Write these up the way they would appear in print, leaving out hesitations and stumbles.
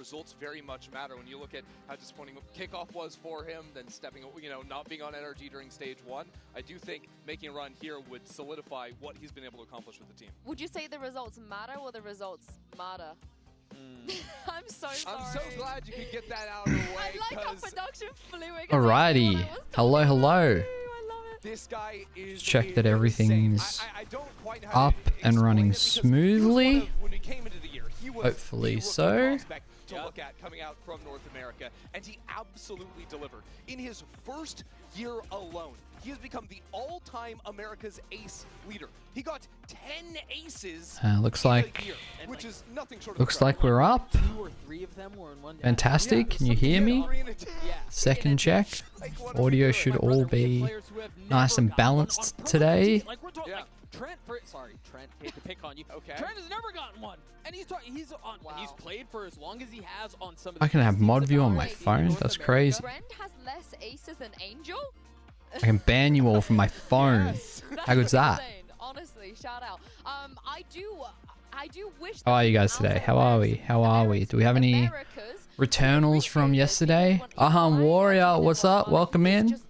Results very much matter when you look at how disappointing kickoff was for him, then stepping, not being on NRG during stage 1. I do think making a run here would solidify what he's been able to accomplish with the team. Would you say the results matter or the results matter? I'm so sorry. I'm so glad you could get that out of the way. I like how production flew. Alrighty. Hello, hello. This guy is check that everything's up and running smoothly. Hopefully so. To look at coming out from North America, and he absolutely delivered. In his first year alone, he has become the all-time America's ace leader. He got 10 aces looks like year, which is nothing short of looks like we're up. 2 or 3 of them were in one day. Fantastic. Can you hear me? Second check. Audio should all be nice and balanced today. Trent, hate to pick on you. Okay. Trent has never gotten one, and he's played for as long as he has on some. Of I can have mod view on my phone. That's crazy. Trent has less aces than Angel. I can ban you all from my phone. How good's that? Insane. Honestly, shout out. I do wish. How are you guys today? How are we? How are we? Do we have any returnals from yesterday? Aham Warrior, what's up? Welcome in.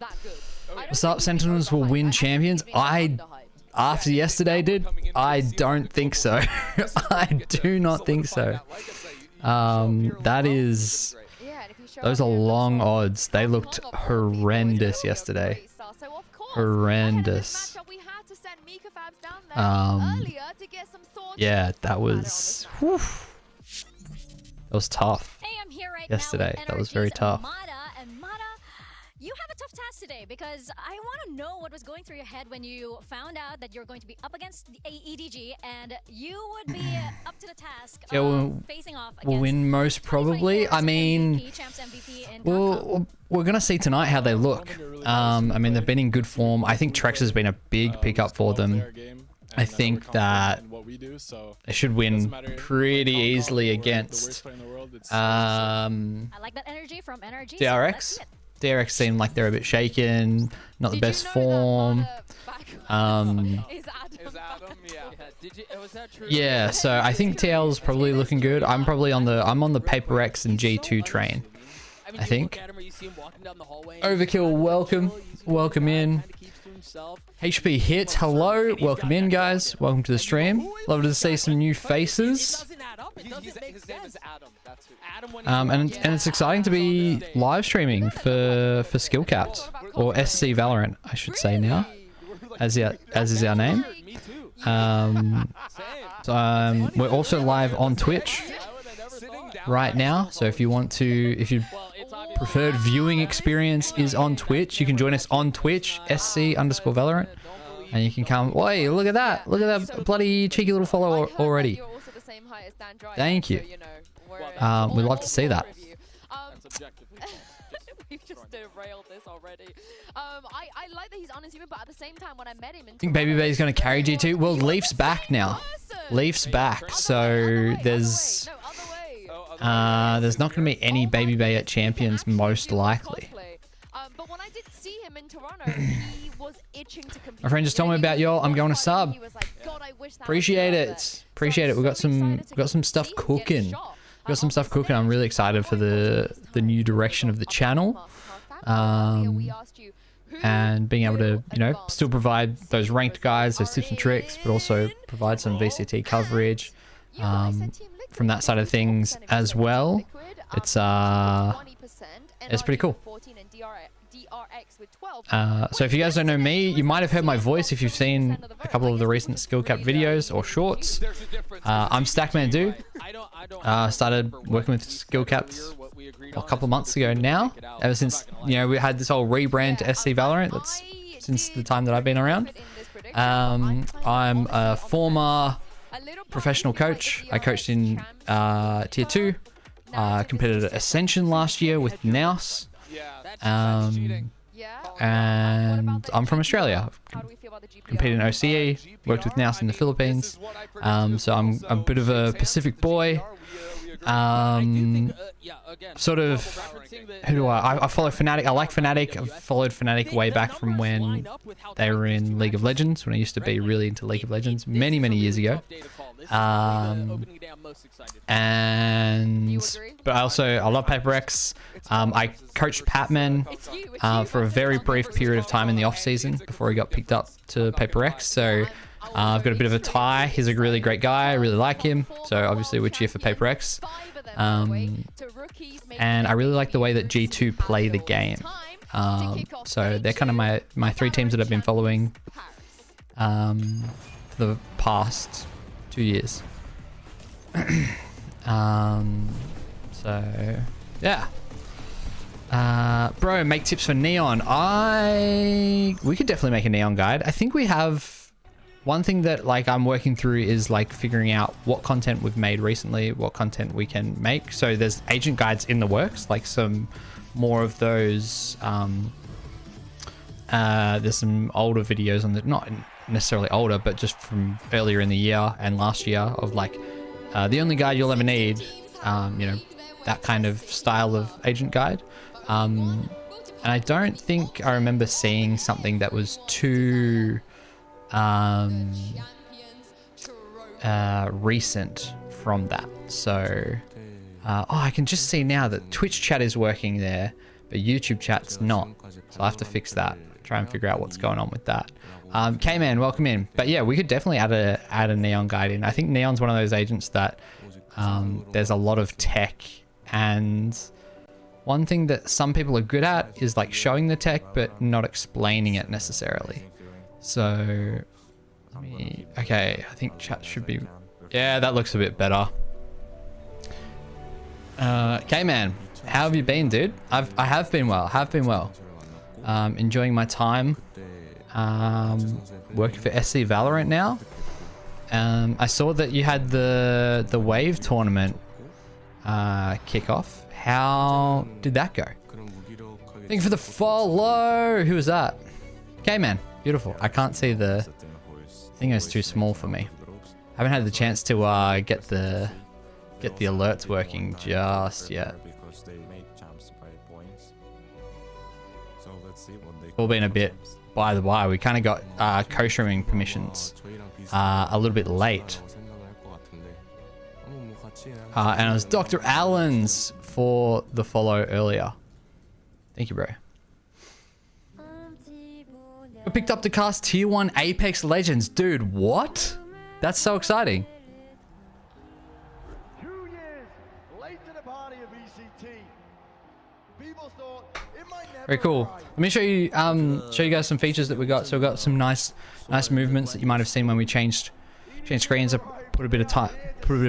What's up? Sentinels will win champions. After yesterday, dude, I don't think so. I do not think so. Those are long odds. They looked horrendous yesterday. Horrendous. Yeah, that was, whew. That was tough. Yesterday, that was very tough. You have a tough task today because I want to know what was going through your head when you found out that you're going to be up against the EDG and you would be up to the task of facing off against. We'll win most probably. I mean, we're going to see tonight how they look. I mean, they've been in good form. I think Trex has been a big pickup for them. I think that they should win pretty easily against I like that energy from NRG. DRX. DRX seem like they're a bit shaken, not the best form. Yeah, so I think TL's probably looking good. I'm on the Paper X and G2 train, I think. Overkill, welcome in. HP Hit, hello, welcome in, guys. Welcome to the stream. Love to see some new faces. His name is Adam. That's who. And it's exciting to be live streaming for SkillCapped, or SC Valorant, I should say now, as is our name. We're also live on Twitch right now, so if your preferred viewing experience is on Twitch, you can join us on Twitch, SC_Valorant, and you can come. Wait, look at that! Look at that bloody cheeky little follower already. Thank you. We'd love to see that. We've just derailed this already. I like that he's unassuming, but at the same time, when I met him in think Baby Bay is going to carry G2. Well, Leaf's back now. Leaf's back, so there's not going to be any Baby Bay at Champions, most likely. But when I did see him in Toronto, he was itching to compete. My friend just told me about y'all. I'm going to sub. Appreciate it. Appreciate it. We've got some stuff cooking. I'm really excited for the new direction of the channel. And being able to, still provide those ranked guides, those tips and tricks, but also provide some VCT coverage from that side of things as well. It's pretty cool. So if you guys don't know me, you might have heard my voice if you've seen a couple of the recent SkillCapped videos or shorts. I'm Stackman started working with SkillCapped a couple of months ago now. Ever since, we had this whole rebrand to SC Valorant. That's since the time that I've been around. I'm a former professional coach. I coached in Tier 2. Competed at Ascension last year with Naus. And I'm from Australia. Competed in OCE, worked with Naus in the Philippines. So I'm a bit of a Pacific boy. Sort of, who do I follow Fnatic. I like Fnatic. I've followed Fnatic way back from when they were in League of Legends, when I used to be really into League of Legends many years ago. But I love PaperX. I coached Patman for a very brief period of time in the off season before he got picked up to PaperX. So I've got a bit of a tie. He's a really great guy. I really like him. So obviously we cheer for PaperX. And I really like the way that G2 play the game. So they're kind of my three teams that I've been following for the past 2 years. So yeah. Bro, make tips for Neon. We could definitely make a Neon guide. I think we have one thing that like I'm working through is like figuring out what content we've made recently, what content we can make. So there's agent guides in the works, like some more of those. There's some older videos on the, not necessarily older, but just from earlier in the year and last year of like the only guide you'll ever need, you know, that kind of style of agent guide. And I don't think I remember seeing something that was too recent from that. So oh, I can just see now that Twitch chat is working there, but YouTube chat's not. So I'll have to fix that, try and figure out what's going on with that. K-Man, welcome in. But yeah, we could definitely add a Neon guide in. I think Neon's one of those agents that there's a lot of tech, and one thing that some people are good at is like showing the tech but not explaining it necessarily. So okay, I think chat should be, yeah, that looks a bit better. K-Man, how have you been, dude? I have been well. Enjoying my time working for SC Valorant now. I saw that you had the Wave tournament kickoff. How did that go? Thank you for the follow. Who was that? K-Man, beautiful. I can't see the thing, is too small for me. I haven't had the chance to get the alerts working just yet. All been a bit by the by. We kind of got co-streaming permissions a little bit late. And it was Dr. Allen's for the follow earlier. Thank you, bro. We picked up the cast Tier 1 Apex Legends. Dude, what? That's so exciting. 2 years late to the party of VCT. People thought it might never Very cool. arrive. Let me show you guys some features that we got. So we got some nice movements that you might have seen when we changed screens. I put a bit of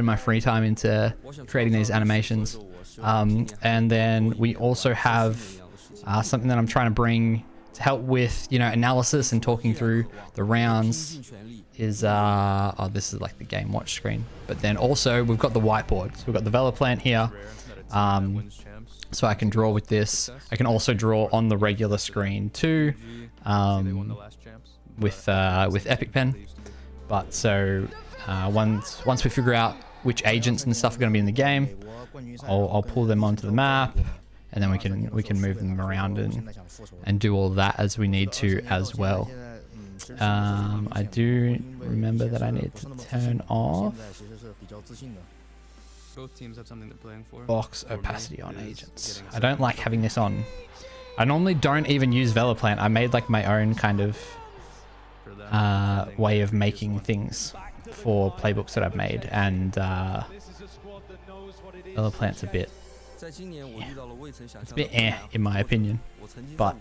my free time into creating these animations. And then we also have something that I'm trying to bring to help with, you know, analysis and talking through the rounds is oh, this is like the game watch screen. But then also we've got the whiteboard. So we've got the Valorant here. So I can draw with this. I can also draw on the regular screen too, with Epic Pen. But so once we figure out which agents and stuff are going to be in the game, I'll pull them onto the map, and then we can move them around and do all that as we need to as well. I do remember that I need to turn off both teams have something they're playing for. Box opacity on agents. I don't like having this on. I normally don't even use Valorant. I made like my own kind of way of making things for playbooks that I've made, and Valorant's a bit, it's a bit in my opinion, but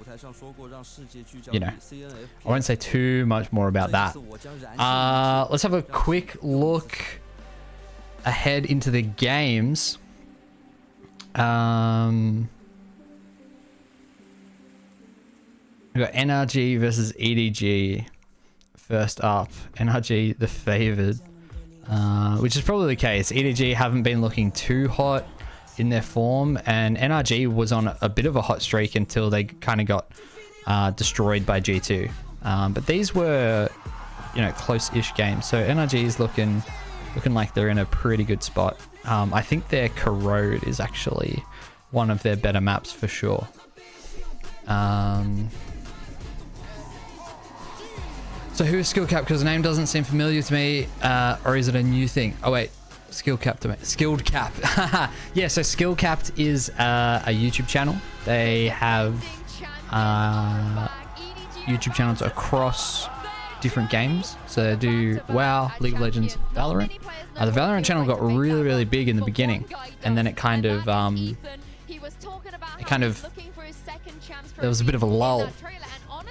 you know, I won't say too much more about that. Let's have a quick look ahead into the games. We got NRG versus EDG first up. NRG the favored, which is probably the case. EDG haven't been looking too hot in their form, and NRG was on a bit of a hot streak until they kind of got destroyed by G2. But these were, you know, close-ish games. So NRG is looking like they're in a pretty good spot I think their Corrode is actually one of their better maps for sure. So who is SkillCapped? Because the name doesn't seem familiar to me, or is it a new thing? Oh wait, SkillCapped. Yeah, so SkillCapped is a YouTube channel. They have YouTube channels across different games. So they do WoW, League of Legends, Valorant. The Valorant channel got really, really big in the beginning, and then it kind of there was a bit of a lull.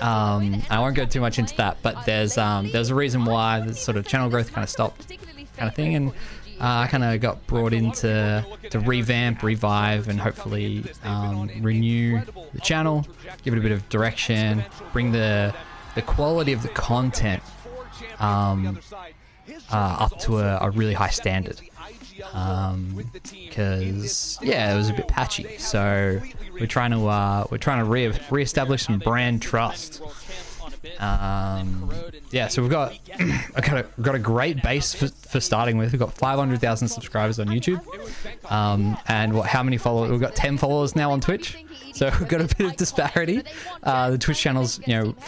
I won't go too much into that, but there's a reason why the sort of channel growth kind of stopped, kind of thing, and I kind of got brought in to revamp, revive, and hopefully renew the channel, give it a bit of direction, bring the quality of the content up to a really high standard. Because yeah, it was a bit patchy, so we're trying to reestablish some brand trust. Yeah, so we've got a great base for starting with. We've got 500,000 subscribers on YouTube, and how many followers? We've got 10 followers now on Twitch, so we've got a bit of disparity. The Twitch channel's,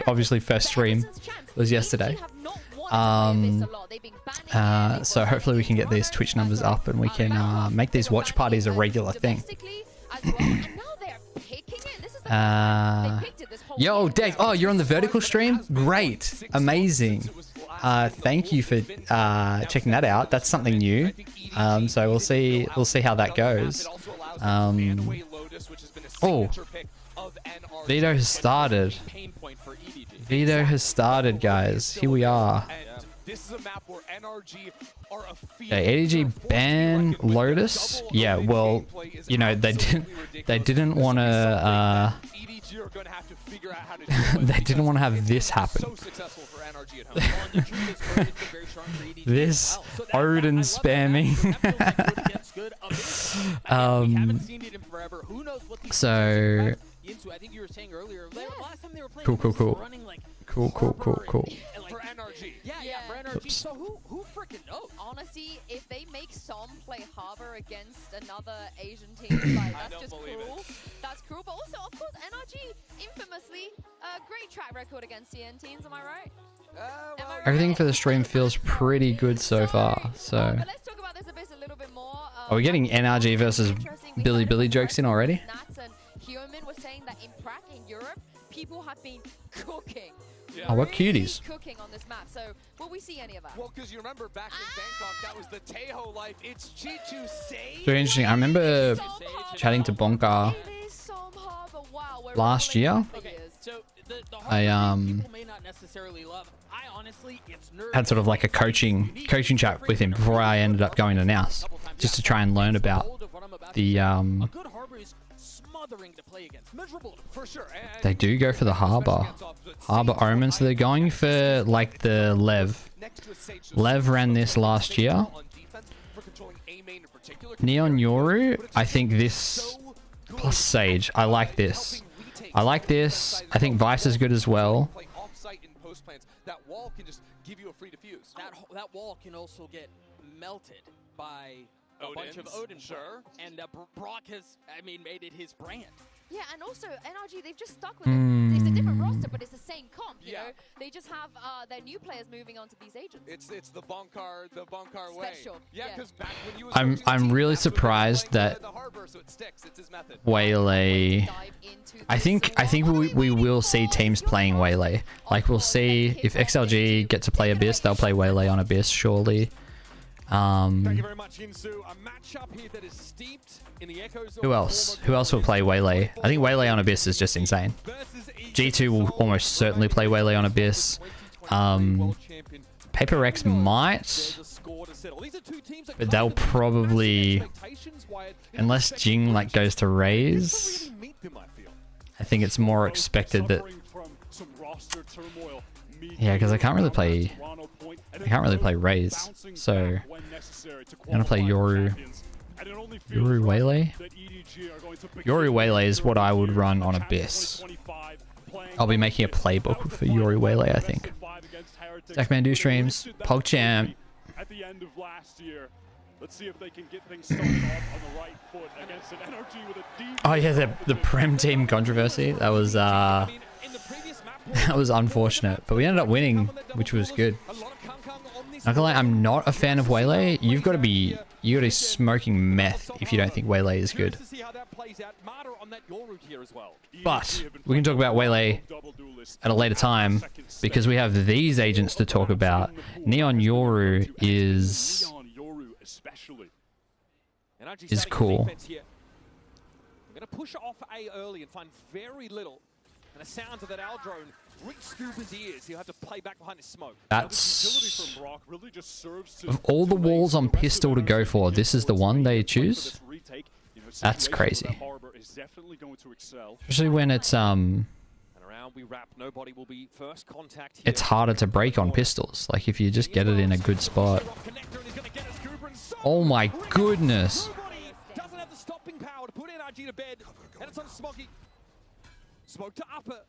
obviously first stream was yesterday. So hopefully we can get these Twitch numbers up and we can make these watch parties a regular thing. Yo, Dave. Oh, you're on the vertical stream? Great. Amazing. Thank you for checking that out. That's something new. So we'll see how that goes. Oh, Vito has started. Vito has started, guys. Here we are. This is a map where NRG are a field. EDG ban Lotus. Yeah, well, they didn't want to. EDG are going to have to figure out how to do they didn't want to have this happen. So successful for NRG at home. This Odin spamming. So. I think you were saying earlier, last time they were playing, cool. For NRG. Yeah, for NRG. Oops. So who freaking knows? Honestly, if they make some play Harbor against another Asian team, like that's just cool. That's cool. But also, of course, NRG infamously a great track record against CN teams. Am I right? Everything for the stream feels pretty good so far. So. But let's talk about this a little bit more. Are we getting NRG versus Billy jokes in already? Hyomin was saying that in Prague, in Europe, people have been cooking. Yeah. Oh, what cuties. Cooking on this map. So, will we see any of that? Well, because you remember back in Bangkok, that was the Tejo life. It's G2 Sage. Very interesting. I remember chatting to Bonka last year. I had sort of like a coaching chat with him before I ended up going to Naus, just to try and learn about the They do go for the Harbor Omen, so they're going for like the Lev. Lev ran this last year. Neon Yoru, I think this plus Sage. I like this. I think Vice is good as well. That wall can just give you a free defuse. That wall can also get melted by a bunch of Odin. Sure. And Brock has, made it his brand. Yeah, and also NRG, they've just stuck with it. It's a different roster, but it's the same comp, you know? They just have their new players moving on to these agents. It's the Bonkar way. Special. Yeah, because back when you was I'm really surprised that Waylay. I think we will see teams playing Waylay. Like we'll see if XLG get to play Abyss, they'll play Waylay on Abyss surely. Thank you very much, Insu. A matchup here that is steeped in the echoes of Who else? Who else will play Waylay? I think Waylay on Abyss is just insane. G2 will almost certainly play Waylay on Abyss. Paper X might, but they'll probably, unless Jing like goes to Raze, I think it's more expected that. Yeah, because I can't really play Raze, so I'm gonna play Yoru Waylay. Yoru Waylay is what I would run on Abyss. I'll be making a playbook for Yoru Waylay, I think. Stackman do streams. PogChamp. Let's see if they can get things started off on the right foot against an NRG with a deep. Oh yeah, the Prem team controversy. That was that was unfortunate, but we ended up winning, which was good. Not gonna lie, I'm not a fan of Waylay. You gotta be smoking meth if you don't think Waylay is good. But we can talk about Waylay at a later time because we have these agents to talk about. Neon Yoru is cool. We're gonna push off A early and find very little. And the sounds of that Al drone reach Scuba's ears. He'll have to play back behind his smoke. That's of all the walls on pistol to go for, this is the one they choose. That's crazy. Especially when it's it's harder to break on pistols. Like if you just get it in a good spot. Oh my goodness. Doesn't have the stopping power to put NRG to bed. And it's on Smoggy. Smoke to upper.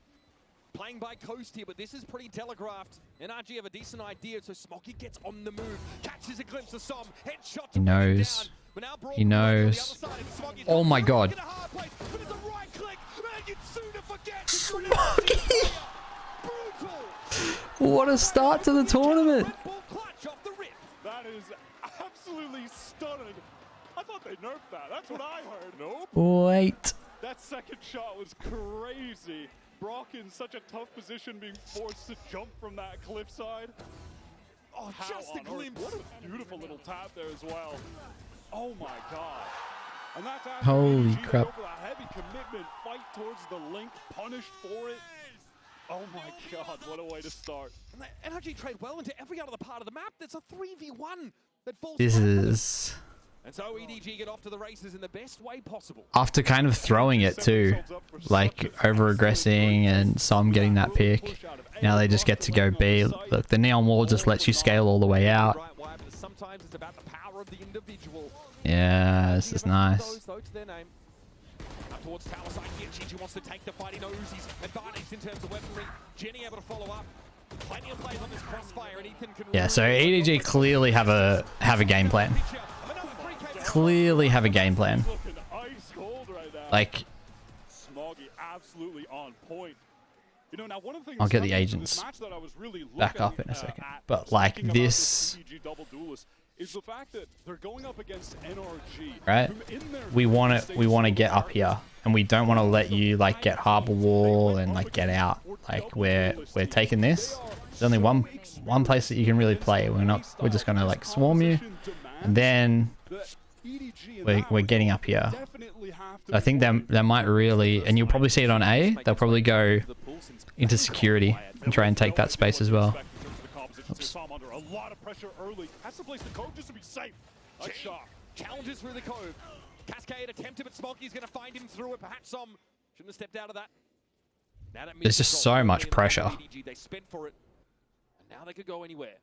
Playing by Coast here, but this is pretty telegraphed. NRG have a decent idea, so Smoggy gets on the move. Catches a glimpse of Som. Headshot. He knows. He knows. Oh my god. Smoggy! What a start to the tournament. That is absolutely stunning. I thought they nerfed that. That's what I heard. Nope. Wait. That second shot was crazy. Brock in such a tough position, being forced to jump from that cliffside. Oh, just a glimpse. What a beautiful little tap there as well. Oh my god. And that's holy crap. Over a heavy commitment, fight towards the link, punished for it. Oh my god, what a way to start. And NRG trade well into every other part of the map. There's a 3v1 that falls. This is... And so EDG get off to the races in the best way possible. After kind of throwing it too, like over-aggressing and Som getting that pick, now they just get to go B. Look, the Neon Wall just lets you scale all the way out. Yeah, this is nice. Towards tower side here, Gigi wants to take the fight. He knows he's advantaged in terms of weaponry. Jenny able to follow up. Plenty of plays on this crossfire, and Ethan can... Yeah, so EDG clearly have a game plan. Clearly have a game plan. Like, Smoggy absolutely on point. You know, now one of the things I'll get the agents back up in a second. But like this, is the fact that they're going up against NRG, right? We want to get up here, and we don't want to let you like get harbor wall and like get out. Like we're taking this. There's only one place that you can really play. We're just gonna like swarm you, and then we're getting up here. So I think they might really, and you'll probably see it on A. They'll probably go into security and try and take that space as well. Oops. A lot of pressure early. Has to place the cove just to be safe. Nice shot. Challenges through the cove. Cascade attempted, but Smoggy's going to find him through it. Perhaps Som shouldn't have stepped out of that. There's just so much pressure. They spent for it, and now they could go anywhere.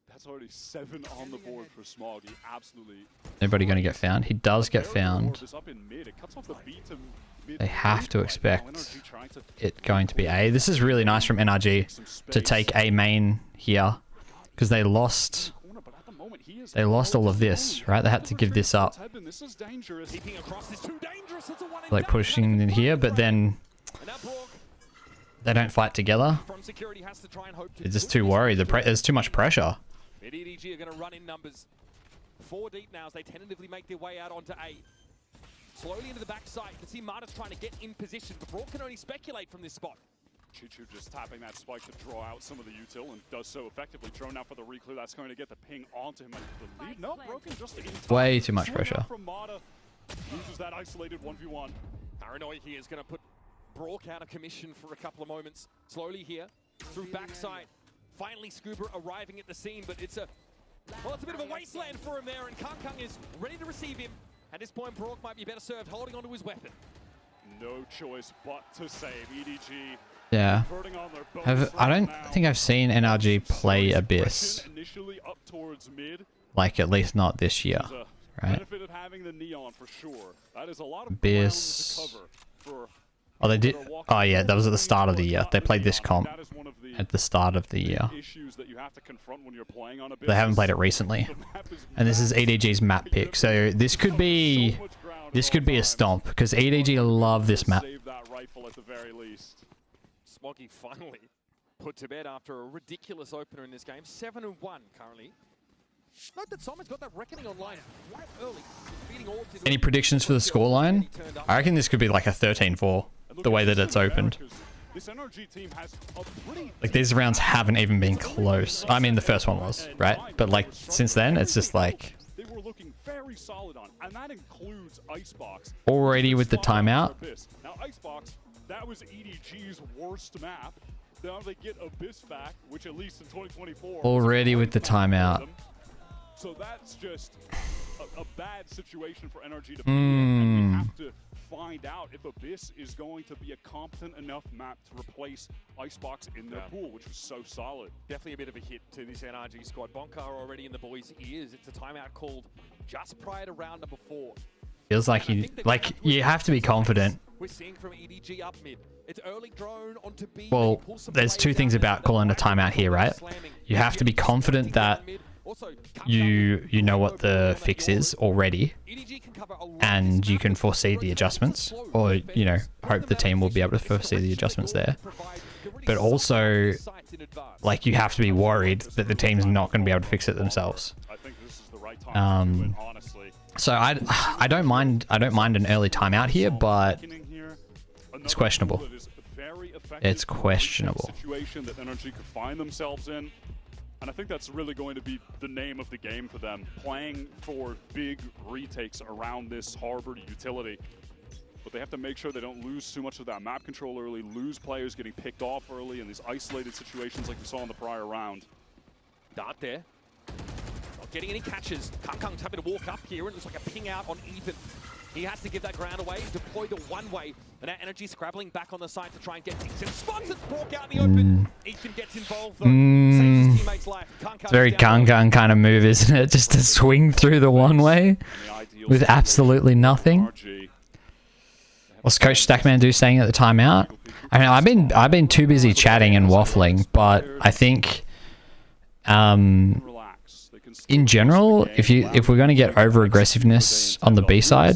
That's already 7 on the board for Smoggy. Absolutely. Nobody going to get found. He does get found. They have to expect it going to be A. This is really nice from NRG to take A main here because they lost all of this, right? They had to give this up. Like pushing in here, but then they don't fight together. They're just too worried. There's too much pressure. EDG are going to run in numbers. 4 deep now as they tentatively make their way out onto A. Slowly into the backside. You can see Marta's trying to get in position, but Brock can only speculate from this spot. Chichu just tapping that spike to draw out some of the util and does so effectively. Drone out for the reclear. That's going to get the ping onto him. The lead. No, broken just in time. Way too much pressure. From Marta. Uses that isolated 1v1. Paranoid here is going to put Brock out of commission for a couple of moments. Slowly here through backside. Finally, Scuba arriving at the scene, but it's a bit of a wasteland for him there, and Kang is ready to receive him. At this point, Brock might be better served holding onto his weapon. No choice but to save. EDG. Yeah. I don't think I've seen NRG play Abyss. Like at least not this year, right? Abyss. Oh, they did. Oh, yeah, that was at the start of the year. They played this comp at the start of the year. They haven't played it recently. And this is EDG's map pick. So this could be a stomp because EDG love this map. Smoggy finally put to bed after a ridiculous opener in this game. 7-1 currently. Note that Simon's got that reckoning online quite early. Any predictions for the scoreline? I reckon this could be like a 13-4, the way that it's opened. Like, these rounds haven't even been close. I mean, the first one was, right? But like, since then, it's just like... Already with the timeout. Now, Icebox, that was EDG's worst map. Now they get Abyss back, which at least in 2024... Already with the timeout. So that's just a bad situation for NRG to be in, and we have to find out if Abyss is going to be a competent enough map to replace Icebox in their pool, which is so solid. Definitely a bit of a hit to this NRG squad. Bonkar already in the boys' ears. It's a timeout called just prior to round number 4. Feels like you have to be confident. We're seeing from EDG up mid. It's early drone onto B. Well, there's two things about calling a timeout here, right? You have to be confident that you know what the fix is already, and you can foresee the adjustments, or you know, hope the team will be able to foresee the adjustments there. But also, like, you have to be worried that the team's not going to be able to fix it themselves. So I don't mind an early timeout here, but it's questionable. It's questionable. Situation that NRG could find themselves in. And I think that's really going to be the name of the game for them, playing for big retakes around this harbor utility. But they have to make sure they don't lose too much of that map control early, lose players getting picked off early in these isolated situations like we saw in the prior round. Dart there. Not getting any catches. Kangkang's having to walk up here, and it looks like a ping out on Ethan. He has to give that ground away, deploy the one-way, and that energy scrabbling back on the side to try and get things. And spots it, broke out in the open. Ethan gets involved though. Saves his teammate's life. It's very Kangkang kind of move, isn't it? Just to swing through the one-way with absolutely nothing. What's Coach Stackman saying at the timeout? I mean, I've been too busy chatting and waffling, but I think in general, if we're going to get over aggressiveness on the B side,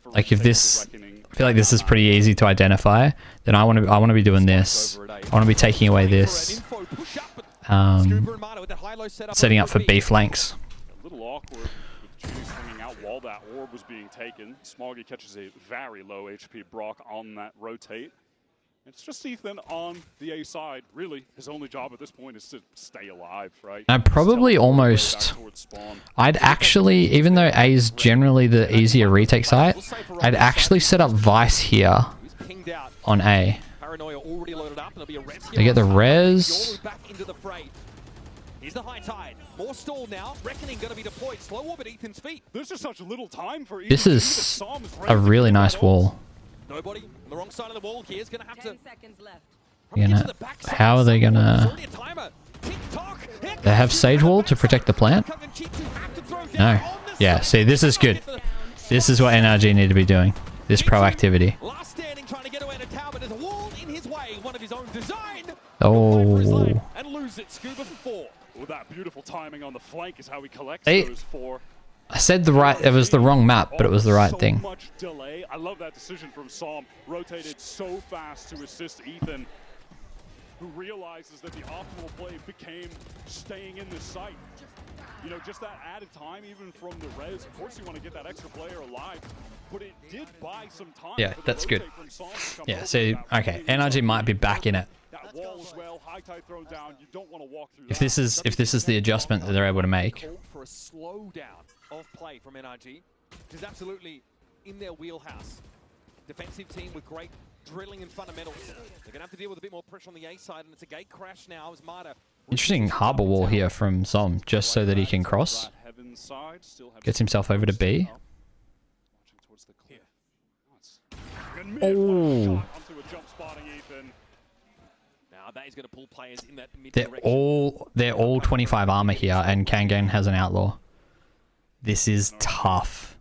like if this, I feel like this is pretty easy to identify, then I want to be doing this. I want to be taking away this, setting up for B flanks. A little awkward with Judy swinging out while that orb was being taken. Smoggy catches a very low HP Brock on that rotate. It's just Ethan on the A side. Really, his only job at this point is to stay alive, right? I'd probably almost... I'd actually, even though A is generally the easier retake site, I'd actually set up Vice here on A. They get the res. Here's the high tide. More stall now. Reckoning going to be deployed. Slow orbit Ethan's feet. There's just such little time for Ethan. This is a really nice wall. Nobody on the wrong side of the wall here is going to have to... 10 seconds left. How are they gonna... They have Sage Wall to protect the plant? No. Yeah, see, this is good. This is what NRG need to be doing. This proactivity. Last standing trying to get away to tower, but there's a wall in his way. One of his own design. Oh. And lose it. Scuba for 4. Well, that beautiful timing on the flank is how he collects those 4. I said it was the wrong map, but it was the right thing. So much delay. I love that decision from Psalm. Rotated so fast to assist Ethan, who realizes that the optimal play became staying in this site. You know, just that added time, even from the res. Of course, you want to get that extra player alive, but it did buy some time. Yeah, that's good. Yeah, so, okay, NRG might be back in it. That wall as well, high tide thrown down. You don't want to walk through if this is the adjustment that they're able to make. For a slowdown of play from NRG, which is absolutely in their wheelhouse. Defensive team with great drilling and fundamentals. They're going to have to deal with a bit more pressure on the A side, and it's a gate crash now as Marta. Interesting harbor wall here from Zom, just so that he can cross. Gets himself over to B. Oh. They're all 25 armor here, and Kangan has an outlaw. This is tough.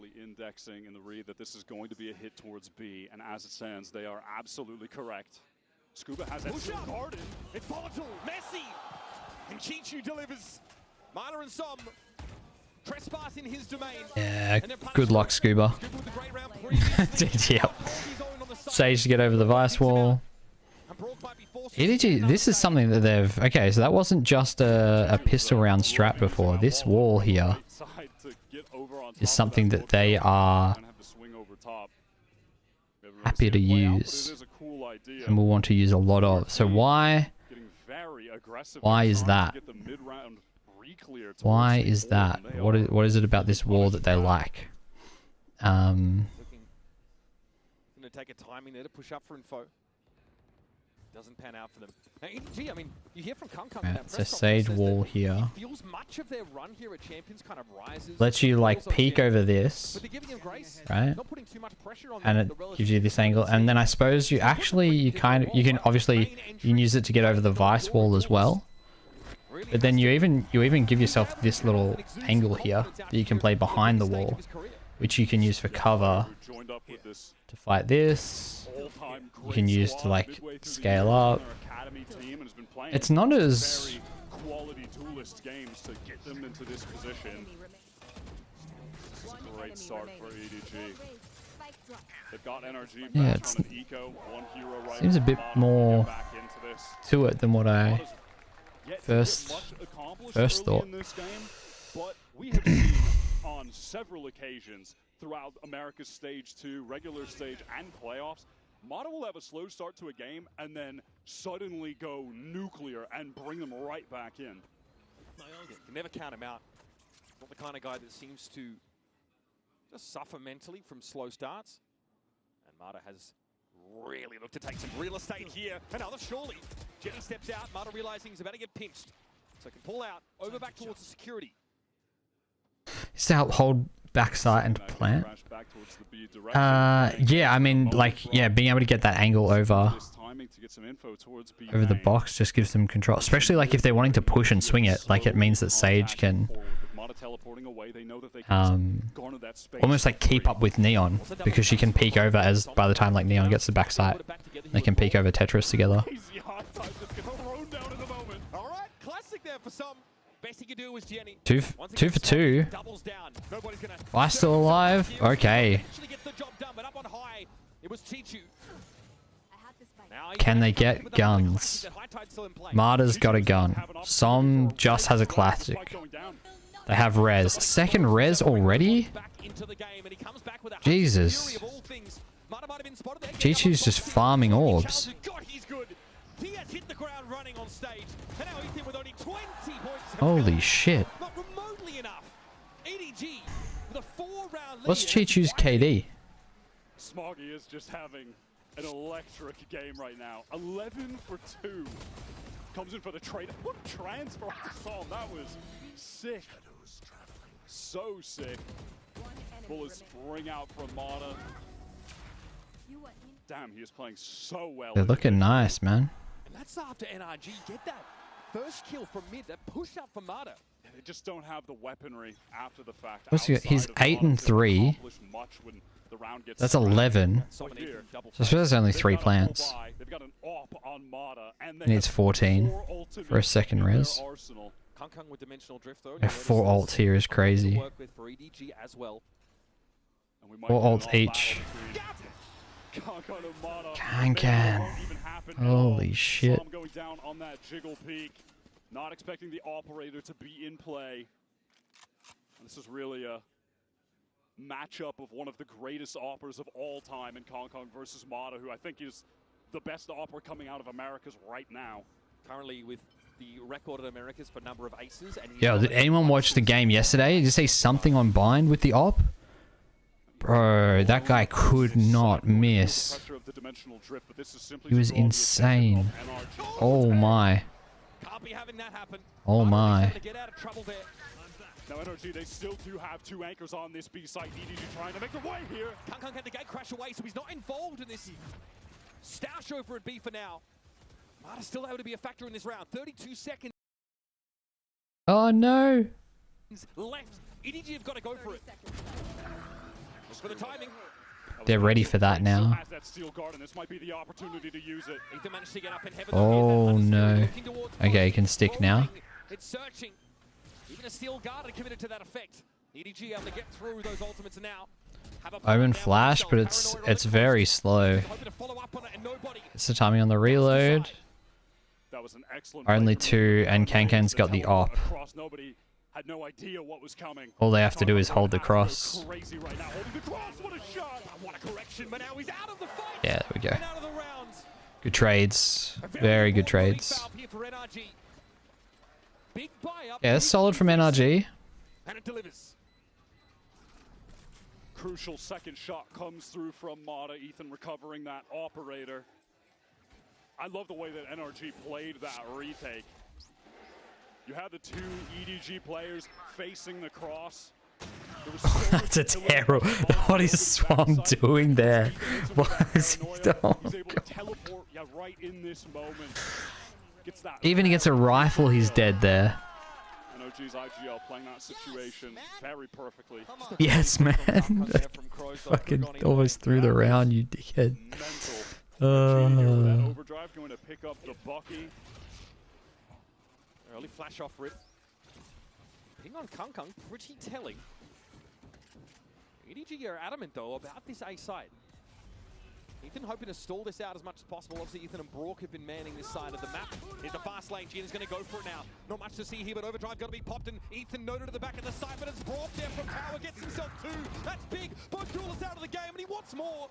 actually indexing in the read that this is going to be a hit towards B, and as it stands, they are absolutely correct. Scuba has that still guarded. It's volatile. Messi. And Chichu delivers. Mana and Som. Trespass in his domain. Yeah, good luck, Scuba. Yep. Sage to get over the Vice Wall. EDG, this is something that they've... Okay, so that wasn't just a pistol round strat before. This wall here is something that they are happy to use and will want to use a lot of. So why is that? Why is that? What is it about this wall that they like? Gonna take a timing there to push up for info. Doesn't pan out for them. Now, EDG, I mean, you hear from Kung Kung. It's a Sage wall here. Feels much of their run here at Champions kind of rises. Lets you like peek over this, right? Not putting too much pressure on and it gives you this angle. And then I suppose you actually you can obviously use it to get over the Vice Wall as well. But then you even give yourself this little angle here that you can play behind the wall, which you can use for cover to fight this. You can use to like scale up. It's not as quality duelist games to get them into this position. This is a great start for EDG. They've got NRG yeah, back on an eco, one hero right seems a bit more to it than what I first thought. But we have seen on several occasions throughout America's Stage 2, regular stage, and playoffs, Mata will have a slow start to a game and then suddenly go nuclear and bring them right back in. You can never count him out. Not the kind of guy that seems to just suffer mentally from slow starts. And Mata has really looked to take some real estate here. Another surely. Jenny steps out. Mata realizing he's about to get pinched. So can pull out, over back towards the security. Is to help hold backside and plant. Yeah, I mean, like, yeah, being able to get that angle over the box just gives them control. Especially like if they're wanting to push and swing it, like it means that Sage can almost like keep up with Neon, because she can peek over as by the time like Neon gets the backside, they can peek over Tetris together. Best he could do was Jenny. Two for two. Why still alive? Okay. Can they get guns? Mata's got a gun. Som just has a classic. They have res. Second res already? Jesus. Chichu's just farming orbs. He has hit the ground running on stage, and now Ethan with only 20 points. Holy shit. Not remotely enough. EDG with a 4-round lead. What's Chichu's KD? Smoggy is just having an electric game right now. 11 for 2. Comes in for the trade. What a transfer to Psalm. That was sick. So sick. Bullets ring out from Mata. Damn, he is playing so well. They're looking nice, man. And that's after NRG get that first kill from mid, that push up for Mata. They just don't have the weaponry after the fact. What's he got? He's 8 and 3. That's 11. So I suppose there's only 3 plants. He needs 14 for a second res. Yeah, 4 ults here is crazy. 4 ults each. Can. Holy shit. Going down on that jiggle peak. Not expecting the operator to be in play. And this is really a matchup of one of the greatest operas of all time in Kong Kong versus Mata, who I think is the best opera coming out of Americas right now. Currently with the record in Americas for number of aces. And yo, did anyone watch the game yesterday? Did you see something on Bind with the op? Bro, that guy could not miss. He was insane. Oh my. Oh my. Now NRG, they still do have 2 anchors on this B site. EDG trying to make the way here. Kung Kung had the gate crash away, so he's not involved in this stash over at B for now. Mata's still able to be a factor in this round. 32 seconds Oh no. left. EDG have got to go for it. For the timing. They're ready for that now. Oh no. Okay, he can stick now. It's searching. Even a steel guard and committed to that effect. EDG able to get through those ultimates now. Omen flash, but it's very slow. It's the timing on the reload. Only 2, and Kankan's got the op. Had no idea what was coming. All they have to do is hold the cross. Yeah, there we go. Good trades. Very good trades. Yeah, it's solid from NRG. And it delivers. Crucial second shot comes through from Mata. Ethan recovering that operator. I love the way that NRG played that retake. You had the 2 EDG players facing the cross. That's a terrible. What is Swam doing there? What is he doing? He's able to teleport right in this moment. Even against a rifle, he's dead there. NRG's IGL playing that situation very perfectly. Yes, man. Fucking almost threw the round, you dickhead. Overdrive going to pick up the Bucky. Early flash off rip. Ping on Kung, pretty telling. EDG are adamant though about this A side. Ethan hoping to stall this out as much as possible. Obviously Ethan and Brock have been manning this side of the map. Here's the fast lane. Jin is going to go for it now. Not much to see here, but Overdrive going to be popped, and Ethan noted at the back of the side, but it's Brock there from Power, gets himself 2. That's big. Both duelists out of the game, and he wants more.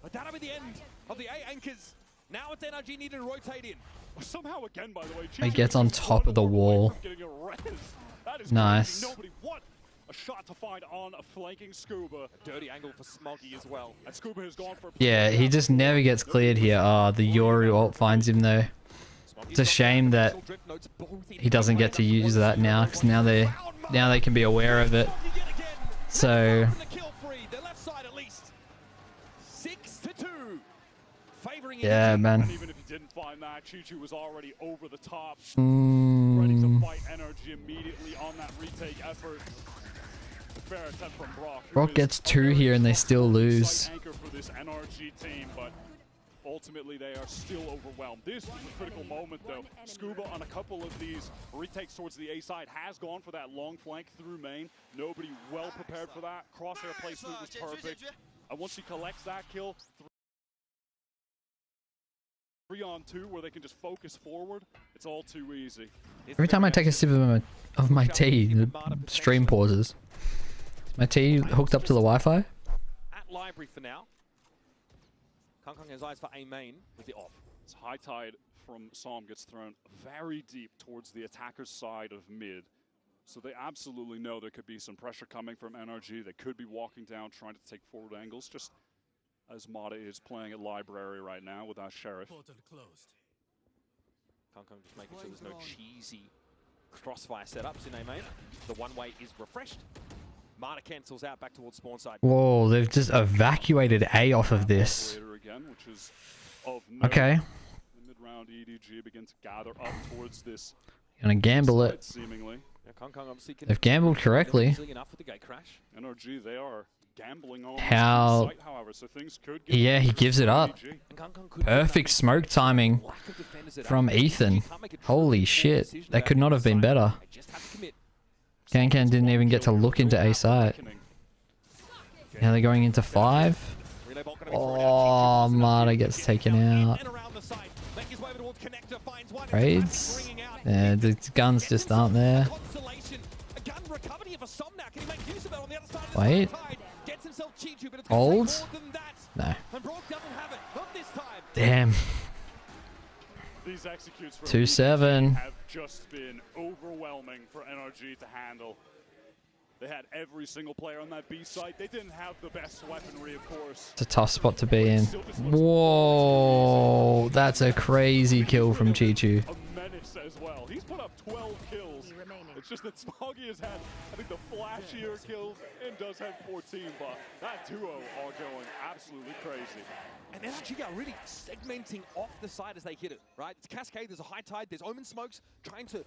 But that'll be the end of the A anchors. Now it's NRG needing to rotate in. Somehow again, by the way, He gets on top of the wall. Nice. Nobody what? A shot to find on a flanking Scuba. A dirty angle for Smoggy as well. And Scuba has gone for. Yeah, he just never gets cleared here. Oh, the Yoru ult finds him though. It's a shame that he doesn't get to use that now, because now they can be aware of it. So. Yeah, man. And even if he didn't find that, Chi-Chi was already over the top, ready to fight NRG immediately on that retake effort. Fair attempt from Brock. Brock gets 2 here and they still lose. Anchor for this NRG team, but ultimately they are still overwhelmed. This is a critical moment though. Scuba on a couple of these retakes towards the A side has gone for that long flank through main. Nobody well prepared for that. Crosshair placement was perfect. And once he collects that kill, 3-on-2 where they can just focus forward, it's all too easy. Every time I take a sip of my tea, the stream pauses. Is my tea hooked up to the Wi-Fi? At library for now. Kung has eyes for A main with the op. It's high tide from Psalm gets thrown very deep towards the attacker's side of mid. So they absolutely know there could be some pressure coming from NRG. They could be walking down, trying to take forward angles, just as Mata is playing at library right now without Sheriff. Kung just making sure there's no cheesy crossfire setups in A main. The one-way is refreshed. Mata cancels out back towards spawn side. Whoa, they've just evacuated A off of this. Again, which is of note. Okay. The mid-round EDG begin to gather up towards this. Gonna gamble it. Seemingly. Yeah, they've gambled correctly. NRG, they are gambling on how site, however, so things could get he gives it up. Perfect smoke timing from Ethan. Holy shit, that could not have been better. Kankan didn't even get to look into A site. Now they're going into 5. Oh, Mata gets taken out. Raids? Yeah, the guns just aren't there. Wait. Hold? No. Damn. 2-7. have just been overwhelming for NRG to handle. They had every single player on that B site. They didn't have the best weaponry, of course. It's a tough spot to be in. Whoa, that's a crazy kill from Chi-Chu. A menace as well. He's put up 12 kills. It's just that Smoggy has had, I think, the flashier kills and does have 14, but that duo are going absolutely crazy. And NRG are really segmenting off the side as they hit it, right? It's Cascade, there's a high tide, there's Omen smokes, trying to,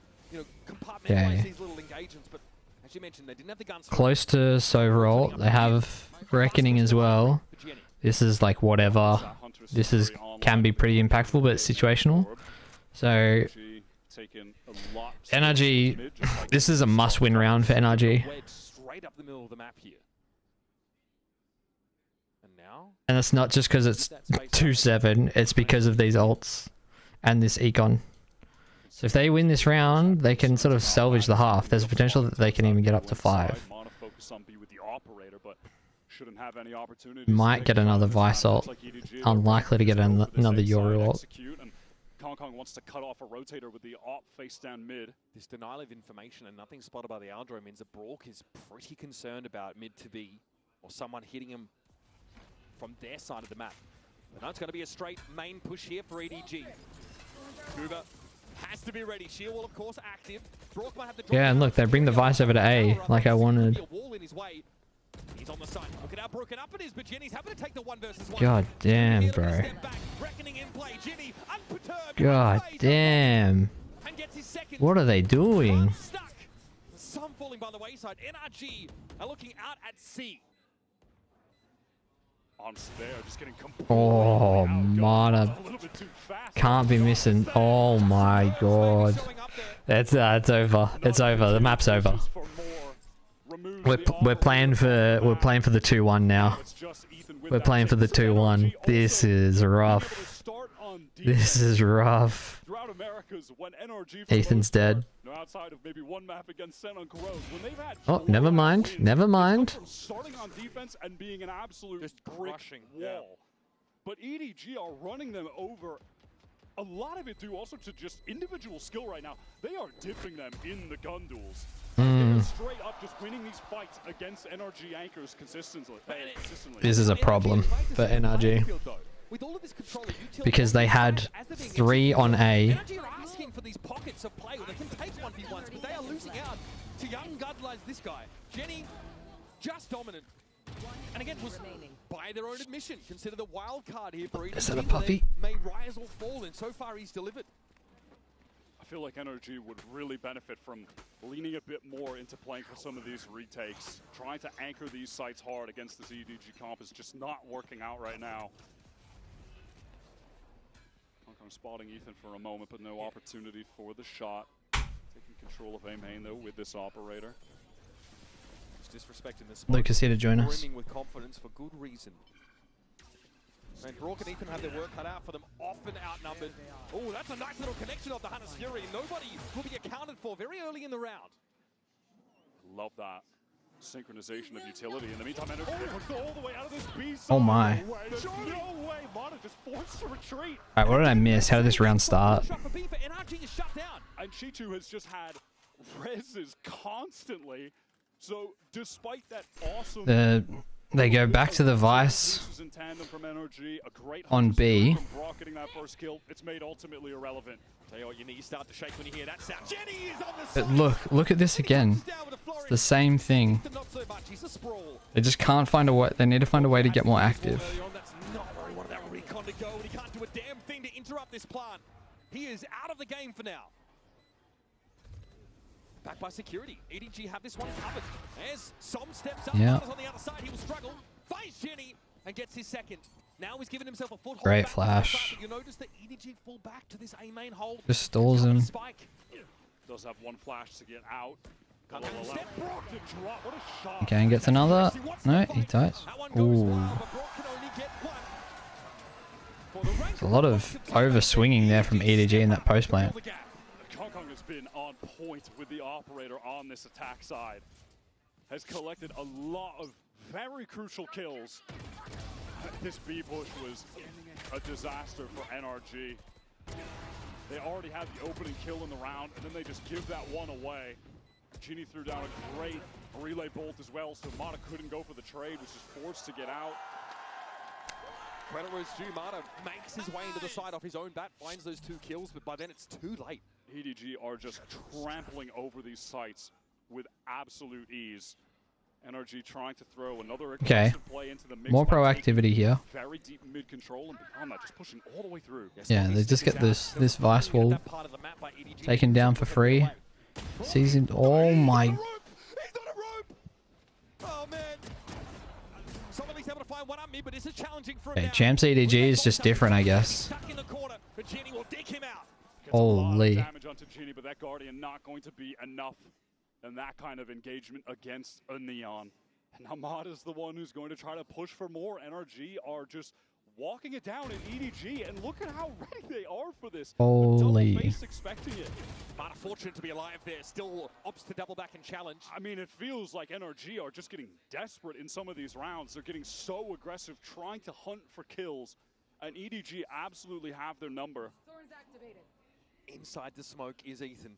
compartmentalize these little engagements, but As you mentioned, they didn't have the guns. Close to Soverall. They have Reckoning as well. This is like whatever. This is can be pretty impactful, but it's situational. So NRG, this is a must-win round for NRG. Straight up the middle of the map here. And it's not just because it's 2-7, it's because of these ults and this econ. So if they win this round, they can sort of salvage the half. There's a potential that they can even get up to 5. Might get another Vice ult. Unlikely to get another Yoru ult. Kong wants to cut off a rotator with the op face down mid. This denial of information and nothing spotted by the Aldro means that Brock is pretty concerned about mid to B or someone hitting him from their side of the map. But now it's going to be a straight main push here for EDG. Kuba has to be ready. Shield will, of course, active. Brock might have the yeah, and look, they bring the Vice over to A like I wanted. He's on the side. Look at how broken up it is, but Jenny's having to take the 1 versus 1. God damn, bro. God damn. What are they doing? Some falling by the wayside. NRG are looking out at C. Oh, Mana can't be missing. Oh my god. It's over. It's over. The map's over. We're playing for the 2-1 now. We're playing for the 2-1. This is rough. This is rough. Ethan's dead. Oh, never mind. Never mind. Starting on defense and being an absolute just crushing wall. But EDG are running them over. A lot of it due also to just individual skill right now. They are dipping them in the gun duels. They're straight up just winning these fights against NRG anchors consistently. This is a problem for NRG. Because they had 3 on A. NRG are asking for these pockets of play where they can take 1v1s, but they are losing out to young guns like this guy. Jenny, just dominant. And again, was by their own admission, consider the wild card here for EDG. Is that a puppy? May rise or fall, and so far he's delivered. I feel like NRG would really benefit from leaning a bit more into playing for some of these retakes. Trying to anchor these sites hard against this EDG comp is just not working out right now. I'm spotting Ethan for a moment, but no opportunity for the shot. Taking control of A main though with this operator. He's disrespecting this. Lucas here to join us. With confidence for good reason. And Brock and Ethan have their work cut out for them, often outnumbered. Oh, that's a nice little connection of the Hunter's Fury. Nobody will be accounted for very early in the round. Love that synchronization of utility. In the meantime, NRG all the way out of this B side. Oh my. There's no way. Mana just forced to retreat. Alright, what did I miss? How did this round start? And Shitu has just had reses constantly. So despite that awesome they go back to the Vice on B. It's made ultimately irrelevant. Tell you what, you start to shake when you hear that sound. Jenny is on the But look at this again. It's the same thing. They just can't find a way. They need to find a way to get more active. That's not where he wanted that recon to go, and he can't do a damn thing to interrupt this plan. He is out of the game for now. Back by security. EDG have this one covered. As Som steps up, on the other side, he will struggle. Finds Jenny and gets his second. Now he's given himself a foothold. Great flash. You notice that EDG fall back to this A main hold. Just stalls him. Does have one flash to get out. Okay, and gets another. No, he dies. Ooh. There's a lot of over swinging there from EDG in that post plant. Kong has been on point with the operator on this attack side. Has collected a lot of very crucial kills. This B push was a disaster for NRG. They already had the opening kill in the round, and then they just give that one away. Genie threw down a great relay bolt as well, so Mata couldn't go for the trade, was just forced to get out. Credit where it's due. Mata makes his way into the side off his own bat, finds those 2 kills, but by then it's too late. EDG are just trampling over these sites with absolute ease. NRG trying to throw another play into the mix. More proactivity here. Very deep mid control, and beyond that, just pushing all the way through. Yeah, they just get this Vice wall taken down for free. Sees him. Oh my Oh man. Somebody's able to find one on me, but this is challenging for him. Okay, Champs EDG is just different, I guess. Stuck in the corner, but Genie will dig him out. Holy. Damage onto Genie, but that Guardian not going to be enough in that kind of engagement against a Neon. And Ahmad is the one who's going to try to push for more. NRG are just walking it down in EDG, and look at how ready they are for this. Holy. Expecting it. But fortunate to be alive there, still opts to double back and challenge. I mean, it feels like NRG are just getting desperate in some of these rounds. They're getting so aggressive, trying to hunt for kills, and EDG absolutely have their number. Thorn's activated. Inside the smoke is Ethan.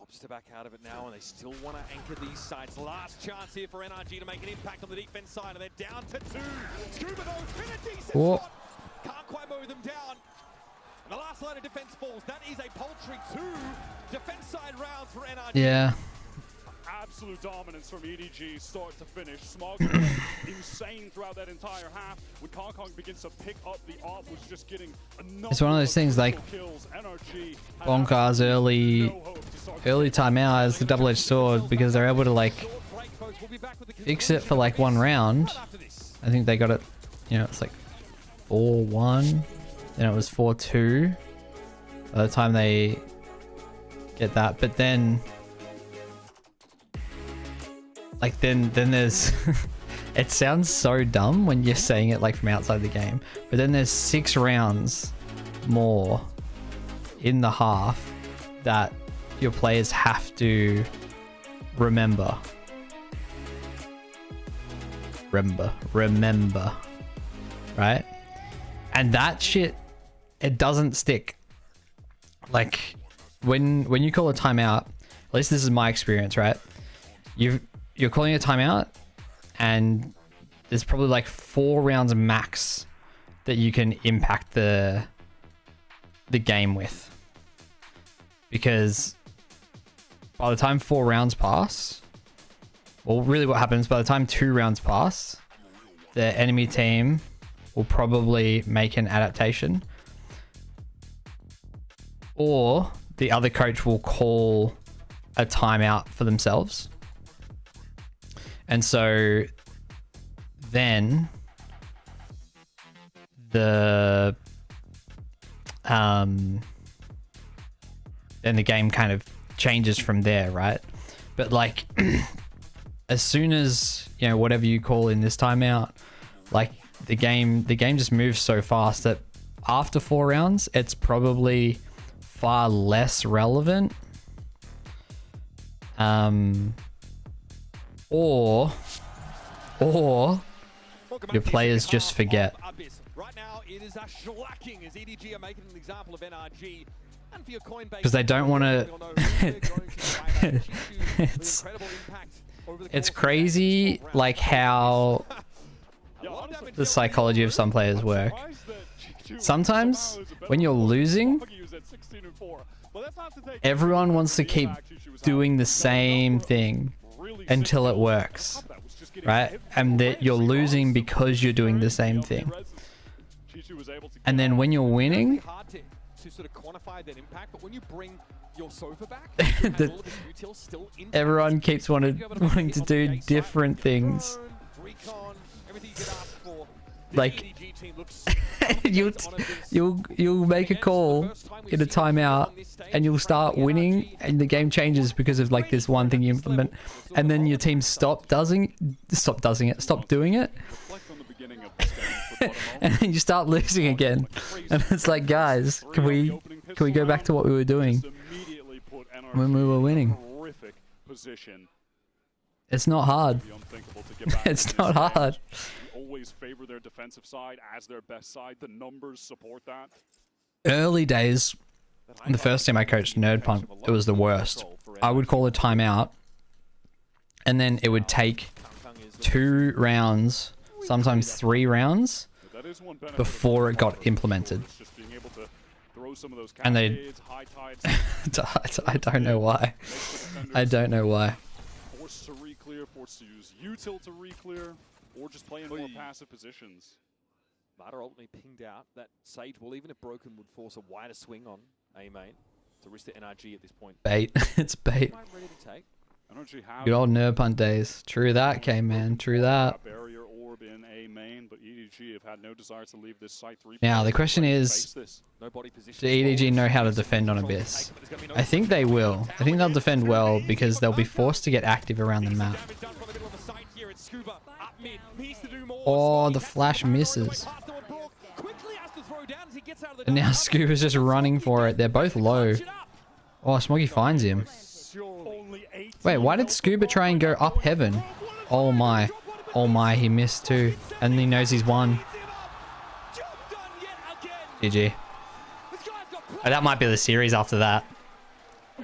Opts to back out of it now, and they still want to anchor these sides. Last chance here for NRG to make an impact on the defense side, and they're down to 2. Scuba though, in a decent spot. Can't quite mow them down. And the last line of defense falls. That is a paltry 2 defense side rounds for NRG. Yeah. Absolute dominance from EDG start to finish. Smog insane throughout that entire half. When Kong begins to pick up the op, was just getting It's one of those things like Bonkar's early timeout has the double-edged sword because they're able to like fix it for like 1 round. I think they got it, you know, it's like 4-1, then it was 4-2 by the time they get that, but then like then there's it sounds so dumb when you're saying it like from outside the game, but then there's 6 rounds more in the half that your players have to remember, right? And that shit, it doesn't stick. Like when you call a timeout, at least this is my experience, right? You're calling a timeout, and there's probably like 4 rounds max that you can impact the game with, because by the time 4 rounds pass, well, really what happens by the time 2 rounds pass, the enemy team will probably make an adaptation, or the other coach will call a timeout for themselves. And so then the game kind of changes from there, right? But like as soon as, you know, whatever you call in this timeout, like the game just moves so fast that after 4 rounds it's probably far less relevant. Or your players just forget. Right now it is a shellacking as EDG are making an example of NRG. And for your Coinbase, because they don't want to it's crazy like how the psychology of some players work. Sometimes when you're losing, everyone wants to keep doing the same thing until it works, right? And that you're losing because you're doing the same thing. And then when you're winning, everyone keeps wanting to do different things. Like you'll make a call in a timeout and you'll start winning and the game changes because of like this one thing you implement, and then your team stop doing it and then you start losing again, and it's like, guys, can we go back to what we were doing when we were winning? It's not hard. It's not hard. Always favor their defensive side as their best side. The numbers support that. Early days, the first time I coached Nerdpunk, it was the worst. I would call a timeout, and then it would take 2 rounds, sometimes 3 rounds, before it got implemented. And they... I don't know why. I don't know why. Forced to re-clear, forced to use util to re-clear, or just play in more passive positions. Mata ultimately pinged out. That Sage, well, even if broken, would force a wider swing on A main to risk the NRG at this point. Bait. It's bait. Am I ready to take? Good old nerd punt days. True that, K-Man. True that. Barrier orb in A main, but EDG have had no desire to leave this site. Now the question is, do EDG know how to defend on Abyss? I think they will. I think they'll defend well because they'll be forced to get active around the map. Oh, the flash misses. And now Scuba's just running for it. They're both low. Oh, Smoggy finds him. Wait, why did Scuba try and go up heaven? Oh my. Oh my, he missed too. And he knows he's won. GG. Oh, that might be the series after that.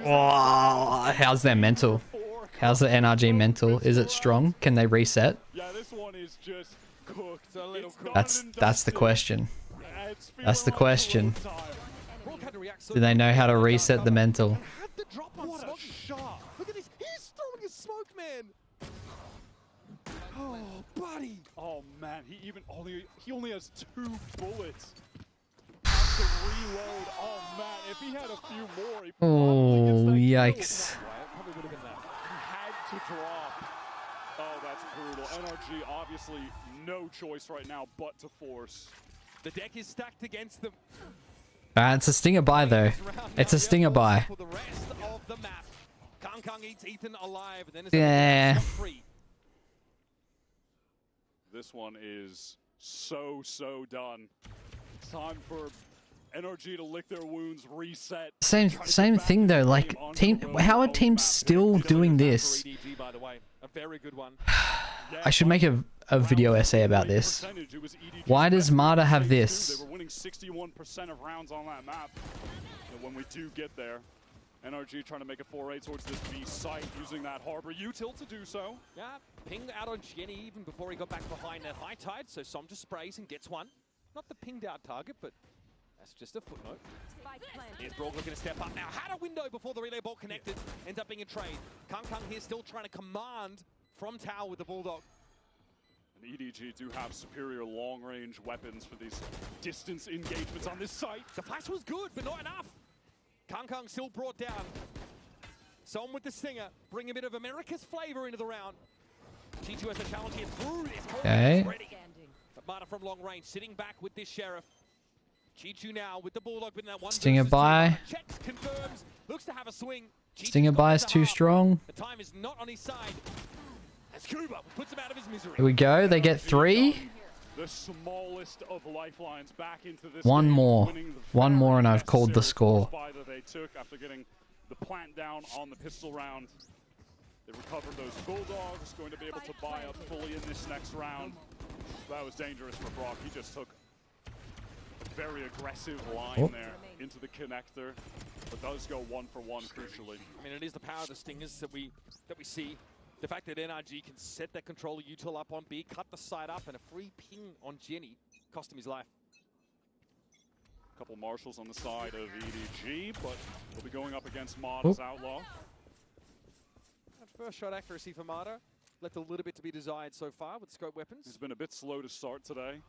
Oh, how's their mental? How's the NRG mental? Is it strong? Can they reset? That's the question. That's the question. Do they know how to reset the mental? What a shot! Look at this. He's throwing a smoke, man. Oh, buddy. Oh man, he only has 2 bullets. Has to reload. Oh man, if he had a few more, he probably yikes. Probably would have been that. He had to drop. Oh, that's brutal. NRG obviously no choice right now but to force. The deck is stacked against them. It's a stinger buy though. It's a stinger buy. Yeah. This one is so done. It's time for NRG to lick their wounds, reset. Same thing though. Like how are teams still doing this? I should make a video essay about this. Why does Marta have this? They were winning 61% of rounds on that map. And when we do get there, NRG trying to make a foray towards this B site, using that harbor util to do so. Yeah, ping out on Jenny even before he got back behind that high tide, so Som just sprays and gets one. Not the pinged out target, but that's just a footnote. Here's Brock looking to step up now. Had a window before the relay ball connected. Ends up being a trade. Kung here still trying to command from tower with the Bulldog. And EDG do have superior long-range weapons for these distance engagements on this site. The flash was good, but not enough. Kung still brought down. Som with the stinger, bring a bit of America's flavor into the round. G2 has a challenge here through this. Okay. But Marta from long range, sitting back with this Sheriff. G2 now with the Bulldog in that one. Stinger buy. Checks, confirms, looks to have a swing. Stinger buy is too strong. The time is not on his side. And Scuba puts him out of his misery. Here we go. They get 3. The smallest of lifelines back into this One game, more. One more and I've called the score. That they took after getting the plant down on the pistol round. They recovered those Bulldogs, going to be able to buy up fully in this next round. That was dangerous for Brock. He just took a very aggressive line there into the connector, but does go 1 for 1 crucially. I mean, it is the power of the stingers that we see. The fact that NRG can set that controller util up on B, cut the side up, and a free ping on Jenny cost him his life. A couple marshals on the side of EDG, but we'll be going up against Marta's Outlaw. That first shot accuracy for Marta left a little bit to be desired so far with scope weapons. He's been a bit slow to start today,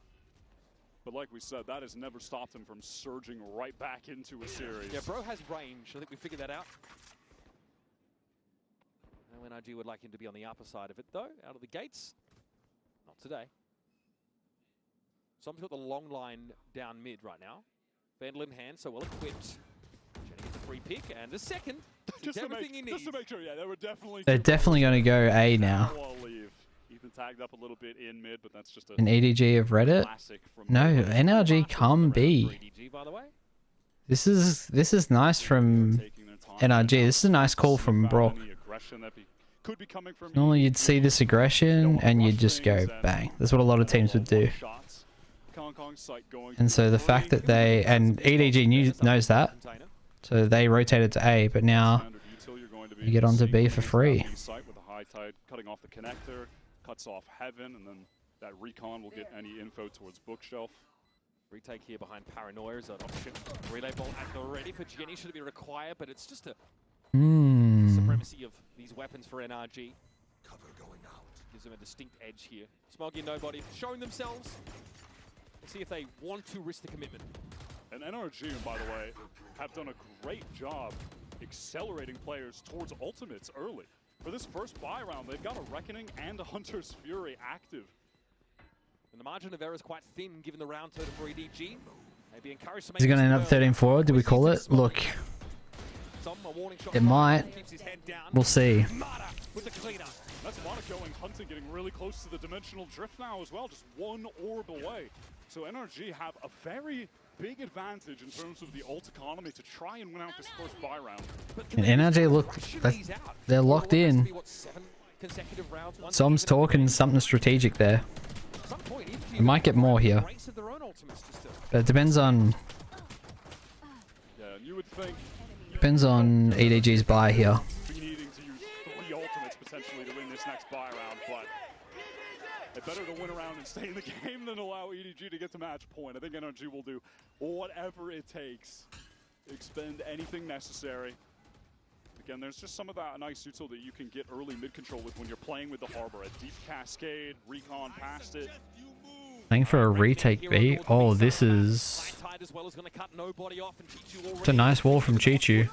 but like we said, that has never stopped him from surging right back into a series. Yeah, bro has range. I think we figured that out. NRG would like him to be on the upper side of it, though, out of the gates. Not today. Som's got the long line down mid right now. Vandal in hand, so well equipped. Jenny gets a free pick and a second. just to make sure, yeah, they were definitely. They're definitely going to go A now. Ethan tagged up a little bit in mid, but that's just an EDG of Reddit. No, NRG come B. This is nice from NRG. This is a nice call from Brock. Normally you'd see this aggression and you'd just go bang. That's what a lot of teams would do. And so the fact that they, and EDG knows that, so they rotated to A, but now you get onto B for free. Cutting off the connector, cuts off heaven, and then that recon will get any info towards bookshelf. Retake here behind Paranoia is an option. Relay ball at the ready for Jenny, should it be required, but it's just a supremacy of these weapons for NRG. Cover going out. Gives them a distinct edge here. Smoggy nobody showing themselves. Let's see if they want to risk the commitment. And NRG, by the way, have done a great job accelerating players towards ultimates early. for this first buy round, they've got a Reckoning and a Hunter's Fury active. And the margin of error is quite thin given the round total for EDG. Maybe encouraged to make Is he going to end up 13-4? Did we call it? Look, it might. We'll see. That's Monaco and Hunting getting really close to the dimensional drift now as well, just one orb away. So NRG have a very big advantage in terms of the ult economy to try and win out this first buy round. And NRG look, they're locked in. Som's talking something strategic there. We might get more here. But it depends on... Yeah, you would think... Depends on EDG's buy here. Be needing to use 3 ultimates potentially to win this next buy round, but it's better to win a round and stay in the game than allow EDG to get to match point. I think NRG will do whatever it takes, expend anything necessary. Again, there's just some of that nice util that you can get early mid-control with when you're playing with the Harbor. A deep cascade, recon past it. Playing for a retake B. Oh, this is... It's a nice wall from Chichu.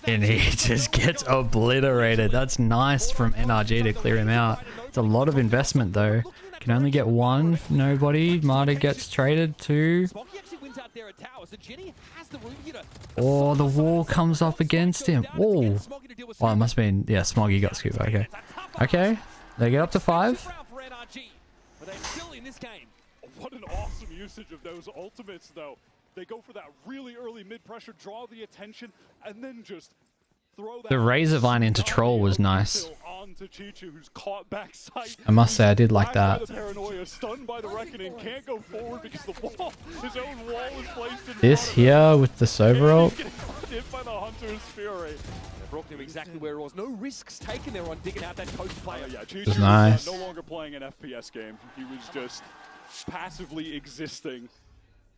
And he just gets obliterated. That's nice from NRG to clear him out. It's a lot of investment though. Can only get one. Nobody. Marta gets traded. 2. Oh, the wall comes up against him. Whoa. Oh, it must have been... Yeah, Smoggy got scooped. Okay. Okay. They get up to 5. What an awesome usage of those ultimates, though. They go for that really early mid-pressure, draw the attention, and then just throw that... The razor vine into troll was nice. Onto Chichu, who's caught backside. I must say, I did like that. Paranoia, stunned by the Reckoning, can't go forward because the wall, his own wall is placed in this here with the Sober ult. Hit by the Hunter's Fury. Brock knew exactly where it was. No risks taken there on digging out that coast player. Yeah, Chichu was nice. No longer playing an FPS game. He was just passively existing.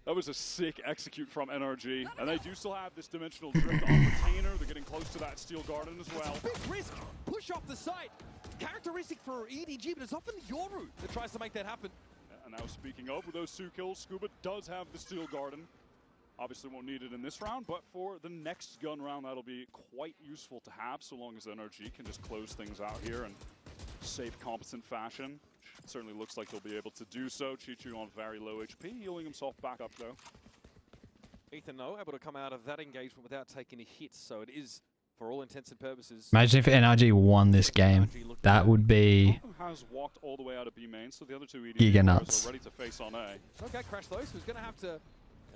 That was a sick execute from NRG. And they do still have this dimensional drift on retainer. They're getting close to that steel garden as well. Big risk. Push off the site. Characteristic for EDG, but it's often your route that tries to make that happen. And now speaking of, with those 2 kills, Scuba does have the steel garden. Obviously won't need it in this round, but for the next gun round, that'll be quite useful to have, so long as NRG can just close things out here in safe, competent fashion. It certainly looks like they'll be able to do so. Chichu on very low HP, healing himself back up though. Ethan, though, able to come out of that engagement without taking a hit, so it is, for all intents and purposes... Imagine if NRG won this game. That would be... Has walked all the way out of B main, so the other 2 Giga nuts. are ready to face on A. Okay, Crash those, who's going to have to...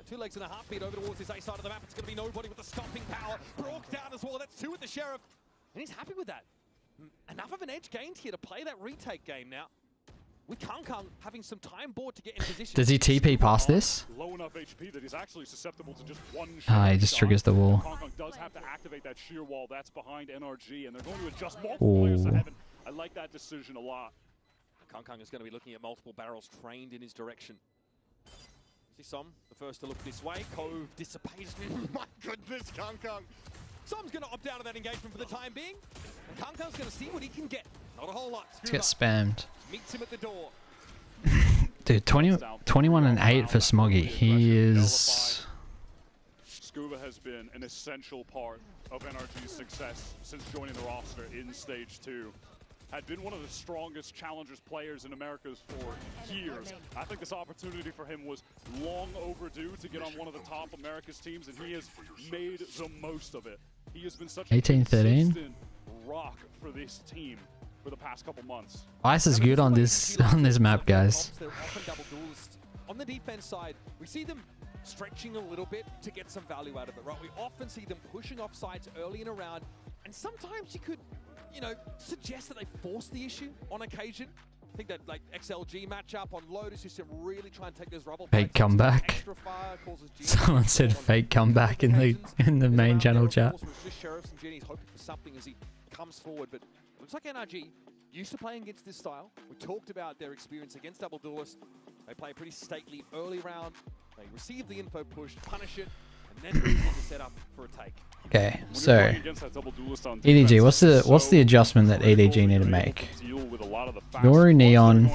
2 legs and a heartbeat over towards this A side of the map. It's going to be nobody with the stomping power. Broke down as well. That's 2 with the Sheriff. And he's happy with that. Enough of an edge gained here to play that retake game now. With Kang having some time board to get in position. Does he TP past this? Low enough HP that he's actually susceptible to just one shot. Ah, he just triggers the wall. Kang does have to activate that sheer wall that's behind NRG, and they're going to adjust multiple players to heaven. I like that decision a lot. Kang is going to be looking at multiple barrels trained in his direction. Som, the first to look this way. Cove dissipates. My goodness, Kang. Som's going to opt out of that engagement for the time being. And Kang's going to see what he can get. Not a whole lot. Let's get spammed. Meets him at the door. Dude, 21 and 8 for Smoggy. He is... Scuba has been an essential part of NRG's success since joining the roster in Stage 2. Had been one of the strongest challengers players in Americas for years. I think this opportunity for him was long overdue to get on one of the top Americas teams, and he has made the most of it. He has been such a 18-13 rock for this team for the past couple months. Ice is good on this map, guys. On the defense side, we see them stretching a little bit to get some value out of it, right? We often see them pushing off sides early in a round, and sometimes you could, you know, suggest that they force the issue on occasion. I think that like XLG matchup on Lotus system really try and take those rubble. Fake comeback. Someone said fake comeback in the main channel chat. Just Sheriffs and Jenny's hoping for something as he comes forward, but it looks like NRG used to playing against this style. We talked about their experience against Double Duelist. They play pretty stately early round. They receive the info push, punish it, and then move into set up for a take. Okay, so EDG, what's the adjustment that EDG need to make? Yoru Neon,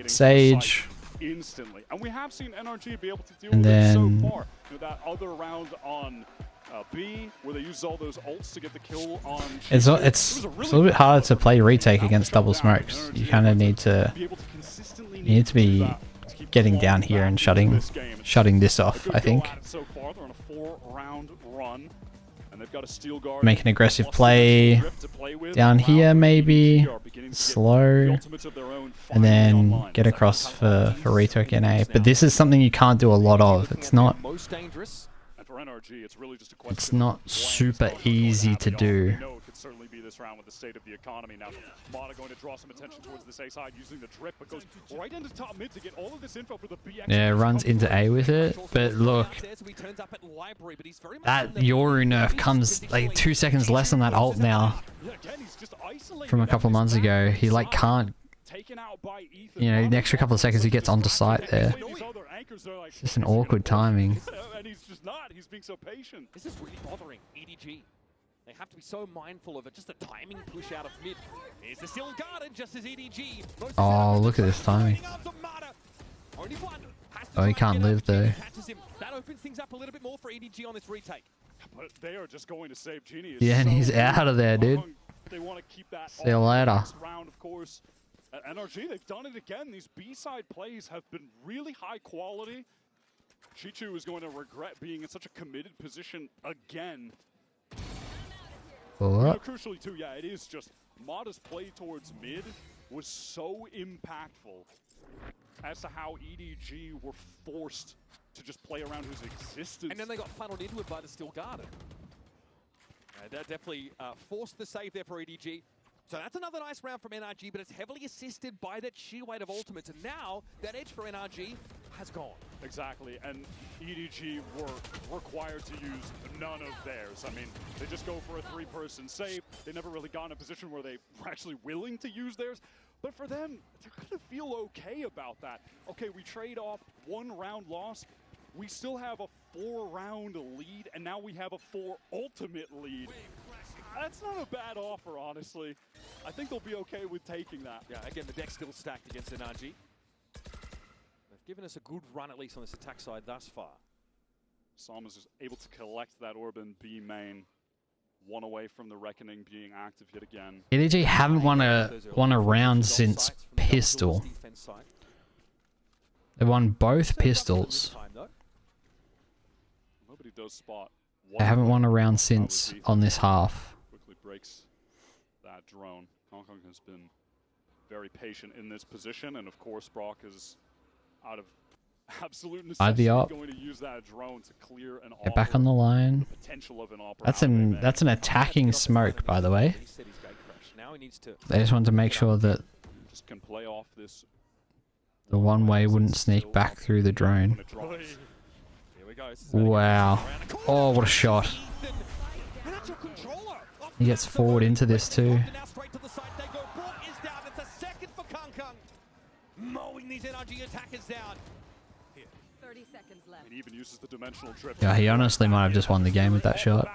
Sage, instantly. And we have seen NRG be able to deal And with it so then- far. You know, that other round on B, where they used all those ults to get the kill on... It's a little bit harder to play retake against double smokes. You kind of need to be getting down here and shutting this off, I think. So far, they're on a 4-round run, and they've got a steel guard. Make an aggressive play down here, maybe. Slow. And then get across for retake in A. But this is something you can't do a lot of. It's not... It's not super easy to do. Certainly be this round with the state of the economy. Now, Mata going to draw some attention towards this A side using the drip, but goes right into top mid to get all of this info for the BX. Yeah, runs into A with it. But look, that Yoru nerf comes like 2 seconds less on that ult now. From a couple of months ago, he like can't. You know, the extra couple of seconds he gets onto site there. It's just an awkward timing. And he's just not. He's being so patient. This is really bothering EDG. They have to be so mindful of it. Just a timing push out of mid. Here's the steel guarded just as EDG. Oh, look at this timing. Oh, he can't live though. That opens things up a little bit more for EDG on this retake. But they are just going to save Genius. Yeah, and he's out of there, dude. They want to keep that See you later. round, of course. At NRG, they've done it again. These B-side plays have been really high quality. Chichu is going to regret being in such a committed position again. What? Crucially, too, yeah, it is just Mata's play towards mid was so impactful as to how EDG were forced to just play around his existence. And then they got funneled into it by the steel guarded. That definitely forced the save there for EDG. So that's another nice round from NRG, but it's heavily assisted by that sheer weight of ultimates. And now that edge for NRG has gone. Exactly, and EDG were required to use none of theirs. I mean, they just go for a 3-person save. They never really got in a position where they were actually willing to use theirs. But for them, they're going to feel okay about that. Okay, we trade off 1-round loss. We still have a 4-round lead, and now we have a 4 ultimate lead. That's not a bad offer, honestly. I think they'll be okay with taking that. Yeah, again, the deck's still stacked against NRG. They've given us a good run, at least on this attack side thus far. Salmas is able to collect that orb in B main. 1 away from the Reckoning being active yet again. EDG haven't won a round since Pistol. They won both pistols. Nobody does spot. They haven't won a round since on this half. Quickly breaks that drone. Hong Kong has been very patient in this position, and of course Brock is out of absolute necessity going to use that drone to clear an Get back on the line. That's an attacking smoke, by the way. They just wanted to make sure that the one-way wouldn't sneak back through the drone. Wow. Oh, what a shot. He gets forward into this too. Mowing these NRG attackers down. 30 seconds left. He even uses the dimensional drift. Yeah, he honestly might have just won the game with that shot.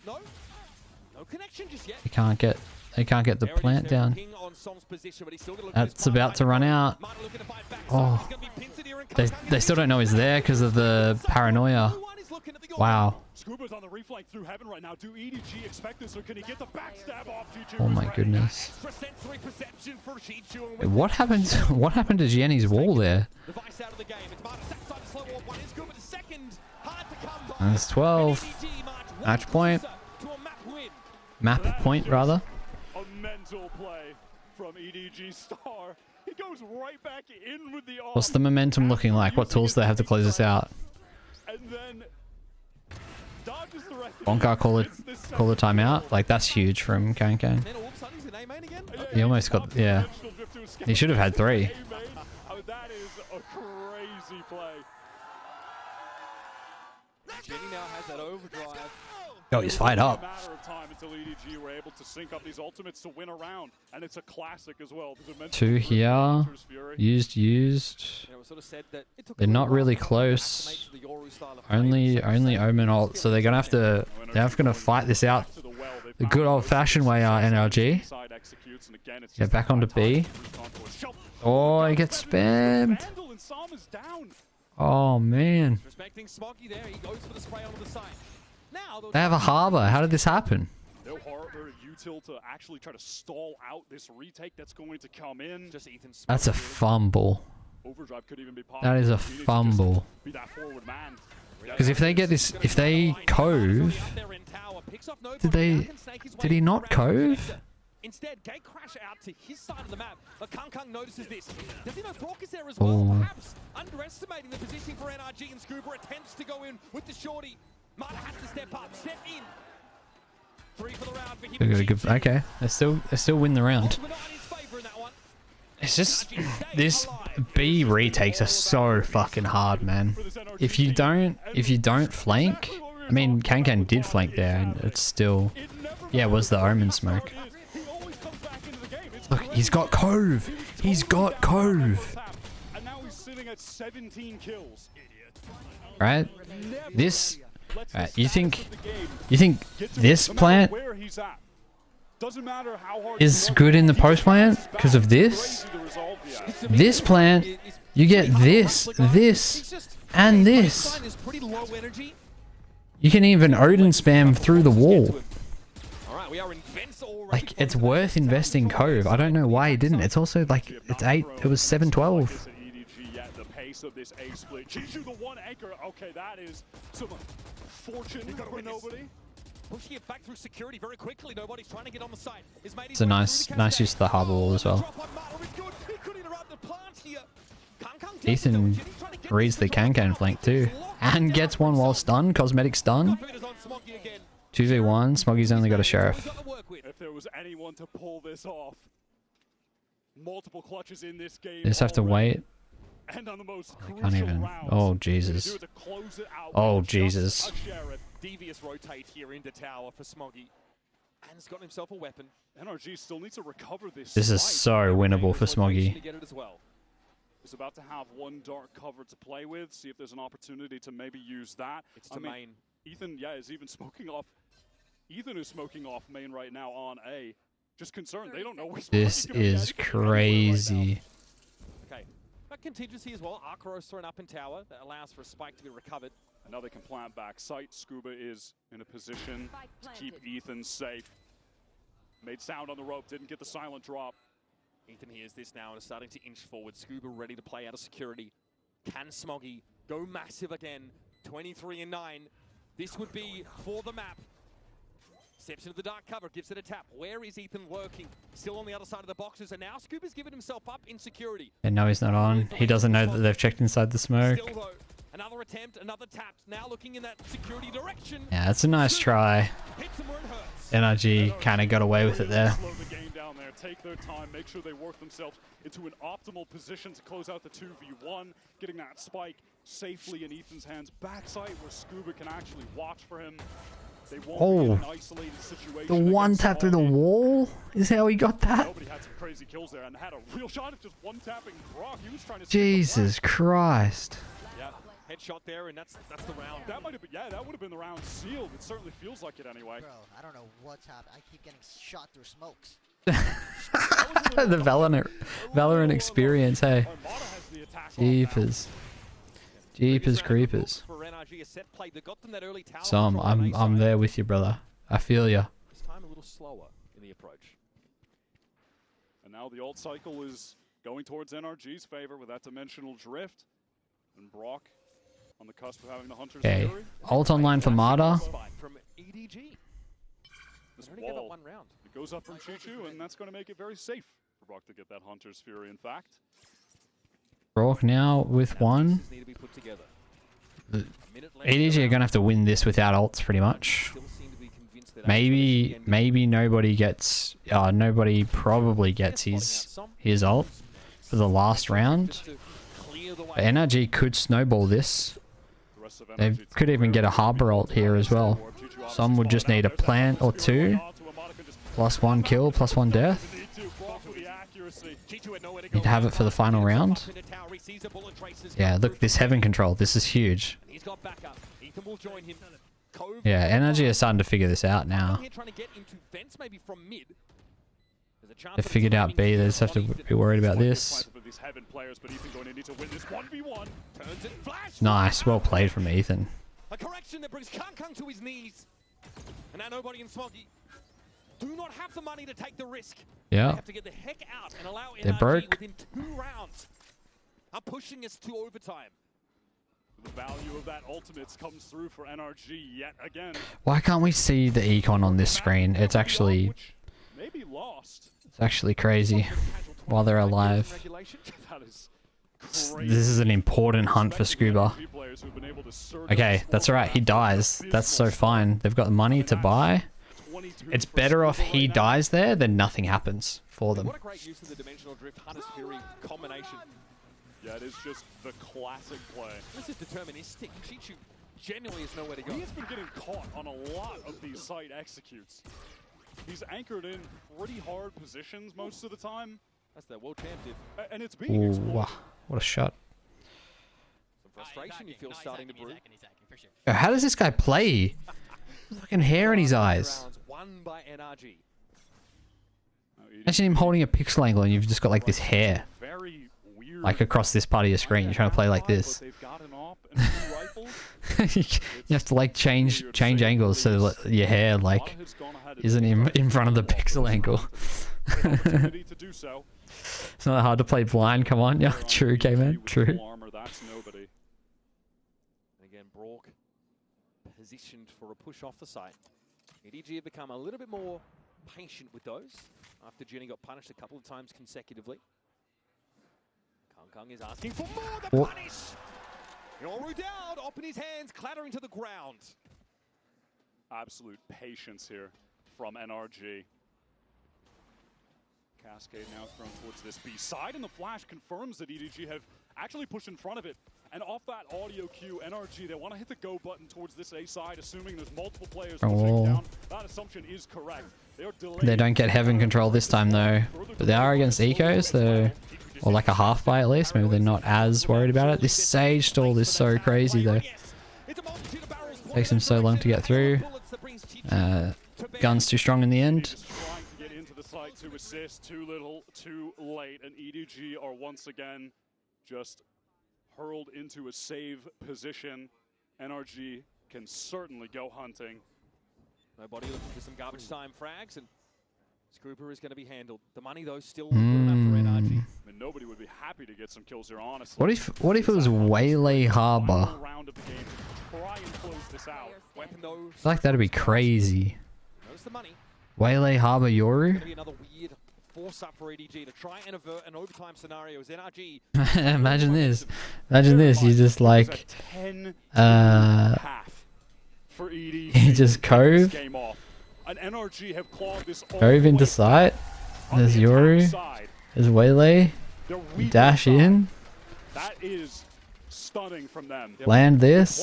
No connection just yet. They can't get the plant down. That's about to run out. Oh. They still don't know he's there because of the paranoia. Wow. Scuba's on the reflank through heaven right now. Do EDG expect this, or can he get the backstab off Chichu? Oh my goodness. Wait, what happened? What happened to Jenny's wall there? That's 12. Match point. Map point, rather. A mental play from EDG Star. He goes right back in with the What's the momentum looking like? What tools do they have to close this out? And then Bonka call the timeout. Like, that's huge from Kankan. He almost got, yeah. He should have had 3. That is a crazy play. Jenny now has that overdrive. Oh, he's fired up. Matter of time until EDG were able to sync up these ultimates to win a round, and it's a classic as well. 2 here. Used. They're not really close. Only Omen ult, so they're gonna have to fight this out The good old-fashioned way, NRG. Get back onto B. Oh, he gets spammed. Oh, man. They have a harbor. How did this happen? No harbor util to actually try to stall out this retake that's going to come in. That's a fumble. Overdrive could even be That is a fumble. Because if they get this, if they cove, did he not cove? Instead, Gate crash out to his side of the map, but Kang notices this. Does he know Brock is there as well? Perhaps underestimating the positioning for NRG, and Scuba attempts to go in with the shorty. Mata has to step up, step in. 3 for the round for him. Okay, they still win the round. It's just this B retakes are so fucking hard, man. If you don't flank, I mean, Kankan did flank there, and it's still, yeah, it was the Omen smoke. Look, he's got cove. He's got cove. Right? This. Right, you think this plant is good in the post plant because of this? This plant, you get this, and this. You can even Odin spam through the wall. Like, it's worth investing cove. I don't know why he didn't. It's also like, it's 8, it was 7-12. Of this A split. Chichu the one anchor. Okay, that is some fortune for nobody. Pushing it back through security very quickly. Nobody's trying to get on the site. It's a nice use of the harbor wall as well. Ethan reads the Kankan flank too. And gets one while stunned. Cosmetic stun. 2v1. Smoggy's only got a sheriff. If there was anyone to pull this off. Multiple clutches in this game. They just have to wait. And on the most I can't even. Oh, Jesus. Oh, Jesus. Devious rotate here into tower for Smoggy. And has got himself a weapon. NRG still needs to recover this. This is so winnable for Smoggy. He's about to have one dark cover to play with. See if there's an opportunity to maybe use that. It's to main. Ethan, yeah, is even smoking off. Ethan is smoking off main right now on A. Just concerned. They don't know where this is crazy. Contingency as well. Arkaros thrown up in tower. That allows for a spike to be recovered. And now they can plant back site. Scuba is in a position to keep Ethan safe. Made sound on the rope. Didn't get the silent drop. Ethan hears this now and is starting to inch forward. Scuba ready to play out of security. Can Smoggy go massive again? 23-9. This would be for the map. Steps into the dark cover, gives it a tap. Where is Ethan lurking? Still on the other side of the boxes, and now Scuba's given himself up in security. And no, he's not on. He doesn't know that they've checked inside the smoke. Still though, another attempt, another tap. Now looking in that security direction. Yeah, it's a nice try. NRG kind of got away with it there. Slow the game down there. Take their time, make sure they work themselves into an optimal position to close out the 2v1. Getting that spike safely in Ethan's hands. Backside where Scuba can actually watch for him. Oh, the one tap through the wall is how he got that. Nobody had some crazy kills there and had a real shot of just one tapping Brock. He was trying to Jesus Christ. Yeah, headshot there, and that's the round. That might have been, yeah, that would have been the round sealed. It certainly feels like it anyway. Bro, I don't know what's happening. I keep getting shot through smokes. The Valorant experience, hey. Jeepers. Jeepers creepers. So I'm there with you, brother. I feel ya. This time a little slower in the approach. And now the ult cycle is going towards NRG's favor with that dimensional drift. And Brock on the cusp of having the Hunter's Okay. Fury. Ult online for Mata. From EDG. This wall, it goes up from Chichu, and that's going to make it very safe for Brock to get that Hunter's Fury, in fact. Brock now with one. EDG are gonna have to win this without ults pretty much. Maybe nobody gets nobody probably gets his ult for the last round. But NRG could snowball this. They could even get a harbor ult here as well. Some would just need a plant or two. +1 kill, +1 death. Need to have it for the final round. Yeah, look, this heaven control. This is huge. He's got backup. Ethan will join him. cove. Yeah, NRG is starting to figure this out now. Here trying to get into vents maybe from mid. There's a chance They figured out B. They just have to be worried about this. Nice, well played from Ethan. A correction that brings Kang to his knees. And now nobody in Smoggy do not have the money to take the risk. Yeah. They have to get the heck out and allow They're NRG broke. within 2 rounds. I'm pushing us to overtime. The value of that ultimates comes through for NRG yet again. Why can't we see the econ on this screen? It's actually crazy while they're alive. This is an important hunt for Scuba. Okay, that's alright. He dies. That's so fine. They've got the money to buy. It's better off he dies there than nothing happens for them. What a great use of the dimensional drift Hunter's Fury combination. Yeah, it is just the classic play. This is deterministic. Chichu genuinely has nowhere to go. He has been getting caught on a lot of these site executes. He's anchored in pretty hard positions most of the time. That's their world champ did. And it's being exploited. What a shot. Some frustration you feel starting to brew. Yo, how does this guy play? Fucking hair in his eyes. Won by NRG. Imagine him holding a pixel angle and you've just got like this hair. Like across this part of your screen. You're trying to play like this. You have to like change angles so that your hair like isn't in front of the pixel angle. It's not hard to play blind, come on. Yeah, true, K-Man, true. Again, Brock positioned for a push off the site. EDG have become a little bit more patient with those after Jenny got punished a couple of times consecutively. Kang is asking for more than punish. Yoru down, up in his hands, clattering to the ground. Absolute patience here from NRG. Cascade now thrown towards this B side, and the flash confirms that EDG have actually pushed in front of it. And off that audio cue, NRG, they want to hit the go button towards this A side, assuming there's multiple players pushing down. That assumption is correct. They don't get heaven control this time though, but they are against ecos, so, or like a half buy at least. Maybe they're not as worried about it. This Sage stall is so crazy though. Takes him so long to get through. Gun's too strong in the end. To assist, too little, too late, and EDG are once again just hurled into a save position. NRG can certainly go hunting. Nobody looking for some garbage time frags, and Scooper is going to be handled. The money though still good enough for NRG. I mean, nobody would be happy to get some kills here, honestly. What if it was Waylay Harbor? Try and close this out. I feel like that'd be crazy. Knows the money. Waylay Harbor Yoru? Gonna be another weird force up for EDG to try and avert an overtime scenario as NRG. Imagine this. Imagine this. You just like you just cove. Cove into sight. There's Yoru. There's Waylay. You dash in. That is stunning from them. Land this.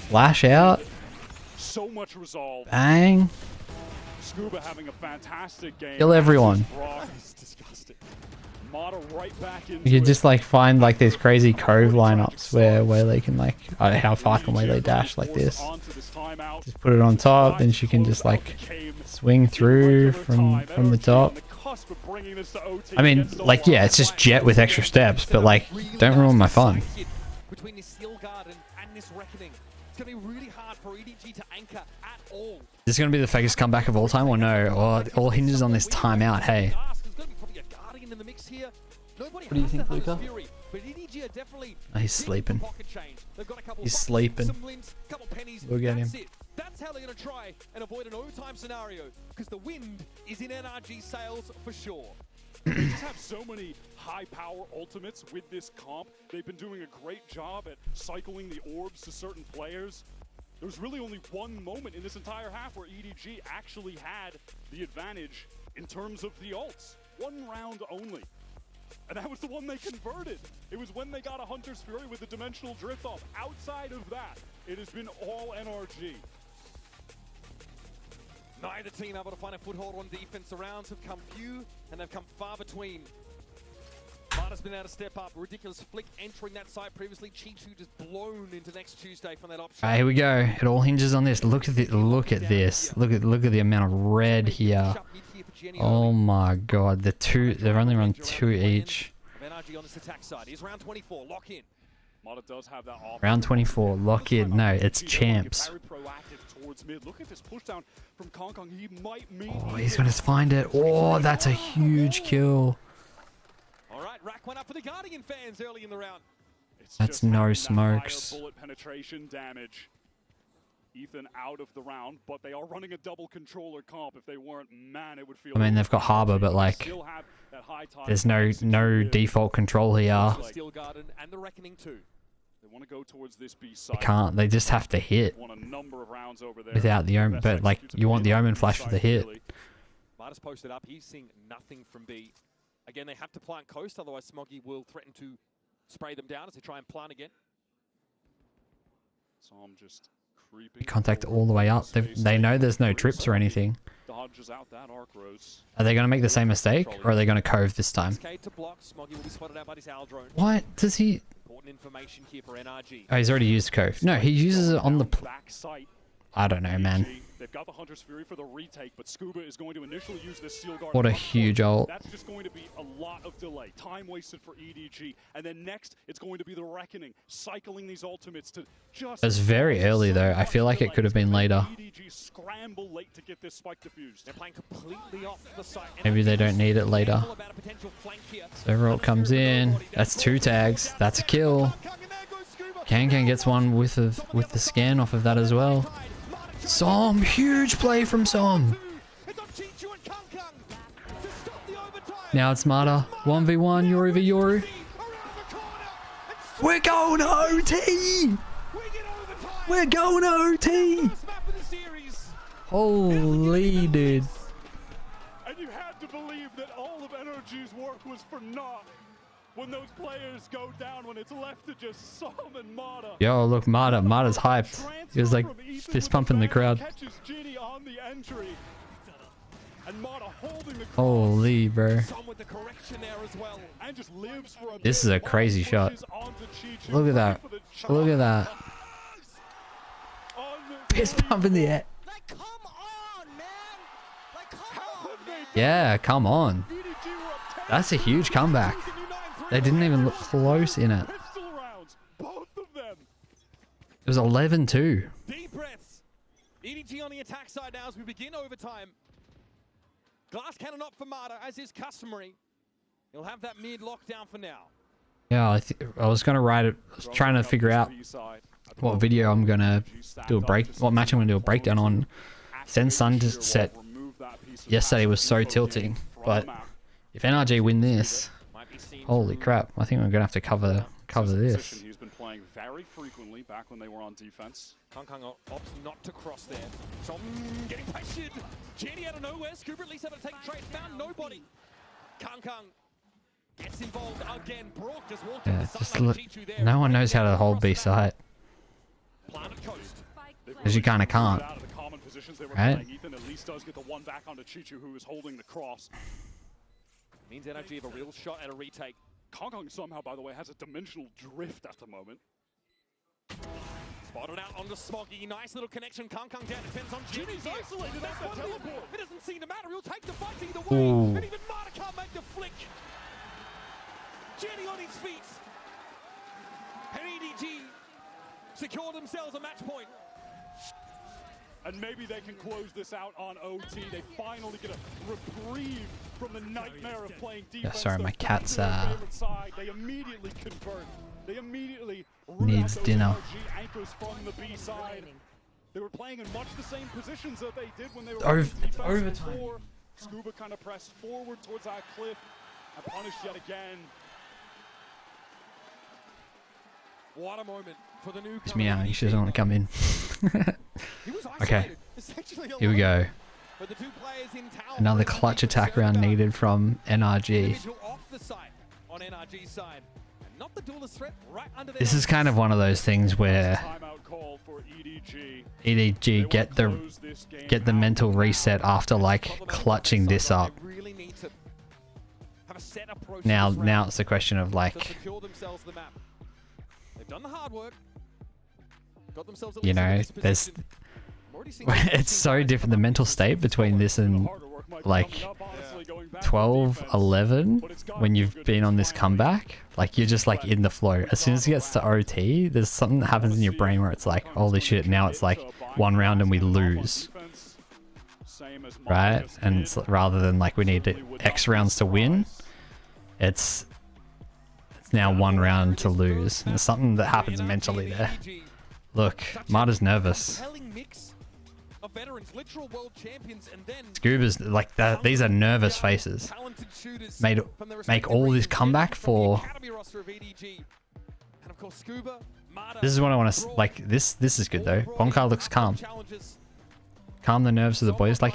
Flash out. So much resolve. Bang. Scuba having a fantastic game. Kill everyone. Right back you could just like find like these crazy cove lineups where Waylay can like, I don't know how far can Waylay dash like this. Just put it on top, then she can just like swing through from the top. I mean, like, yeah, it's just Jet with extra steps, but like, don't ruin my fun. Between this skill guard and this reckoning, it's gonna be really hard for EDG to anchor at all. Is this going to be the fakest comeback of all time or no? Or it all hinges on this timeout, hey. What do you think, Luca? Oh, he's sleeping. He's sleeping. Look at him. That's how they're going to try and avoid an overtime scenario, because the wind is in NRG sails for sure. They just have so many high-power ultimates with this comp. They've been doing a great job at cycling the orbs to certain players. There was really only one moment in this entire half where EDG actually had the advantage in terms of the ults. One round only. And that was the one they converted. It was when they got a Hunter's Fury with the dimensional drift off. Outside of that, it has been all NRG. Neither team able to find a foothold on defense. The rounds have come few and they've come far between. Marta's been able to step up. Ridiculous flick entering that site previously. Chichu just blown into next Tuesday from that option. Alright, here we go. It all hinges on this. Look at this. Look at this. Look at the amount of red here. Oh my god. They've only run 2 each. NRG on this attack side. Here's round 24. Lock in. Marta does have that off. Round 24. Lock in. No, it's champs. Very proactive towards mid. Look at this push down from Kong. He might meet. Oh, he's gonna find it. Oh, that's a huge kill. All right, rack one up for the Guardian fans early in the round. That's no smokes. Bullet penetration damage. Ethan out of the round, but they are running a double controller comp. If they weren't, man, it would feel. I mean, they've got Harbor, but like, there's no default control here. Steel Garden and the Reckoning too. They want to go towards this B They side. can't. They just have to hit Won a number of rounds over there. without the omen. But like, you want the omen flash for the hit. Marta's posted up. He's seeing nothing from B. Again, they have to plant coast, otherwise Smoggy will threaten to spray them down as they try and plant again. So I'm just creeping. Contact all the way up. They know there's no trips or anything. Dodges out that arc rose. Are they going to make the same mistake, or are they going to cove this time? To block. Smoggy will be spotted out by this owl drone. What does he? Important information here for NRG. Oh, he's already used cove. No, he uses it on the. Back sight. I don't know, man. They've got the Hunter's Fury for the retake, but Scuba is going to initially use this Steel Guard. What a huge ult. That's just going to be a lot of delay. Time wasted for EDG. And then next, it's going to be the Reckoning, cycling these ultimates to just... It was very early, though. I feel like it could have been later. EDG scramble late to get this spike defused. They're playing completely off the site. Maybe they don't need it later. So ult comes in. That's 2 tags. That's a kill. Kankan gets one with the scan off of that as well. Som, huge play from Som. Now it's Marta. 1v1, Yoru v Yoru. We're going to OT! We're going to OT! Holy dude. And you had to believe that all of NRG's work was for naught. When those players go down, when it's left to just Som and Marta. Yo, look, Marta's hyped. He was like fist pumping the crowd. Holy, bro. This is a crazy shot. Look at that. Look at that. Fist pump in the air. Yeah, come on. That's a huge comeback. They didn't even look close in it. It was 11-2. Deep breaths. EDG on the attack side now as we begin overtime. Glass cannon up for Marta, as is customary. He'll have that mid lockdown for now. Yeah, I was gonna write it. I was trying to figure out what video I'm gonna do what match I'm gonna do a breakdown on. Sen's Sunset yesterday was so tilting, but if NRG win this, holy crap! I think I'm gonna have to cover this. He's been playing very frequently back when they were on defense. Kong opts not to cross there. Som getting pressured. Jenny out of nowhere. Scuba at least able to take a trade. Found nobody. Kong gets involved again. Brock just walked Yeah, just no one knows how to hold B site. Because you kind of can't. Right? Ethan at least does get the one back onto Chichu, who is holding the cross. Means NRG have a real shot at a retake. Kong somehow, by the way, has a dimensional drift at the moment. Spotted out onto Smoggy. Nice little connection. Kong down. Defends on Jimmy's isolated. That's a teleport. It doesn't seem to matter. He'll take the fight either way. Ooh. And even Marta can't make the flick. Jenny on his feet. And EDG secure themselves a match point. And maybe they can close this out on OT. They finally get a reprieve from the nightmare of playing defense. Yeah, sorry, my cat's They immediately convert. They immediately needs dinner. Anchors from the B side. They were playing in much the same positions that they did when they were overtime. Scuba kind of pressed forward towards that cliff and punished yet again. What a moment for the new. It's meowing. She doesn't want to come in. Okay, here we go. Another clutch attack round needed from NRG. This is kind of one of those things where EDG get the mental reset after like clutching this up. have a set approach. Now it's a question of like, secure themselves the map. They've done the hard work. Got themselves you know, there's it's so different, the mental state between this and like 12, 11 when you've been on this comeback. Like you're just like in the flow. As soon as it gets to OT, there's something that happens in your brain where it's like, holy shit, now it's like one round and we lose, right? And it's, rather than like we need X rounds to win, it's now one round to lose. And there's something that happens mentally there. Look, Marta's nervous. Scuba's like that. These are nervous faces. Make all this comeback for. This is what I want to like. This is good though. Bonka looks calm. Calm the nerves of the boys. Like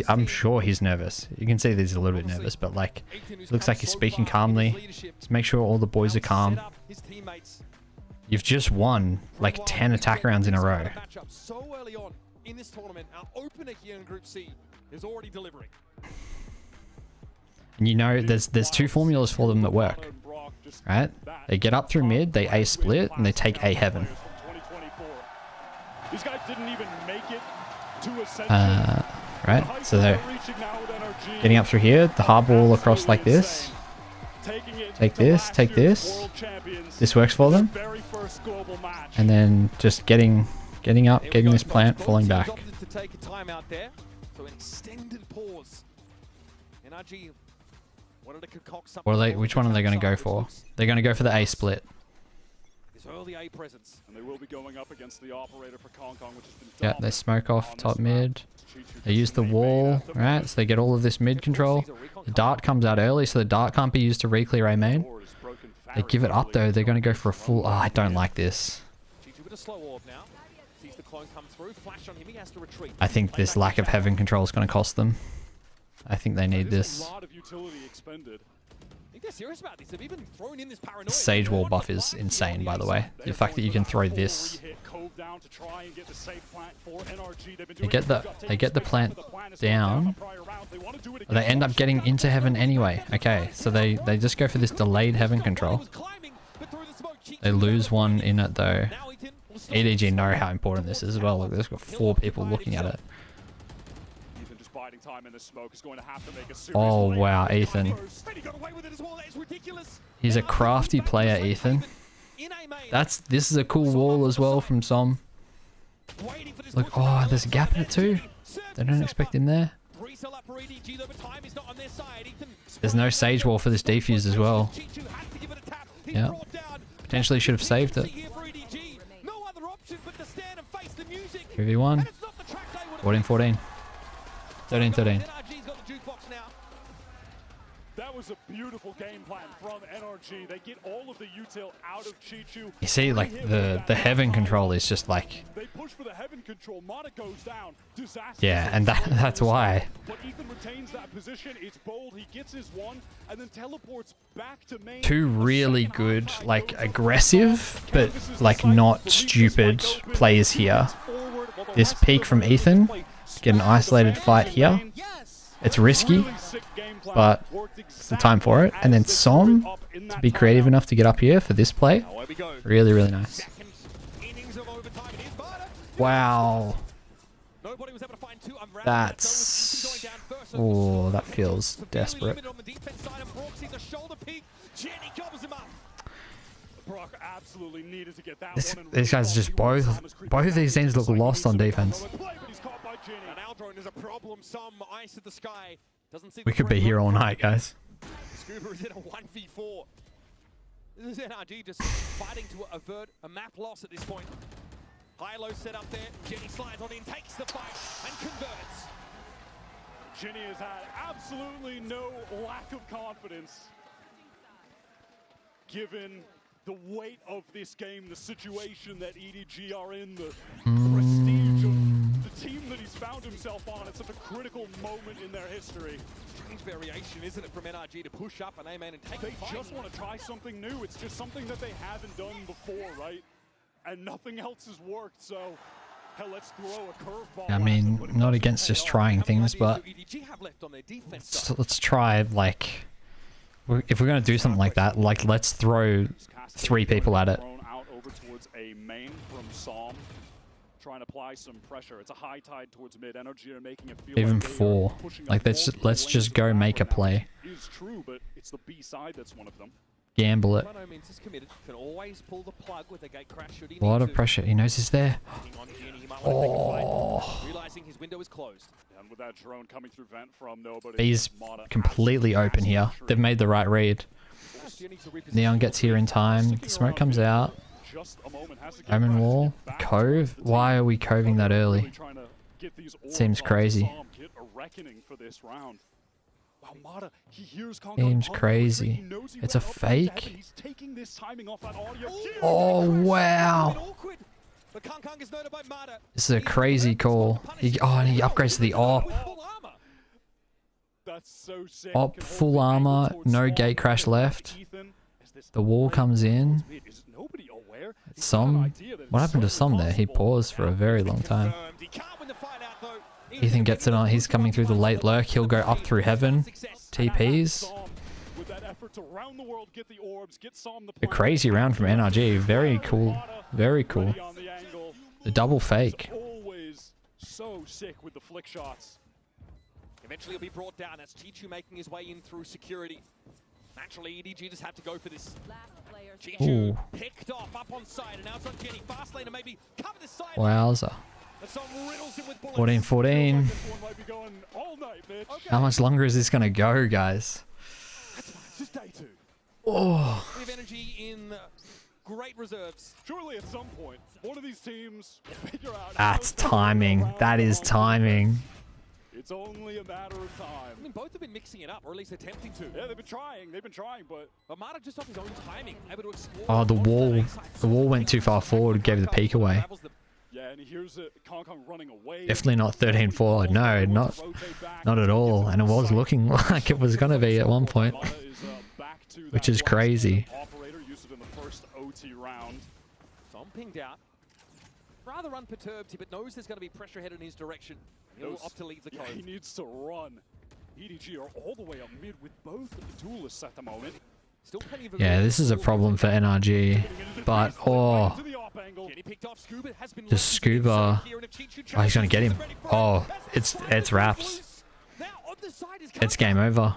I'm sure he's nervous. You can see that he's a little bit nervous, but like looks like he's speaking calmly. Just make sure all the boys are calm. You've just won like 10 attack rounds in a row. In this tournament, our opener here in Group C is already delivering. And you know, there's two formulas for them that work, right? They get up through mid, they A split, and they take A heaven. These guys didn't even make it to Ascension. Right, so they're getting up through here, the hard ball across like this. Take this, take this. This works for them. And then just getting up, getting this plant, falling back. To take a time out there, so an extended pause. NRG wanted to concoct something. Or which one are they going to go for? They're going to go for the A split. This early A presence. And they will be going up against the operator for Kong Kong, which has been yeah, they smoke off top mid. They use the wall, right? So they get all of this mid control. The dart comes out early, so the dart can't be used to re-clear A main. They give it up though. They're going to go for a full. Oh, I don't like this. I think this lack of heaven control is going to cost them. I think they need this. The Sage Wall buff is insane, by the way. The fact that you can throw this. They get the plant down. They end up getting into heaven anyway. Okay, so they just go for this delayed heaven control. They lose one in it though. EDG know how important this is as well. Look, there's got 4 people looking at it. Oh wow, Ethan. He's a crafty player, Ethan. This is a cool wall as well from Som. Look, oh, there's a gap in it too. They don't expect him there. There's no Sage Wall for this defuse as well. Yeah. Potentially should have saved it. 2v1. 14-14. 13-13. That was a beautiful game plan from NRG. They get all of the util out of Chichu. You see, like the heaven control is just like. They push for the heaven control. Mata goes down. Disaster. Yeah, and that's why. But Ethan retains that position. It's bold. He gets his one and then teleports back to main. 2 really good, like aggressive, but like not stupid plays here. This peek from Ethan. Get an isolated fight here. It's risky, but it's the time for it. And then Som to be creative enough to get up here for this play. Really, really nice. Wow. That's... Oh, that feels desperate. These guys just both of these teams look lost on defense. We could be here all night, guys. Scuba is in a 1v4. This is NRG just fighting to avert a map loss at this point. High-low set up there. Jenny slides on in, takes the fight, and converts. Jenny has had absolutely no lack of confidence. Given the weight of this game, the situation that EDG are in, the prestige of the team that he's found himself on at such a critical moment in their history. Strange variation, isn't it, from NRG to push up an A-man and take the fight? They just want to try something new. It's just something that they haven't done before, right? And nothing else has worked, so hell, let's throw a curveball. I mean, not against just trying things, but let's try, like, If we're gonna do something like that, like let's throw 3 people at it. Out over towards a main from Psalm, trying to apply some pressure. It's a high tide towards mid. NRG are making it feel Even like 4. Like let's just go make a play. Is true, but it's the B side that's one of them. Gamble it. By no means is committed. Can always pull the plug with a gate crash should he A lot need of to. pressure. He knows he's there. Oh. Realizing his window is closed. And with that drone coming through vent from nobody. B's completely open here. They've made the right read. Neon gets here in time. The smoke comes out. Omen wall. Cove? Why are we coving that early? Seems crazy. Seems crazy. It's a fake? Oh, wow. This is a crazy call. And he upgrades to the AWP. AWP full armor, no gate crash left. The wall comes in. What happened to Som there? He paused for a very long time. Ethan gets it on. He's coming through the late lurk. He'll go up through heaven. TPs. A crazy round from NRG. Very cool. Very cool. The double fake. So sick with the flick shots. Eventually he'll be brought down. That's Chichu making his way in through security. Naturally, EDG just have to go for this. Chichu picked off up on side, and now it's on Jenny. Fast lane to maybe cover the side. Wowza. 14-14. How much longer is this going to go, guys? Just day 2. Oh. We have energy in great reserves. Surely at some point, one of these teams will figure out. That's timing. That is timing. It's only a matter of time. I mean, both have been mixing it up, or at least attempting to. Yeah, they've been trying, but Mata just off his own timing, able to explore. Oh, the wall went too far forward, gave the peek away. Yeah, and here's Kong running away. Definitely not 13-4. No, not at all. And it was looking like it was going to be at one point, which is crazy. Operator used it in the first OT round. Som pinged out. Rather unperturbed, but knows there's going to be pressure headed in his direction. He'll opt to leave the cove. He needs to run. EDG are all the way up mid with both of the duelists at the moment. Still plenty of Yeah, this is a problem for NRG. But, oh. Just Scuba. Oh, he's going to get him. Oh, it's wraps. It's game over.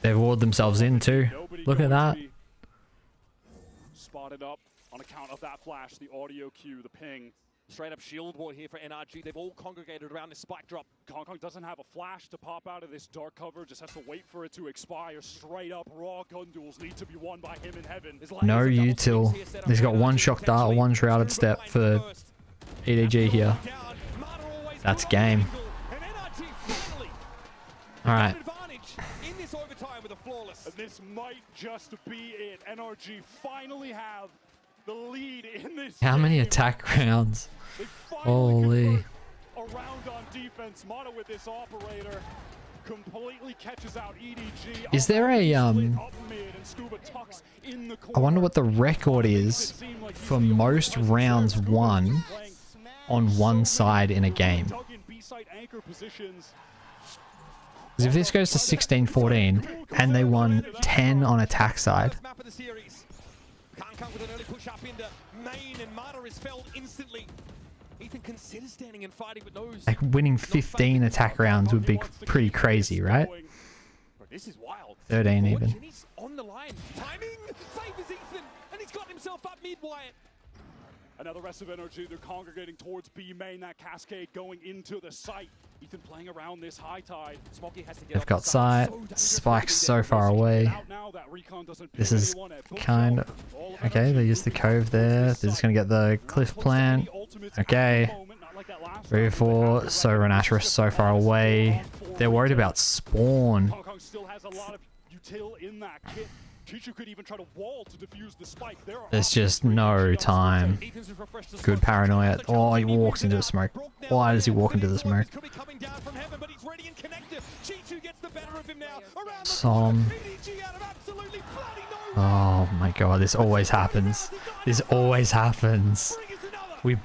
They've walled themselves in too. Look at that. Spotted up on account of that flash, the audio cue, the ping. Straight up shield wall here for NRG. They've all congregated around this spike drop. Kong doesn't have a flash to pop out of this dark cover, just has to wait for it to expire. Straight up raw gun duels need to be won by him in heaven. No util. He's got one shock dart, one shrouded step for EDG here. That's game. Alright. And this might just be it. NRG finally have the lead in this. How many attack rounds? Holy. Around on defense, Mata with this operator completely catches out EDG. Is there a I wonder what the record is for most rounds won on one side in a game. Because if this goes to 16-14 and they won 10 on attack side. With an early push up into main, and Mata is felled instantly. Ethan considers standing and fighting, but knows like winning 15 attack rounds would be pretty crazy, right? This is wild. 13 even. He's on the line. Timing favors Ethan, and he's got himself up mid, Wyatt. And now the rest of NRG, they're congregating towards B main, that cascade going into the site. Ethan playing around this high tide. They've got sight. Spike's so far away. This is kind of... Okay, they use the cove there. They're just going to get the cliff plant. Okay. 3-4. So Renashris so far away. They're worried about spawn. There's just no time. Good paranoia. Oh, he walks into the smoke. Why does he walk into the smoke? Som. Oh my god, this always happens. This always happens. We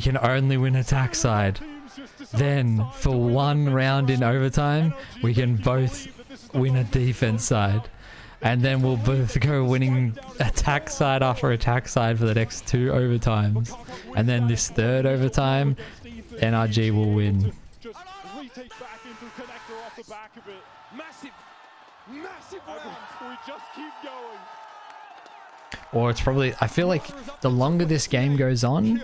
can only win attack side. then for one round in overtime, we can both win a defense side. And then we'll both go winning attack side after attack side for the next 2 overtimes. And then this 3rd overtime, NRG will win. Just retake back into connector off the back of it. Massive round. We just keep going. Or it's probably, I feel like the longer this game goes on,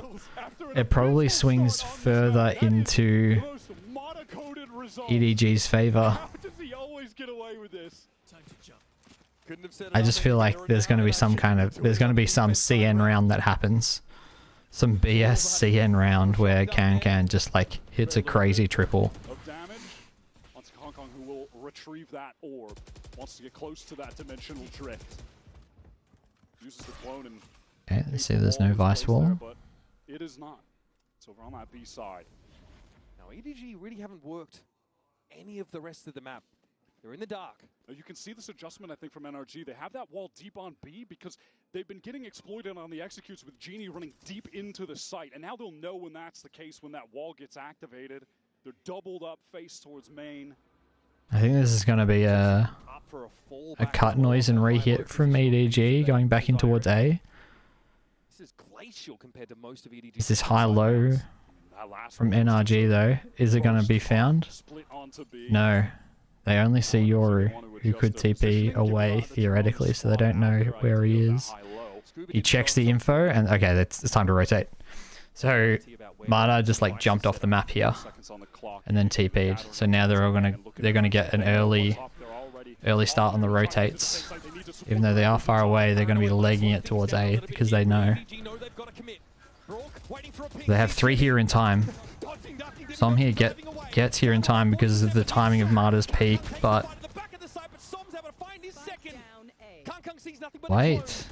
it probably swings further into EDG's favor. How does he always get away with this? I just feel like there's going to be some kind of, there's going to be some CN round that happens. Some BS CN round where Can just like hits a crazy triple. Of damage. Once Hong Kong, who will retrieve that orb, wants to get close to that dimensional drift. Uses the clone and Okay, let's see if there's no vice wall. there, but it is not. It's over on that B side. Now, EDG really haven't worked any of the rest of the map. They're in the dark. You can see this adjustment, I think, from NRG. They have that wall deep on B because they've been getting exploited on the executes with Genie running deep into the site. And now they'll know when that's the case, when that wall gets activated. They're doubled up face towards main. I think this is going to be a cut noise and re-hit from EDG going back in towards A. This is glacial compared to most of EDG. Is this high-low from NRG though? Is it going to be found? No. They only see Yoru, who could TP away theoretically, so they don't know where he is. He checks the info, and okay, it's time to rotate. So Mata just like jumped off the map here, and then TP'd. So now they're gonna get an early start on the rotates. Even though they are far away, they're gonna be legging it towards A because they know. They have 3 here in time. Some here gets here in time because of the timing of Mata's peak, but wait,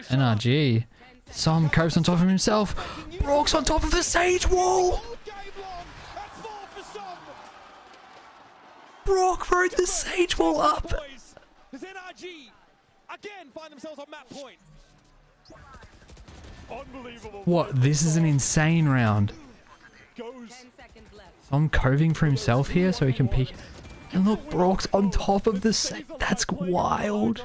NRG, Som copes on top of himself. Brock's on top of the Sage Wall. Brock rode the Sage Wall up. NRG again find themselves on map point. Unbelievable. What? This is an insane round. I'm coving for himself here so he can peek. And look, Brock's on top of the Sage. That's wild.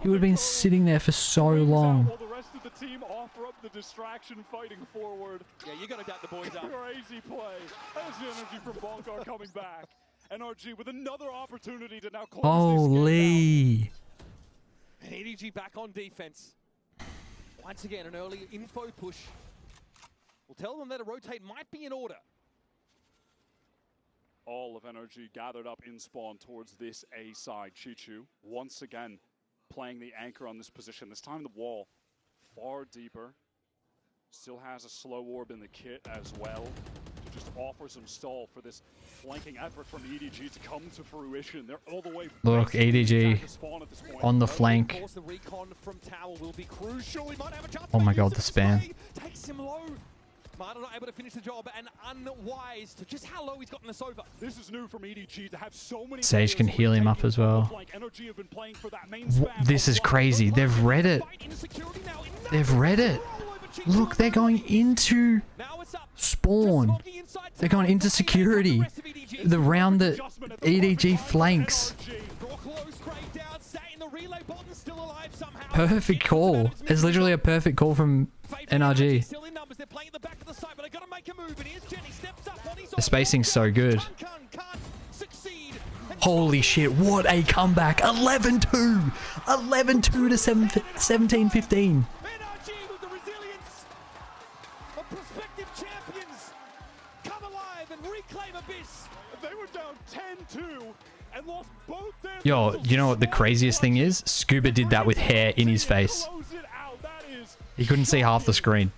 He would have been sitting there for so long. The rest of the team offer up the distraction fighting forward. Yeah, you gotta doubt the boys up. Crazy play. That's the energy from Bonkar coming back. NRG with another opportunity to now close Holy. And EDG back on defense. Once again, an early info push. We'll tell them that a rotate might be in order. All of NRG gathered up in spawn towards this A side. Chichu once again playing the anchor on this position. This time the wall far deeper. Still has a slow orb in the kit as well to just offer some stall for this flanking effort from EDG to come to fruition. They're all the way. Look, EDG on the flank. Oh my god, the spam. Takes him low. Mata not able to finish the job and unwise to just how low he's gotten this over. This is new from EDG to have so many. Sage can heal him up as well. This is crazy. They've read it. They've read it. Look, they're going into spawn. They're going into security. The round that EDG flanks. Perfect call. It's literally a perfect call from NRG. The spacing's so good. Holy shit, what a comeback. 11-2. 11-2 to 17-15. NRG with the resilience of prospective champions come alive and reclaim Abyss. They were down 10-2 and lost both their. Yo, you know what the craziest thing is? Scuba did that with hair in his face. He couldn't see half the screen.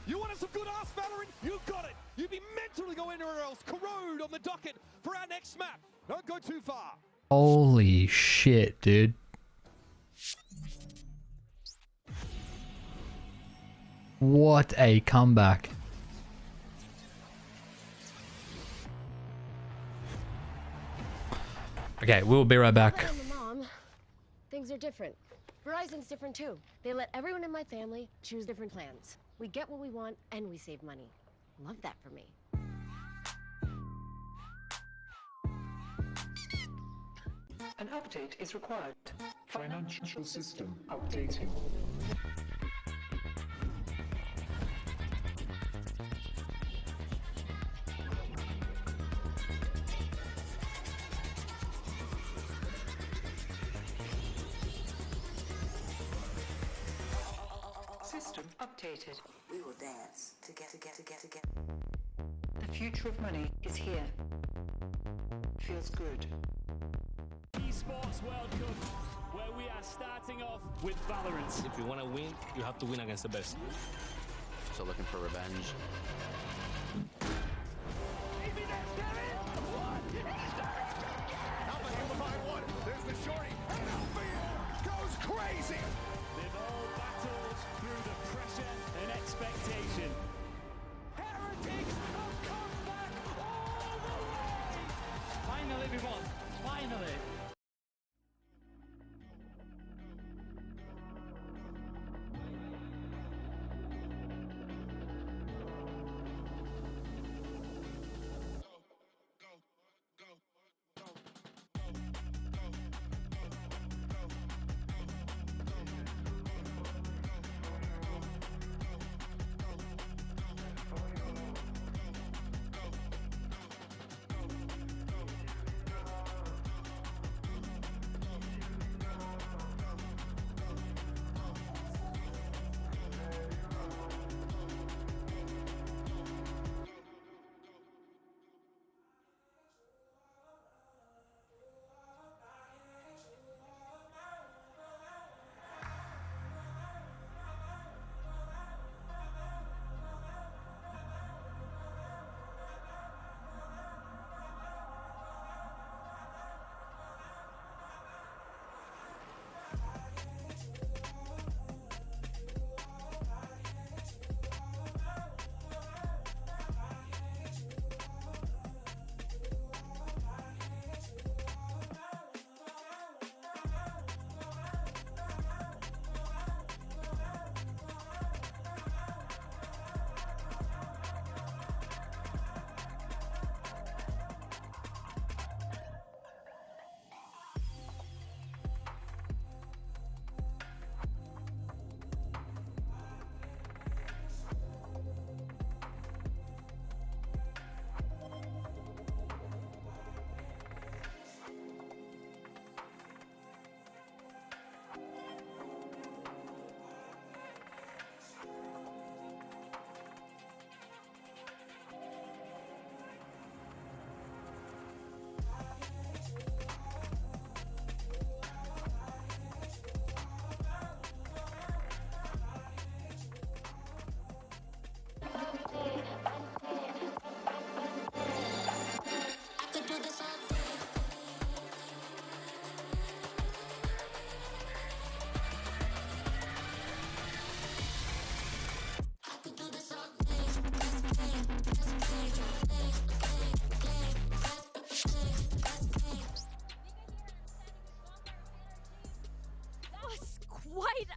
You wanted some good ass Valorant? You got it. You'd be mentally go anywhere else. Corrode on the docket for our next map. Don't go too far. Holy shit, dude. What a comeback. Okay, we'll be right back. I'm a mom. Things are different. Verizon's different too. They let everyone in my family choose different plans. We get what we want and we save money. Love that for me. An update is required. Financial system updating. System updated. We will dance to get. The future of money is here. Feels good. Esports World Cup, where we are starting off with Valorant. If you want to win, you have to win against the best. So looking for revenge. There's the shorty. Goes crazy. They've all battled through the pressure and expectation. Heretics have come back all the way. Finally, we won. Finally.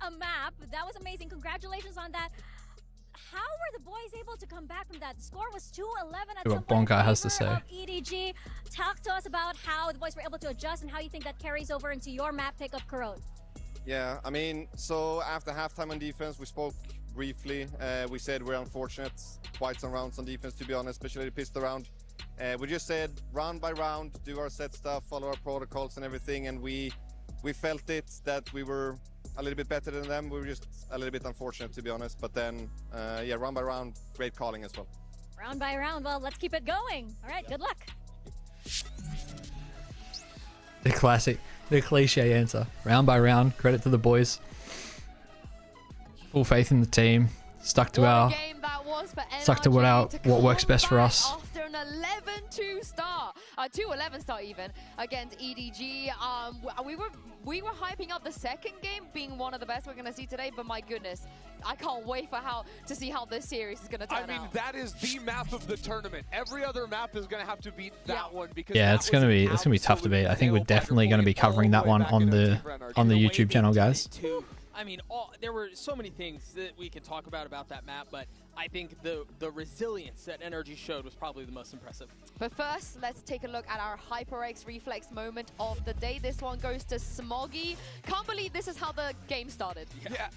A map. That was amazing. Congratulations on that. How were the boys able to come back from that? The score was 2-11 at what Bonkai has to say. EDG. Talk to us about how the boys were able to adjust and how you think that carries over into your map pick of Corone. Yeah, I mean, so after halftime on defense, we spoke briefly. We said we're unfortunate. Quite some rounds on defense, to be honest, especially the pistol round. We just said round by round, do our set stuff, follow our protocols and everything, and we felt it that we were a little bit better than them. We were just a little bit unfortunate, to be honest. But then, yeah, round by round, great calling as well. Round by round. Well, let's keep it going. All right, good luck. The classic, the cliche answer. Round by round. Credit to the boys. Full faith in the team. Stuck to what works best for us. After an 11-2 start, 2-11 start even against EDG. We were hyping up the second game being one of the best we're going to see today, but my goodness, I can't wait to see how this series is going to turn out. I mean, that is the map of the tournament. Every other map is going to have to beat that one because it's going to be tough to beat. I think we're definitely going to be covering that one on the YouTube channel, guys. I mean, there were so many things that we can talk about that map, but I think the resilience that NRG showed was probably the most impressive. But first, let's take a look at our HyperX reflex moment of the day. This one goes to Smoggy. Can't believe this is how the game started. Yeah,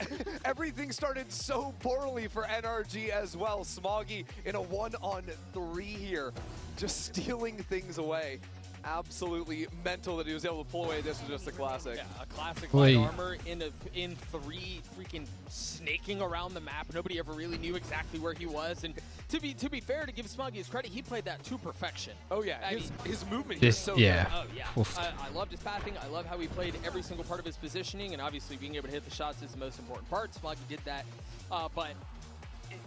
everything started so poorly for NRG as well. Smoggy in a 1-on-3 here, just stealing things away. Absolutely mental that he was able to pull away. This was just a classic. Yeah, a classic light armor in 3, freaking snaking around the map. Nobody ever really knew exactly where he was. And to be fair, to give Smoggy his credit, he played that to perfection. Oh yeah, his movement is so yeah. good. Oh yeah, I loved his pathing. I love how he played every single part of his positioning, and obviously being able to hit the shots is the most important part. Smoggy did that, but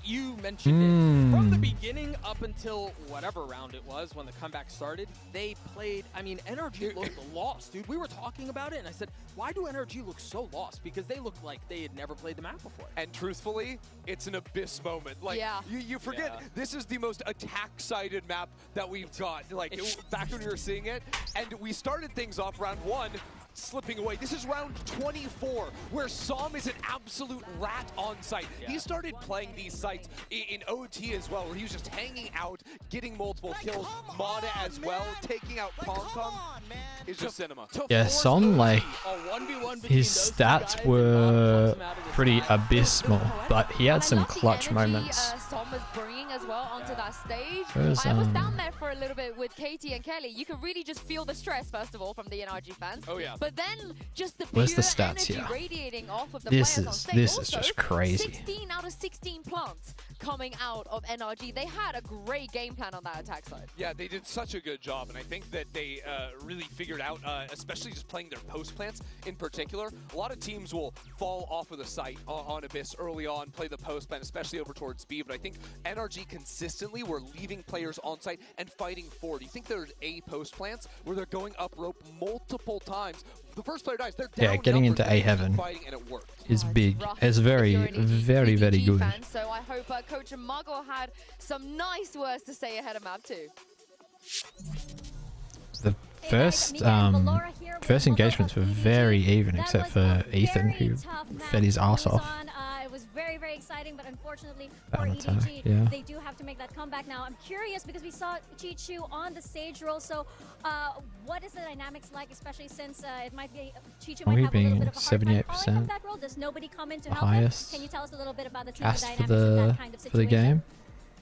you mentioned it from the beginning up until whatever round it was when the comeback started. They played, I mean, NRG looked lost, dude. We were talking about it, and I said, why do NRG look so lost? Because they looked like they had never played the map before. And truthfully, it's an abyss moment. Like, you forget, this is the most attack-sided map that we've got. Like, back when we were seeing it, and we started things off round 1, slipping away. This is round 24, where Som is an absolute rat on site. He started playing these sites in OT as well, where he was just hanging out, getting multiple kills. Mada as well, taking out Pom-Pom. It's just cinema. Yeah, Som, like, his stats were pretty abysmal, but he had some clutch moments. Som was bringing as well onto that stage. Where's, I was down there for a little bit with Katie and Kelly. You could really just feel the stress, first of all, from the NRG fans. Oh yeah. But then just the Where's pure the stats energy here? Radiating off of the This players on is stage. is just crazy. 16 out of 16 plants coming out of NRG. They had a great game plan on that attack side. Yeah, they did such a good job, and I think that they really figured out, especially just playing their post plants in particular. A lot of teams will fall off of the site on Abyss early on, play the post plant, especially over towards B, but I think NRG consistently were leaving players on site and fighting forward. You think there's A post plants where they're going up rope multiple times. The first player dies, they're down. Yeah, getting into A heaven is big. It's very, very, very good. So I hope Coach Muggle had some nice words to say ahead of map 2. The first engagements were very even, except for Ethan, who fed his ass off. It was very, very exciting, but unfortunately for attack, EDG, they do have to make that comeback now. I'm curious because we saw Chichu on the stage roll, so what is the dynamics like, especially since it might be Chichu might have a little bit of a hard time calling comeback roll? Does nobody come in to help him? Can you tell us a little bit about the team dynamics in that kind of situation? For the game.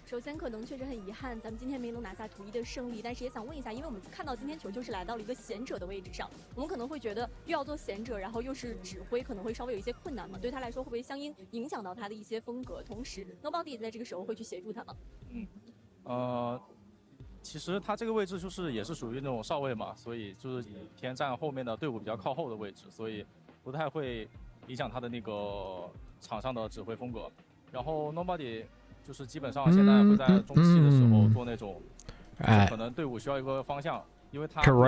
首先，可能确实很遗憾，咱们今天没能拿下图一的胜利。但是也想问一下，因为我们看到今天球球是来到了一个贤者的位置上，我们可能会觉得又要做贤者，然后又是指挥，可能会稍微有一些困难嘛。对他来说，会不会相应影响到他的一些风格？同时 ，Nobody 在这个时候会去协助他吗？其实他这个位置就是也是属于那种少位嘛，所以就是偏站后面的队伍比较靠后的位置，所以不太会影响他的那个场上的指挥风格。然后 Nobody 就是基本上现在会在中期的时候做那种，可能队伍需要一个方向，因为他球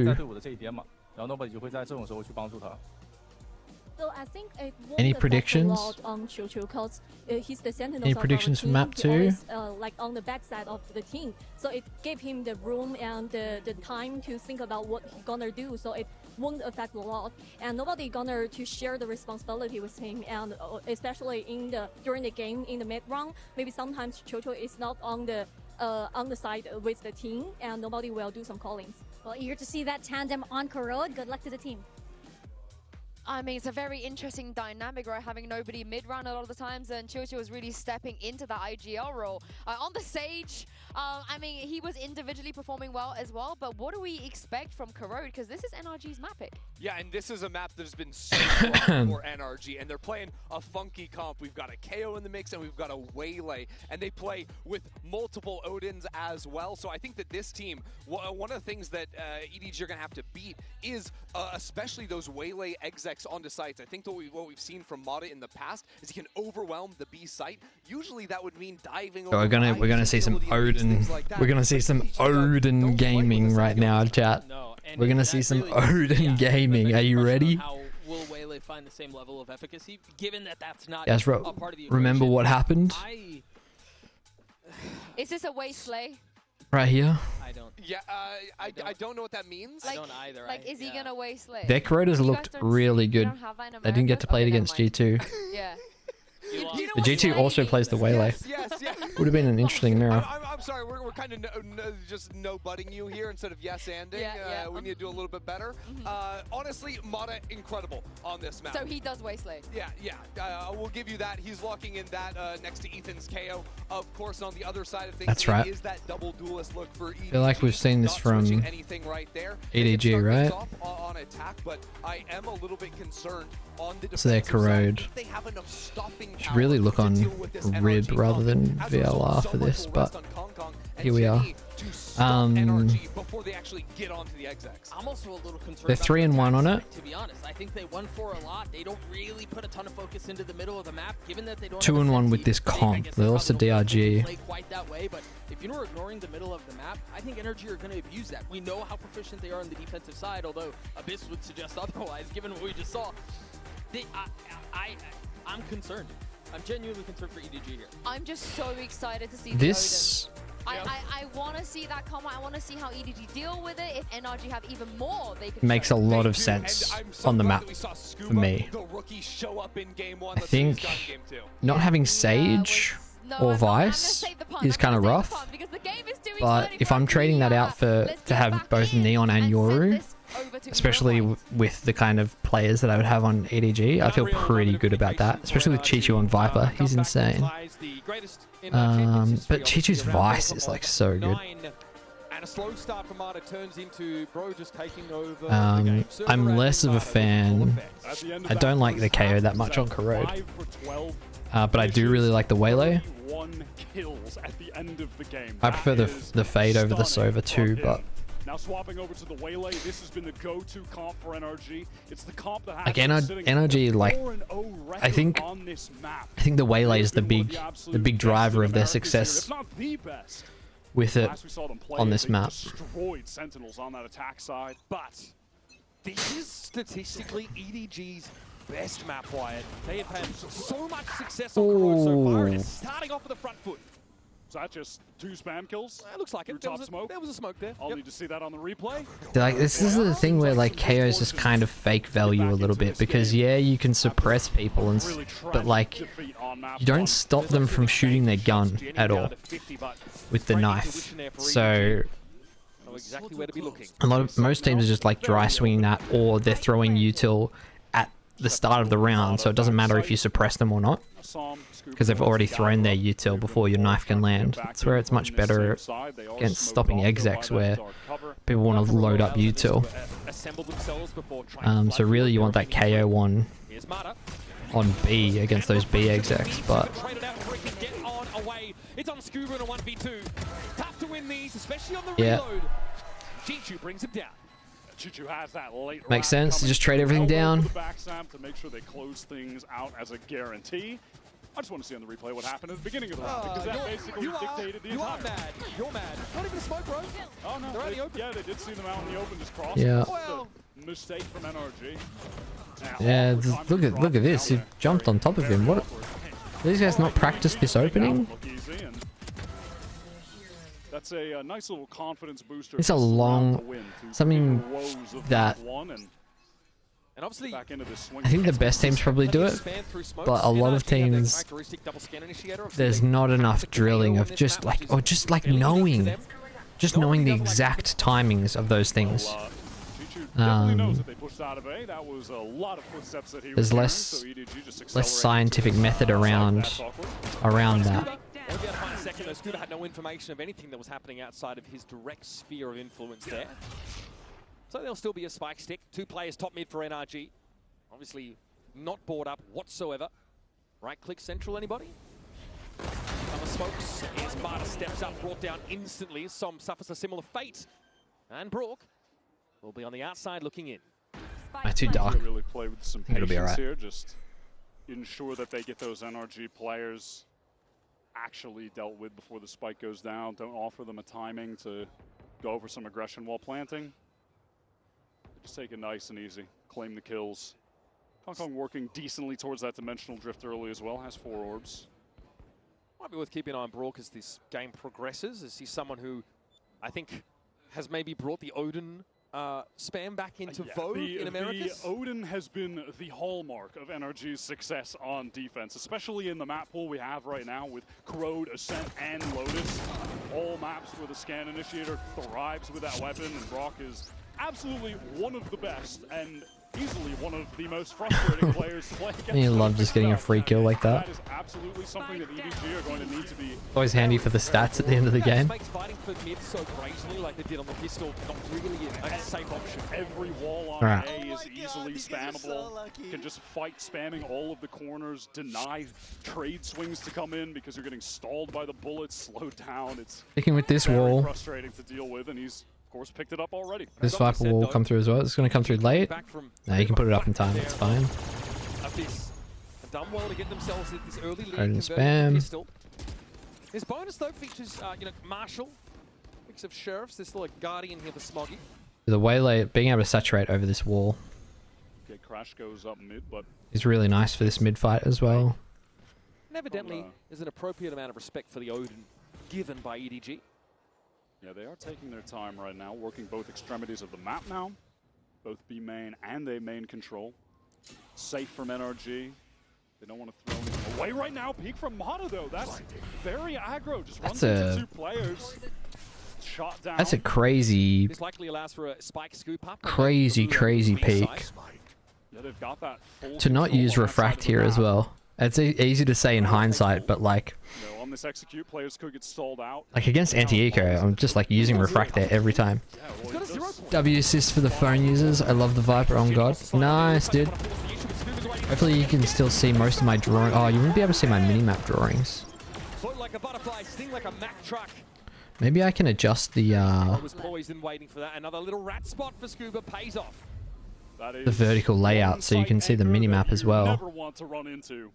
在队伍的这一边嘛，然后 Nobody 就会在这种时候去帮助他。So I think it Any predictions? He's the sentinel Any predictions for map 2? Like on the backside of the team, so it gave him the room and the time to think about what he's gonna do. So it won't affect a lot, and nobody gonna to share the responsibility with him. And especially during the game in the mid round, maybe sometimes Chocho is not on the side with the team, and nobody will do some callings. Well, eager to see that tandem on Corrode. Good luck to the team. I mean, it's a very interesting dynamic, right? Having nobody mid-round a lot of the times, and Chocho was really stepping into the IGL role. On the stage, I mean, he was individually performing well as well, but what do we expect from Corrode? Because this is NRG's map pick. Yeah, and this is a map that has been so strong for NRG, and they're playing a funky comp. We've got a KO in the mix, and we've got a Waylay, and they play with multiple Odins as well. So I think that this team, one of the things that EDG are going to have to beat is especially those Waylay execs onto sites. I think what we've seen from Mada in the past is he can overwhelm the B site. Usually that would mean diving over. We're gonna see some Odin. We're gonna see some Odin gaming right now, chat. We're gonna see some Odin gaming. Are you ready? How will Waylay find the same level of efficacy, given that that's not Yes, a part of the remember what happened? Is this a Way Slay? Right here. I don't. Yeah, I don't know what that means. Like, I don't either. Like, is he gonna waste lane? Their corroders looked really good. They didn't get to play it against G2. Yeah. The G2 also plays the Waylay. Yes. Would have been an interesting mirror. I'm sorry, we're kind of just no-butting you here instead of yes-anding. We need to do a little bit better. Honestly, Mata, incredible on this map. So he does waste lane. Yeah. We'll give you that. He's locking in that next to Ethan's KO. Of course, on the other side of things, that's right. Is that double duelist look for EDG. I feel like we've seen this from EDG, right? On attack, but I am a little bit concerned on the So they're corrode. They have enough stopping Should really look on Rib rather than VLR for this, but here we are. Before they actually get onto the execs. I'm also a little concerned. They're 3-1 on it. To be honest, I think they 1-4 a lot. They don't really put a ton of focus into the middle of the map, given that they don't. 2-1 with this comp. They lost to DRG. Play quite that way, but if you're ignoring the middle of the map, I think NRG are going to abuse that. We know how proficient they are on the defensive side, although Abyss would suggest otherwise, given what we just saw. I'm concerned. I'm genuinely concerned for EDG here. I'm just so excited to see this. I want to see that come. I want to see how EDG deal with it. If NRG have even more, they could. Makes a lot of sense on the map for me. I think not having Sage or Vice is kind of rough, but if I'm trading that out to have both Neon and Yoru, especially with the kind of players that I would have on EDG, I feel pretty good about that, especially with Chichu on Viper. He's insane. But Chichu's Vice is like so good. And a slow start from Mata turns into Bro just taking over I'm less of a fan. I don't like the KO that much on Corrode. But I do really like the Waylay. I prefer the fade over the Sova too, but now swapping over to the Waylay, this has been the go-to comp for NRG. It's the comp that has again, NRG, like, I think the Waylay is the big driver of their success with it on this map. Destroyed Sentinels on that attack side, but this is statistically EDG's best map, Wyatt. They have had so much success on Corrode so far, and it's starting off with the front foot. Is that just 2 spam kills? It looks like it. There was a smoke there. I'll need to see that on the replay. Like, this is the thing where like KO is just kind of fake value a little bit, because yeah, you can suppress people, but like you don't stop them from shooting their gun at all with the knife. So most teams are just like dry swinging that, or they're throwing util at the start of the round, so it doesn't matter if you suppress them or not, because they've already thrown their util before your knife can land. That's where it's much better against stopping execs, where people want to load up util. So really you want that KO on B against those B execs, but it's on Scuba in a 1v2. Tough to win these, especially on the reload. Chichu brings him down. Chichu has that late makes sense to just trade everything down. To make sure they close things out as a guarantee. I just want to see on the replay what happened at the beginning of the round, because that basically dictated the entire. You are mad. You're mad. Not even a smoke, bro. Oh no, they're out in the open. Yeah, they did see them out in the open, just crossed. Yeah. Mistake from NRG. Yeah, look at this. He jumped on top of him. What? These guys not practiced this opening? That's a nice little confidence booster. It's a long, something that and obviously, I think the best teams probably do it, but a lot of teams, there's not enough drilling of just like knowing the exact timings of those things. There's less scientific method around that. We'll be able to find a second, though. Scooter had no information of anything that was happening outside of his direct sphere of influence there. So there'll still be a spike stick. 2 players top mid for NRG. Obviously not board up whatsoever. Right click central, anybody? Summer smokes as Marta steps up, brought down instantly. Som suffers a similar fate. And Brook will be on the outside looking in. Too dark. Really play with some It'll be all right. Here, just ensure that they get those NRG players actually dealt with before the spike goes down. Don't offer them a timing to go for some aggression while planting. Just take it nice and easy. Claim the kills. Kong working decently towards that dimensional drift early as well. Has 4 orbs. Might be worth keeping an eye on Brook as this game progresses, as he's someone who I think has maybe brought the Odin spam back into vogue in Americas. The Odin has been the hallmark of NRG's success on defense, especially in the map pool we have right now with Corrode, Ascent, and Lotus. All maps where the scan initiator thrives with that weapon, and Brock is absolutely one of the best and easily one of the most frustrating players to play against. You love just getting a free kill like that. That is absolutely something that EDG are going to need to be. Always handy for the stats at the end of the game. Makes fighting for mid so crazily like they did on the pistol not really a safe option. Every wall on A is easily spammable. Can just fight spamming all of the corners, deny trade swings to come in because you're getting stalled by the bullets, slowed down. It's Sticking with this very wall. frustrating to deal with, and he's of course picked it up already. This Viper will come through as well. It's going to come through late. No, you can put it up in time. It's fine. Done well to get themselves at this early lead. Odin spam. His bonus though features Marshall, mix of sheriffs. There's still a guardian here for Smoggy. The waylay, being able to saturate over this wall Okay, Crash goes up mid, but is really nice for this mid fight as well. And evidently, there's an appropriate amount of respect for the Odin given by EDG. yeah, they are taking their time right now, working both extremities of the map now, both B main and A main control. Safe from NRG. They don't want to throw anything away right now. Peek from Mata though. That's very aggro. Just runs into 2 players. Shot down. That's a crazy, This likely allows for a spike scoop up. crazy peak. Yeah, they've got that full To not control use on that refract side of the here as map. well. It's easy to say in hindsight, but like On this execute, players could get stalled out. against anti-eco, I'm just like using refract there every time. W assist for the phone users. I love the Viper. Oh god, nice dude. Hopefully you can still see most of my drawing. Oh, you wouldn't be able to see my minimap drawings. Like a butterfly, sting like a Mack truck. Maybe I can adjust the Was poised and waiting for that. Another little rat spot for Scuba pays off. the vertical layout so you can see the minimap as well. Never want to run into.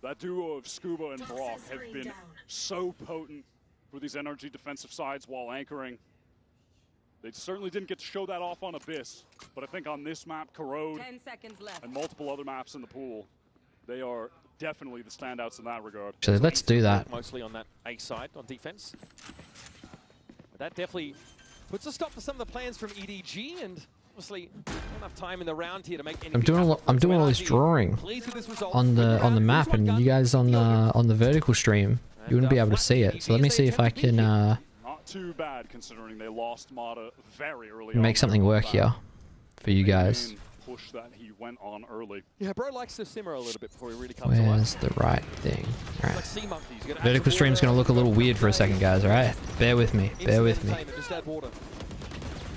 That duo of Scuba and Brock have been so potent for these NRG defensive sides while anchoring. They certainly didn't get to show that off on Abyss, but I think on this map, Corrode, and multiple other maps in the pool, they are definitely the standouts in that regard. So let's do that. Mostly on that A side on defense. But that definitely puts a stop to some of the plans from EDG, and obviously not enough time in the round here to make any. I'm doing all this drawing on the map, and you guys on the vertical stream, you wouldn't be able to see it. So let me see if I can Not too bad considering they lost Mata very early make something work here for you guys. Push that he went on early. Yeah, bro likes to simmer a little bit before he really comes to life. Where's the right thing? Alright. Vertical stream's gonna look a little weird for a second, guys, alright? Bear with me. Bear with me.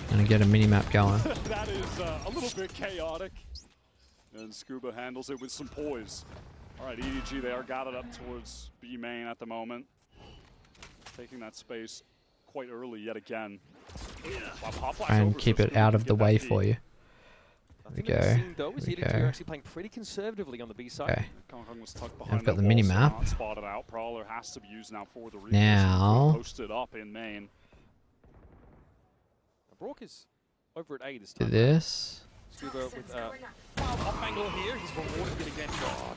Gonna get a minimap going. That is a little bit chaotic. And Scuba handles it with some poise. Alright, EDG, they are gathered up towards B main at the moment. Taking that space quite early yet again. Try and keep it out of the way for you. There we go. Though, is EDG actually playing pretty conservatively on the B side. Okay. Was tucked behind I've got the wall, so minimap. not spotted out. Prowler has to be used now for the reverse. Now. Posted up in main. Brock is over at A this Do time. this. Scuba with off angle here. He's rewarded it again. God,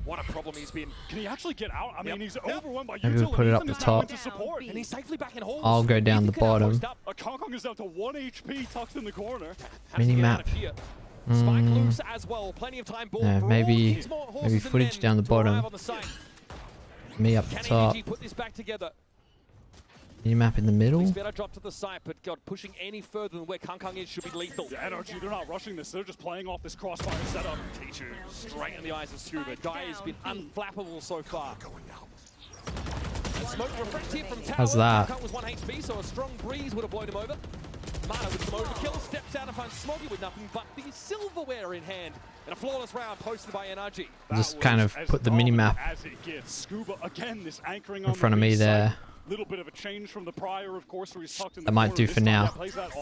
what a problem he's been. Can he actually get out? I mean, he's overwhelmed by Maybe we'll put it up the top. And he's safely back in hold. I'll go down the bottom. Kong is down to 1 HP, tucked in the corner. Minimap. Loose as well. Plenty of time. Yeah, maybe footage down the bottom. Me up the top. Put this back together. Minimap in the middle. He's better drop to the side, but God, pushing any further than where Kong is should be lethal. The NRG, they're not rushing this. They're just playing off this crossfire setup. T2 straight in the eyes of Scuba. Guy has been unflappable so far. Smoke refresh here from Tower. How's that? Kong was 1 HP, so a strong breeze would have blown him over. Mata with some overkill, steps out and finds Smoggy with nothing but the silverware in hand. And a flawless round posted by NRG. Just kind of put the minimap Scuba again, this anchoring in front of me there. Little bit of a change from the prior, of course, where he's tucked in the That might do for now.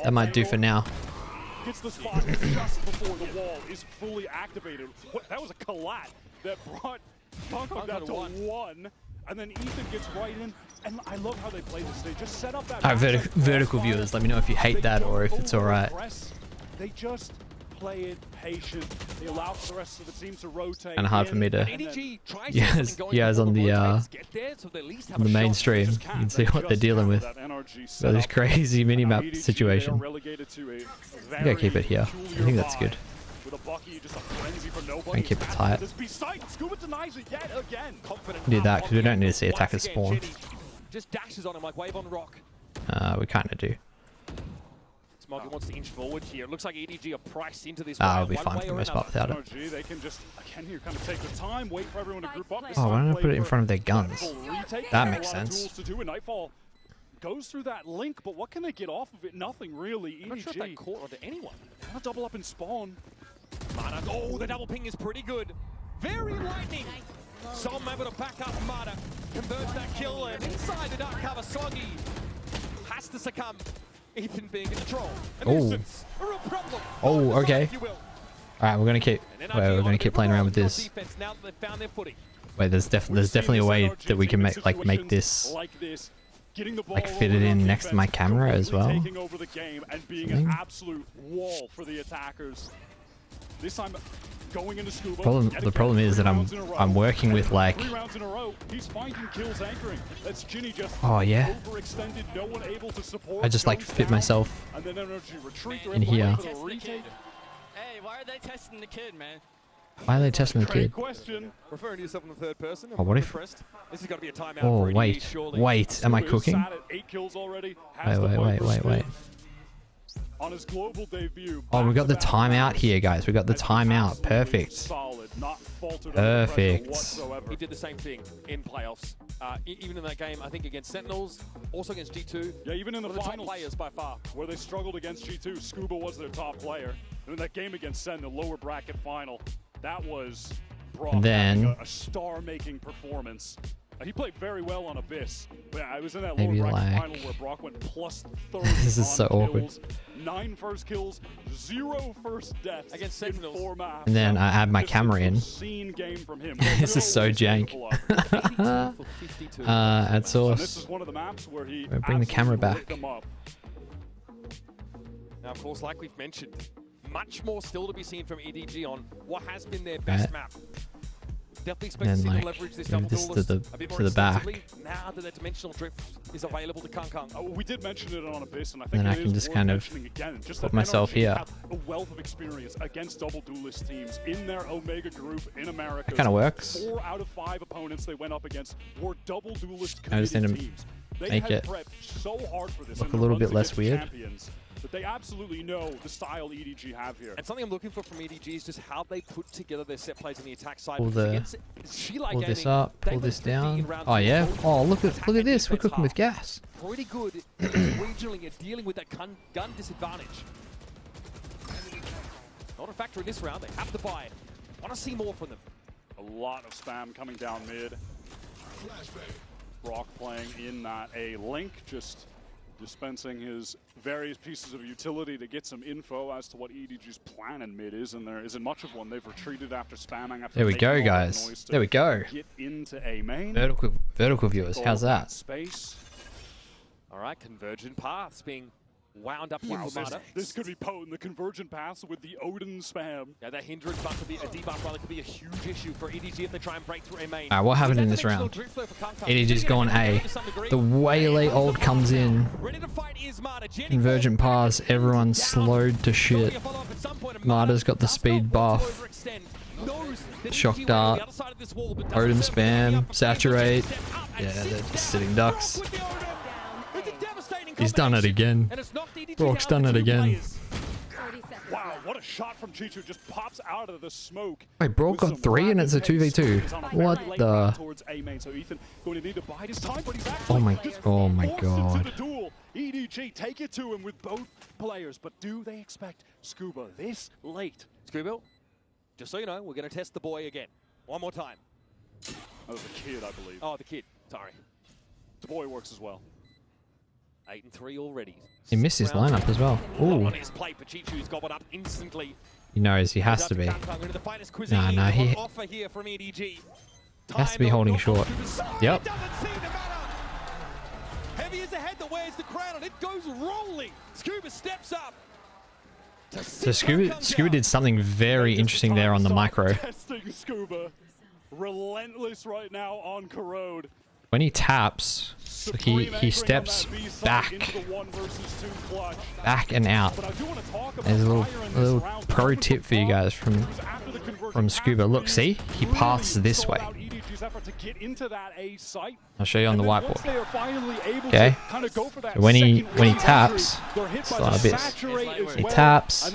That might do for now. Gets the spot just before the wall is fully activated. That was a collat that brought Kong down to 1. And then Ethan gets right in. And I love how they play this. They just set up that. Alright, vertical viewers, let me know if you hate that or if it's alright. They just play it patient. They allow for the rest of the team to rotate. Kind of hard for me to. Yes, on the mainstream, you can see what they're dealing with. So this crazy minimap situation. We gotta keep it here. I think that's good. And keep it tight. Do that because we don't need to see attackers spawn. Just dashes on him like Wave on Rock. We kind of do. Smoggy wants to inch forward here. It looks like EDG are priced into this. I'll be fine for the most part without it. NRG, they can just, again, here, kind of take the time, wait for everyone to group up. Oh, why don't I put it in front of their guns? That makes sense. Nightfall goes through that link, but what can they get off of it? Nothing really. EDG. I'm not sure if that caught onto anyone. Want to double up and spawn. Mada, oh, the double ping is pretty good. Very lightning. Som able to back up Mada. Converts that kill, and inside the dark cover, Soggy has to succumb. Ethan being in control. Oh. Oh, okay. Alright, we're gonna keep playing around with this. Wait, there's definitely a way that we can make this fit it in next to my camera as well. The problem is that I'm working with like. Oh yeah. I just like fit myself in here. Hey, why are they testing the kid, man? Why are they testing the kid? Referring to yourself in the third person. Oh, what if? This has got to be a timeout. Oh wait, am I cooking? Wait. On his global debut. Oh, we got the timeout here, guys. We got the timeout. Perfect. Perfect. He did the same thing in playoffs. Even in that game, I think against Sentinels, also against G2. Yeah, even in the finals, players by far, where they struggled against G2, Scuba was their top player. And in that game against Sen, the lower bracket final, that was Brock having a star-making performance. He played very well on Abyss, but I was in that lower bracket final where Brock went plus 30 This is so awkward. 9 first kills, 0 first deaths against Sentinels. In 4 maps. And then I add my camera in. This is so jank. Add source. Bring the camera back. Now, of course, like we've mentioned, much more still to be seen from EDG on what has been their best map. Definitely expect to see them leverage this double duelist a bit more extensively now that the dimensional drift is available to Kung. We did mention it on Abyss, and I think I can just kind of put myself here. A wealth of experience against double duelist teams in their Omega group in America. That kind of works. 4 out of 5 opponents they went up against were double duelist I just need to teams. make it so hard for this look a little bit less weird. Champions, but they absolutely know the style EDG have here. And something I'm looking for from EDG is just how they put together their set plays on the attack side. Pull this up, pull this down. Oh yeah. Oh look at this. We're cooking with gas. Pretty good regionally at dealing with that gun disadvantage. Not a factor in this round. They have to buy it. Want to see more from them. A lot of spam coming down mid. Brock playing in that A link, just dispensing his various pieces of utility to get some info as to what EDG's plan in mid is, and there isn't much of one. They've retreated after spamming. After there we go, guys. There we go. Get into A main. Vertical viewers. How's that? Space. All right, convergent paths being wound up here. This could be potent. The convergent paths with the Odin spam. Yeah, that hindrance buff could be a debuff rather could be a huge issue for EDG if they try and break through A main. Alright, what happened in this round? EDG's gone A. The Waylay ult comes in. Convergent paths, everyone slowed to shit. Mada's got the speed buff. Shock dart. Odin spam. Saturate. Yeah, they're just sitting ducks. He's done it again. Brock's done it again. Wow, what a shot from Chichu, just pops out of the smoke. Wait, Brock got 3 and it's a 2v2. What the? Oh my god. EDG take it to him with both players, but do they expect Scuba this late? Scuba, just so you know, we're going to test the boy again. One more time. Oh, the kid, I believe. Oh, the kid. Sorry. The boy works as well. 8 and 3 already. He missed his lineup as well. Ooh. He knows he has to be. No, he has to be holding short. Yep. Heavy is the head that wears the crown and it goes rolling. Scuba steps up. So Scuba did something very interesting there on the micro. Testing Scuba. Relentless right now on Corrode. When he taps, he steps back and out. There's a little pro tip for you guys from Scuba. Look, see, he paths this way. I'll show you on the whiteboard. Okay. So when he taps, it's like this. He taps.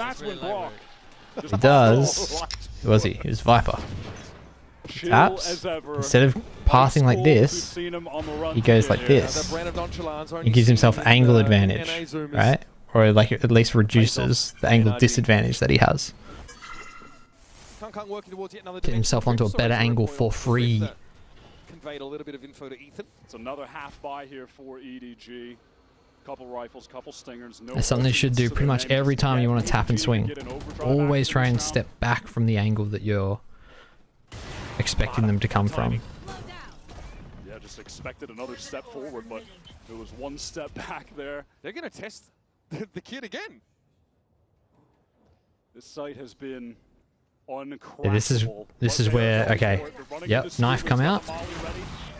He does. Who was he? He was Viper. He taps. Instead of pathing like this, he goes like this. He gives himself angle advantage, right? Or like at least reduces the angle disadvantage that he has. Get himself onto a better angle for free. Conveyed a little bit of info to Ethan. It's another half buy here for EDG. Couple rifles, couple stingers. That's something you should do pretty much every time you want to tap and swing. Always try and step back from the angle that you're expecting them to come from. Yeah, just expected another step forward, but it was one step back there. They're going to test the kid again. This site has been Yeah, this is where, okay, yep, knife come out.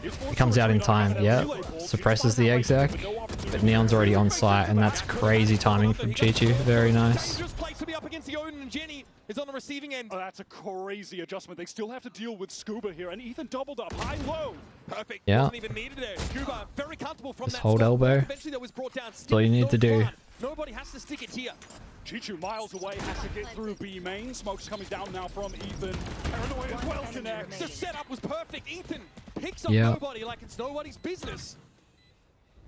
It comes out in time, yep. Suppresses the exec, but Neon's already on site, and that's crazy timing from Chi-Chi. Very nice. Is on the receiving end. Oh, that's a crazy adjustment. They still have to deal with Scuba here, and Ethan doubled up high-low. Perfect. Yeah. Wasn't even needed there. Scuba very comfortable from Just that hold elbow. Eventually that was brought down. That's all you need to do. Nobody has to stick it here. Chichu miles away, has to get through B main. Smoke's coming down now from Ethan. Paranoia as well connects. The setup was perfect. Ethan picks up nobody like it's nobody's business.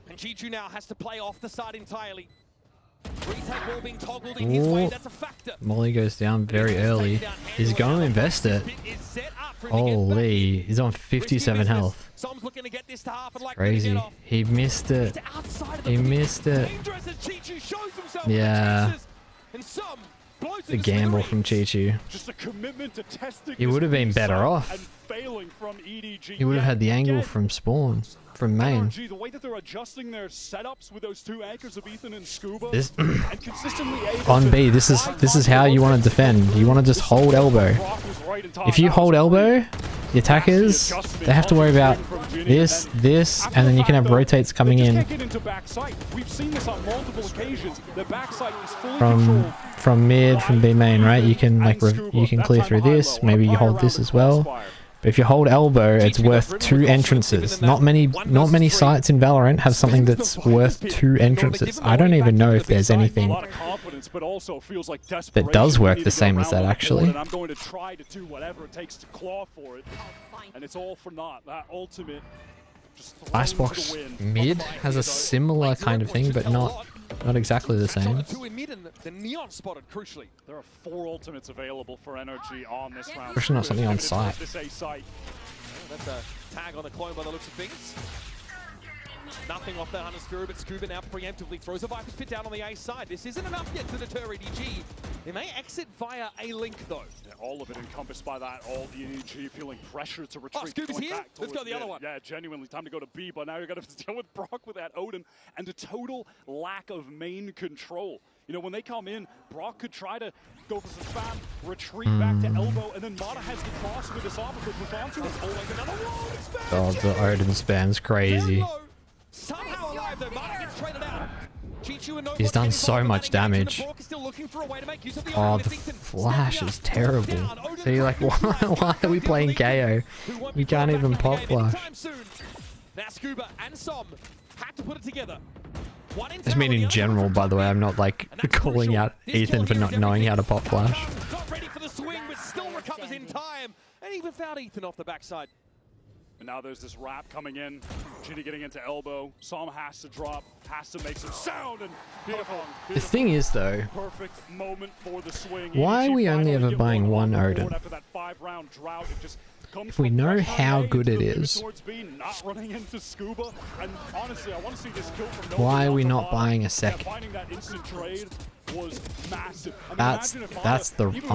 And Chichu now has to play off the side entirely. Retake ball being toggled in his way, that's a factor. Molly goes down very early. He's going to invest it. Holy, he's on 57 health. Crazy. He missed it. He missed it. Yeah. The gamble from Chi-Chi. He would have been better off. He would have had the angle from spawn, from main. NRG, the way that they're adjusting their setups with those two anchors of Ethan and Scuba, This and consistently on B, this is how you want to defend. You want to just hold elbow. If you hold elbow, the attackers, they have to worry about this, and then you can have rotates coming in from mid, from B main, right? You can like you can clear through this. Maybe you hold this as well. But if you hold elbow, it's worth 2 entrances. Not many sites in Valorant have something that's worth 2 entrances. I don't even know if there's anything that does work the same as that, actually. I'm going to try to do whatever it takes to claw for it, and it's all for naught. That ultimate. Icebox mid has a similar kind of thing, but not exactly the same. The Neon spotted crucially. There are 4 ultimates available for NRG on this round. Especially not something on site. This A site. That's a tag on the clone by the looks of things. Nothing off that Hunter Spirit, but Scuba now preemptively throws a Viper's Pit down on the A side. This isn't enough yet to deter EDG. They may exit via a link though. Yeah, all of it encompassed by that. All the EDG feeling pressure to retreat. Oh, Scuba's here? Let's go the other one. Yeah, genuinely time to go to B, but now you're going to deal with Brock with that Odin and a total lack of main control. You know, when they come in, Brock could try to go for some spam, retreat back to elbow, and then Mata has the cross with this offer to push onto it. Oh, like another wall. Oh, the Odin spam's crazy. Somehow alive though, Mata gets traded out. He's done so much damage. Oh, the flash is terrible. See, like, why are we playing KO? We can't even pop flash. Now Scuba and Som had to put it together. I mean in general, by the way, I'm not like calling out Ethan for not knowing how to pop flash. Got ready for the swing, but still recovers in time, and even found Ethan off the backside. And now there's this wrap coming in. Ginny getting into elbow. Som has to drop, has to make some sound, and beautiful. The thing is, though, perfect moment for the swing. Why are we only ever buying one Odin? If we know how good it is, why are we not buying a second? I'm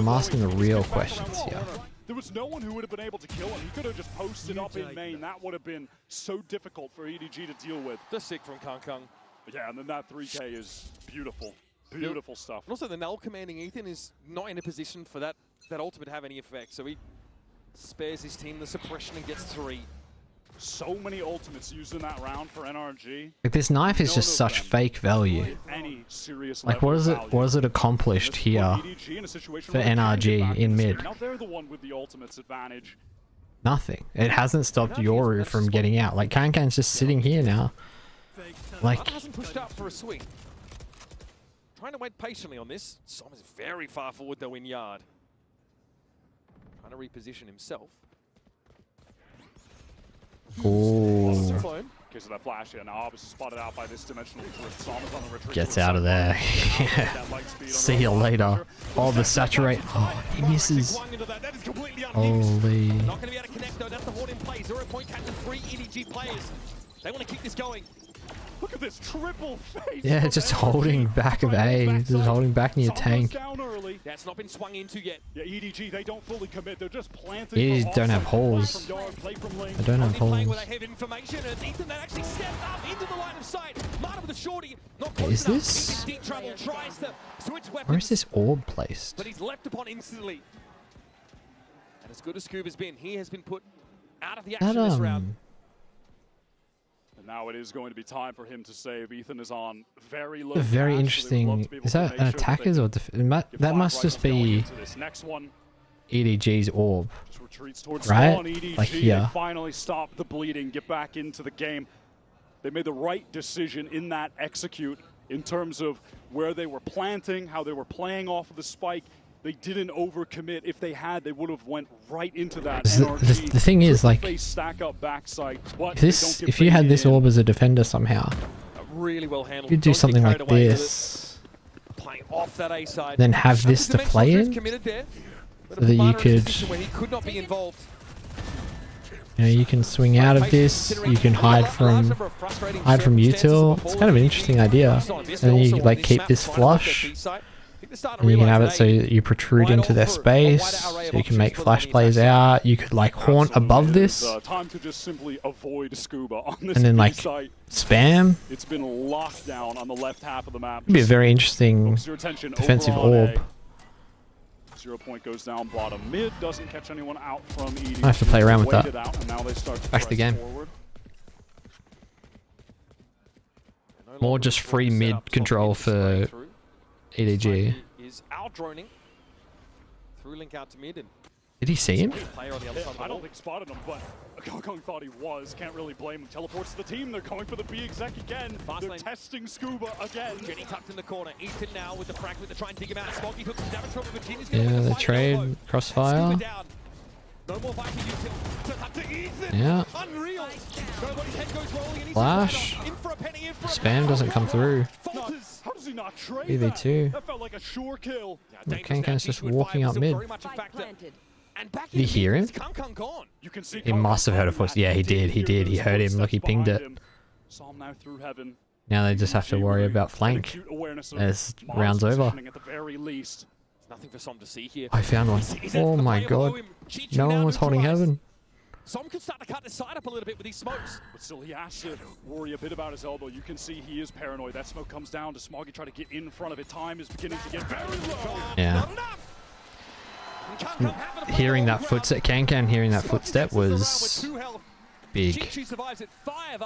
asking the real questions here. There was no one who would have been able to kill him. He could have just posted up in main. That would have been so difficult for EDG to deal with. The sick from Kang Kang. Yeah, and then that 3K is beautiful. Beautiful stuff. And also, the null commanding Ethan is not in a position for that ultimate to have any effect. So he spares his team the suppression and gets 3. So many ultimates used in that round for NRG. Like, this knife is just such fake value. Like, what is it accomplished here for NRG in mid? Now they're the one with the ultimates advantage. Nothing. It hasn't stopped Yoru from getting out. Like, Kankan's just sitting here now. Like, hasn't pushed up for a swing. Trying to wait patiently on this. Som is very far forward though in yard. Trying to reposition himself. ooh. Case of that flash here. Now Arbus is spotted out by this dimensional drift. Som is on the retreat. Gets out of there. See you later. Oh, the saturate. Oh, he misses. Holy. Not going to be able to connect though. That's the Horde in play. 0 point captain, 3 EDG players. They want to keep this going. Look at this triple face. Yeah, just holding back of A. Just holding back near tank. That's not been swung into yet. Yeah, EDG, they don't fully commit. They're just planting. These don't have holes. I don't have holes. Is this? Where is this orb placed? But he's left upon instantly. And as good as Scuba's been, he has been put out of the action this round. And now it is going to be time for him to save. Ethan is on very low. Very interesting. Is that an attacker's or that must just be EDG's orb, right? Like here. Finally stop the bleeding, get back into the game. They made the right decision in that execute in terms of where they were planting, how they were playing off of the spike. They didn't overcommit. If they had, they would have went right into that. The thing is, like, this, if you had this orb as a defender somehow, really well handled. you'd do something like this, off that A side. then have this to play in, so that you could, you know, you can swing out of this, you can hide from util. It's kind of an interesting idea, and you like keep this flush. And you can have it so you protrude into their space, so you can make flash plays out. You could like haunt above this, time to just simply avoid Scuba on this and then like spam. It's been locked down on the left half of the map. It'd be a very interesting defensive orb. 0 point goes down bottom mid, doesn't catch anyone out from EDG. I have to play around with that. Back to the game. More just free mid control for EDG. Is out droning through link out to mid. And did he see him? I don't think spotted him, but Kong thought he was. Can't really blame him. Teleports to the team. They're going for the B exec again. They're testing Scuba again. Jenny tucked in the corner. Ethan now with the fragment to try and dig him out. Smoggy took some damage from Virginia's yeah, the trade crossfire. No more Viking util. Yeah. Unreal. Flash. Spam doesn't come through. How does he not trade BV2. That felt like a sure kill. Kankan's just walking up mid. Did he hear him? He must have heard a foot. Yeah, he did. He did. He heard him. Look, he pinged it. Now they just have to worry about flank as round's over. Nothing for Som to see here. I found one. Oh my god. No one was holding heaven. Som could start to cut the side up a little bit with these smokes. But still, he has to worry a bit about his elbow. You can see he is paranoid. That smoke comes down to Smoggy, try to get in front of it. Time is beginning to get very low. Yeah. Hearing that footstep, Kankan hearing that footstep was big.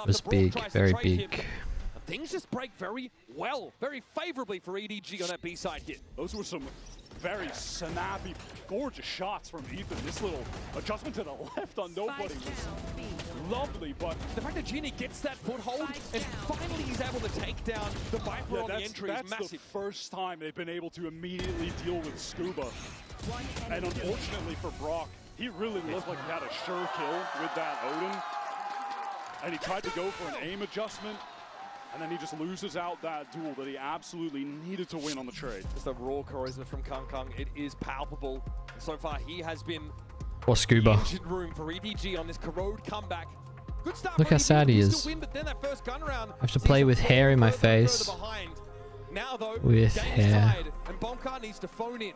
Was big, very big. Things just break very well, very favorably for EDG on that B side hit. Those were some very snappy, gorgeous shots from Ethan. This little adjustment to the left on nobody was lovely, but the fact that Genie gets that foothold and finally he's able to take down the Viper on the entry is massive. That's the first time they've been able to immediately deal with Scuba. And unfortunately for Brock, he really looked like he had a sure kill with that Odin. And he tried to go for an aim adjustment. And then he just loses out that duel that he absolutely needed to win on the trade. Just the raw charisma from Kung. It is palpable. And so far, he has been or Scuba. Engine room for EDG on this corrode comeback. Good start. Look how sad he is. Win, but then that first gun round, I have to play with hair in my face. Now, though, with hair. And Bonkar needs to phone in.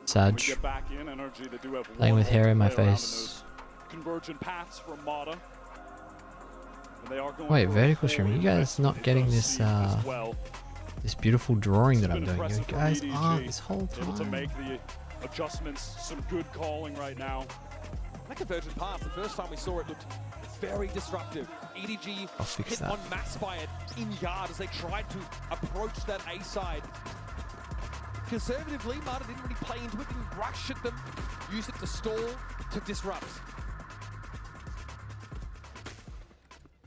Sag. Playing with hair in my face. Convergent paths from Mata. Wait, vertical stream. You guys not getting this This beautiful drawing that I'm Been doing. You impressive from guys EDG, aren't this whole able to time. make the adjustments. Some good calling right now. That convergent pass, the first time we saw it, looked very disruptive. EDG I'll fix hit that. on mass by it in yard as they tried to approach that A side. Conservatively, Marta didn't really play into it, didn't rush at them, used it to stall, to disrupt.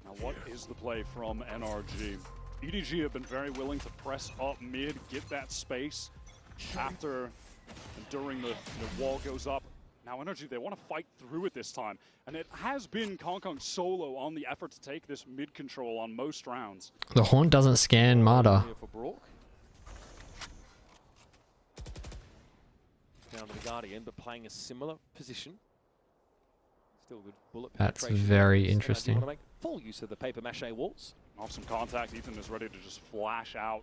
Now, what is the play from NRG? EDG have been very willing to press up mid, get that space after and during the wall goes up. Now, NRG, they want to fight through it this time. And it has been Kong solo on the effort to take this mid control on most rounds. The Haunt doesn't scan Marta. Down to the Guardian, but playing a similar position. Still good bullet That's penetration. very So, interesting. you want to make full use of the paper mache walls. Off some contact, Ethan is ready to just flash out.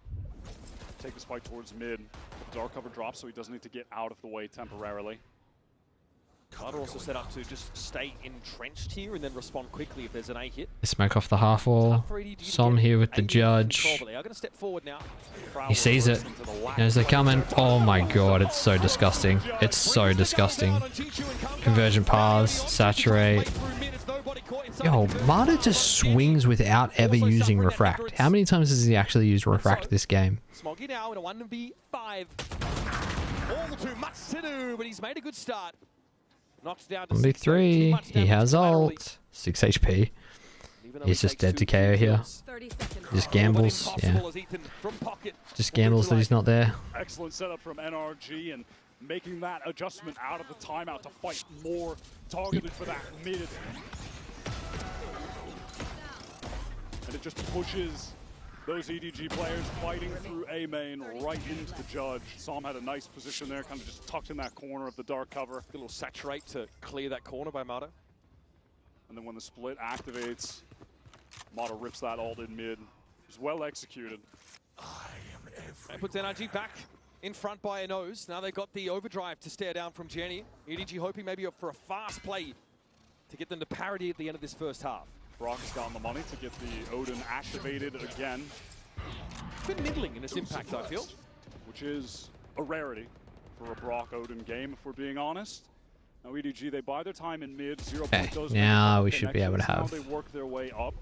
Take this fight towards mid. The dark cover drops, so he doesn't need to get out of the way temporarily. Marta also set up to just stay entrenched here and then respond quickly if there's an A hit. Smoke off the half wall. Som here with the judge. But they are going to step forward now. He sees it. As they're coming. Oh my god, it's so disgusting. It's so disgusting. Convergent paths, saturate. Yo, Marta just swings without ever using refract. How many times has he actually used refract this game? Smoggy now in a 1v5. All too much to do, but he's made a good start. Knocks down to 1v3. He has ult. 6 HP. He's just dead to KO here. Just gambles. Yeah. Just gambles that he's not there. Excellent setup from NRG and making that adjustment out of the timeout to fight more targeted for that mid. And it just pushes those EDG players fighting through A main right into the judge. Som had a nice position there, kind of just tucked in that corner of the dark cover. A little saturate to clear that corner by Marta. And then when the split activates, Marta rips that ult in mid. It was well executed. That puts NRG back in front by a nose. Now they've got the overdrive to stare down from Jenny. EDG hoping maybe for a fast play to get them to parity at the end of this first half. Brock has gotten the money to get the Odin activated again. It's been middling in its impact, I feel. Which is a rarity for a Brock Odin game, if we're being honest. Now EDG, they buy their time in mid. 0 Okay, does now we make should be able to connections. have. Now they work their way up.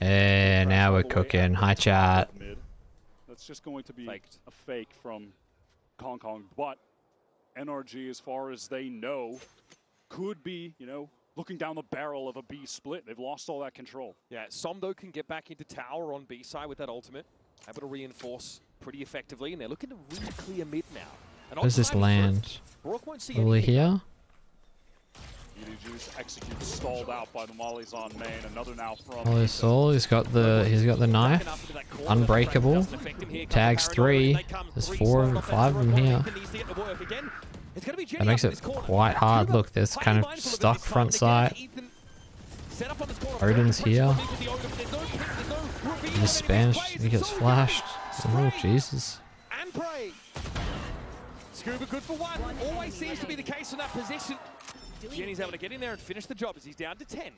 And now we're cooking. Hi chat. That's just going to be a fake from Kong, but NRG, as far as they know, could be, looking down the barrel of a B split. They've lost all that control. Yeah, Som though can get back into tower on B side with that ultimate. Able to reinforce pretty effectively, and they're looking to really clear mid now. And Where's this land? Probably here. EDG's execute stalled out by the mollies on main. Another now from Oh, this all. He's got the knife. Unbreakable. Tags 3. There's 4 or 5 of them here. That makes it quite hard. Look, there's kind of stuck front side. Odin's here. He just spams. He gets flashed. Oh, Jesus. And Prey. Scuba good for 1. Always seems to be the case in that position. Jenny's able to get in there and finish the job as he's down to 10.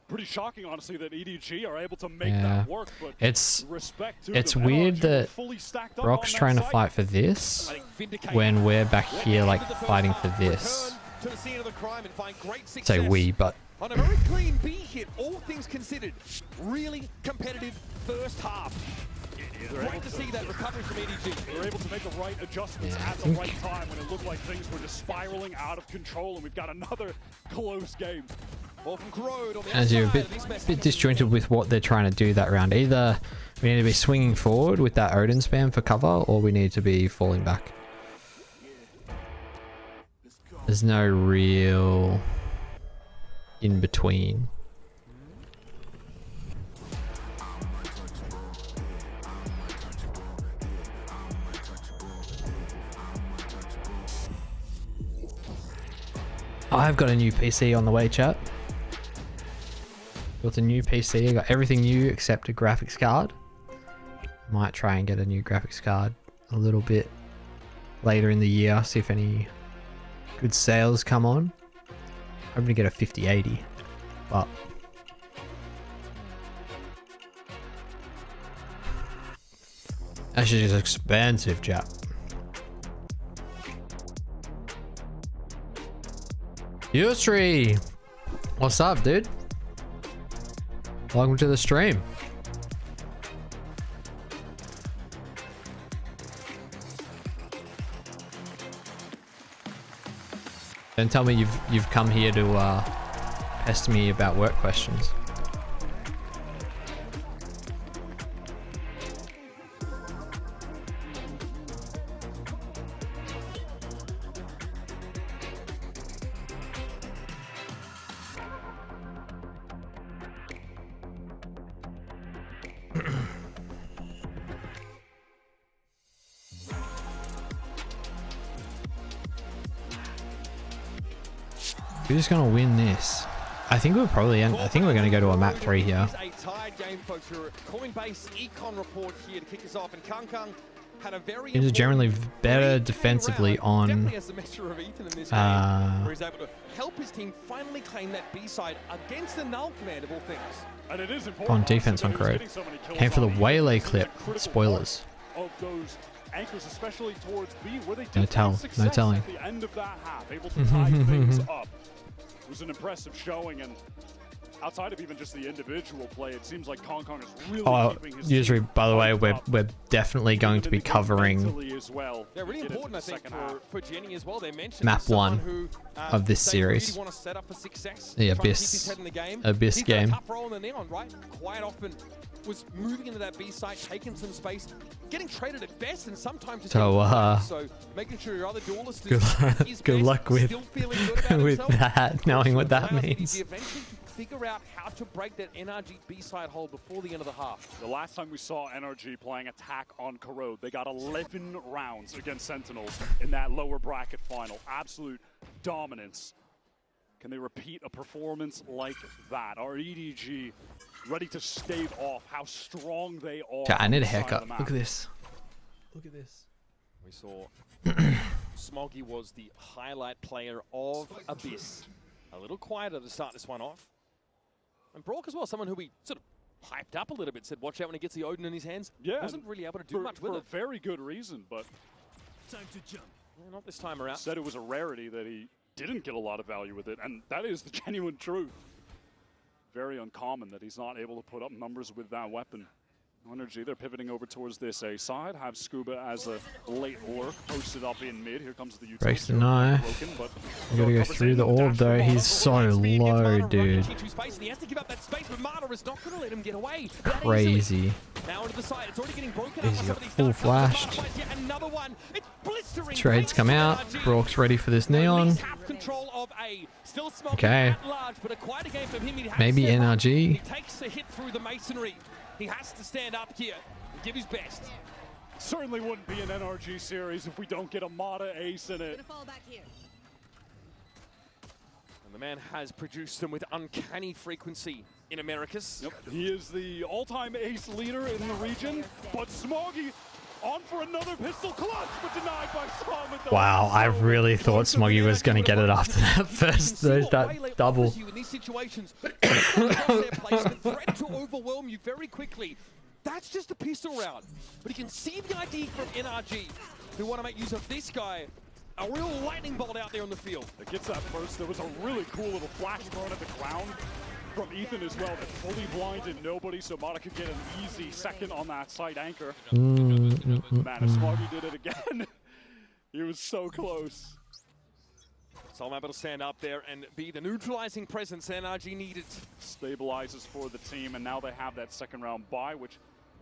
Pretty shocking, honestly, that EDG are able to make that work. But it's them. weird that Brock's trying to fight for this when we're back here like fighting for this. Say we, but On a very clean B hit, all things considered. Really competitive first half. Great to see that recovery from EDG. They're able to make the right adjustments at the right time when it looked like things were just spiraling out of control, and we've got another close game. As you're a bit disjointed with what they're trying to do that round. Either we need to be swinging forward with that Odin spam for cover, or we need to be falling back. There's no real in between. I've got a new PC on the way, chat. Got a new PC. I got everything new except a graphics card. Might try and get a new graphics card a little bit later in the year. See if any good sales come on. Hoping to get a 5080, but That shit is expensive, chap. Yusri, what's up, dude? Welcome to the stream. Don't tell me you've come here to pester me about work questions. Who's gonna win this? I think we'll probably end. I think we're gonna go to a map 3 here. A tied game, folks. Your Coinbase econ report here to kick us off, and Kang had a very. Teams are generally better defensively on. Definitely has the measure of Ethan in this game, where he's able to help his team finally claim that B side against the null command of all things. And it is On defense on Corrode. Came for the Waylay clip. Spoilers. Of those anchors, especially towards B, where they No telling. No telling. at the end of that half, able to tie things up. It was an impressive showing, and outside of even just the individual play, it seems like Kong is really keeping his Yusri, by the way, we're definitely going to be covering Yeah, really important, I think, for Jenny as well. They mentioned map 1 who, of this series. Really want to set up for success, The trying to keep his head in the Abyss He's game. got a tough role in the Neon, right? Quite often was moving into that B site, taking some space, getting traded at best, and sometimes so making sure your other duelist is good luck with with that, knowing what that means. Eventually figure out how to break that NRG B side hold before the end of the half. The last time we saw NRG playing attack on Corrode, they got 11 rounds against Sentinels in that lower bracket final. Absolute dominance. Can they repeat a performance like that? Are EDG ready to stave off how strong they are? I need a haircut. Look at this. Look at this. We saw Smoggy was the highlight player of Abyss. A little quieter to start this one off. And Brock as well, someone who we sort of hyped up a little bit, said watch out when he gets the Odin in his hands. Yeah, wasn't really able to do much with it. For a very good reason, but time to jump. Yeah, not this time around. Said it was a rarity that he didn't get a lot of value with it, and that is the genuine truth. Very uncommon that he's not able to put up numbers with that weapon. NRG, they're pivoting over towards this A side. Have Scuba as a late lurk posted up in mid. Here comes the utility. Breaks the knife. You gotta go through the orb though. He's so low, dude. Crazy. He's full flashed. Trades come out. Brock's ready for this neon. Okay. Maybe NRG. Takes a hit through the masonry. He has to stand up here and give his best. Certainly wouldn't be an NRG series if we don't get a Mata ace in it. And the man has produced them with uncanny frequency in Americas. Yep, he is the all-time ace leader in the region, but Smoggy on for another pistol clutch, but denied by Sam. Wow, I really thought Smoggy was going to get it after that first, that double. In these situations, the threat to overwhelm you very quickly. That's just a pistol round. But you can see the ID from NRG, who want to make use of this guy. A real lightning bolt out there on the field. It gets that first. There was a really cool little flash thrown at the ground from Ethan as well that fully blinded nobody, so Mata could get an easy second on that side anchor. Man, if Smoggy did it again, he was so close. So I'm able to stand up there and be the neutralizing presence NRG needed. Stabilizes for the team, and now they have that second round bye, which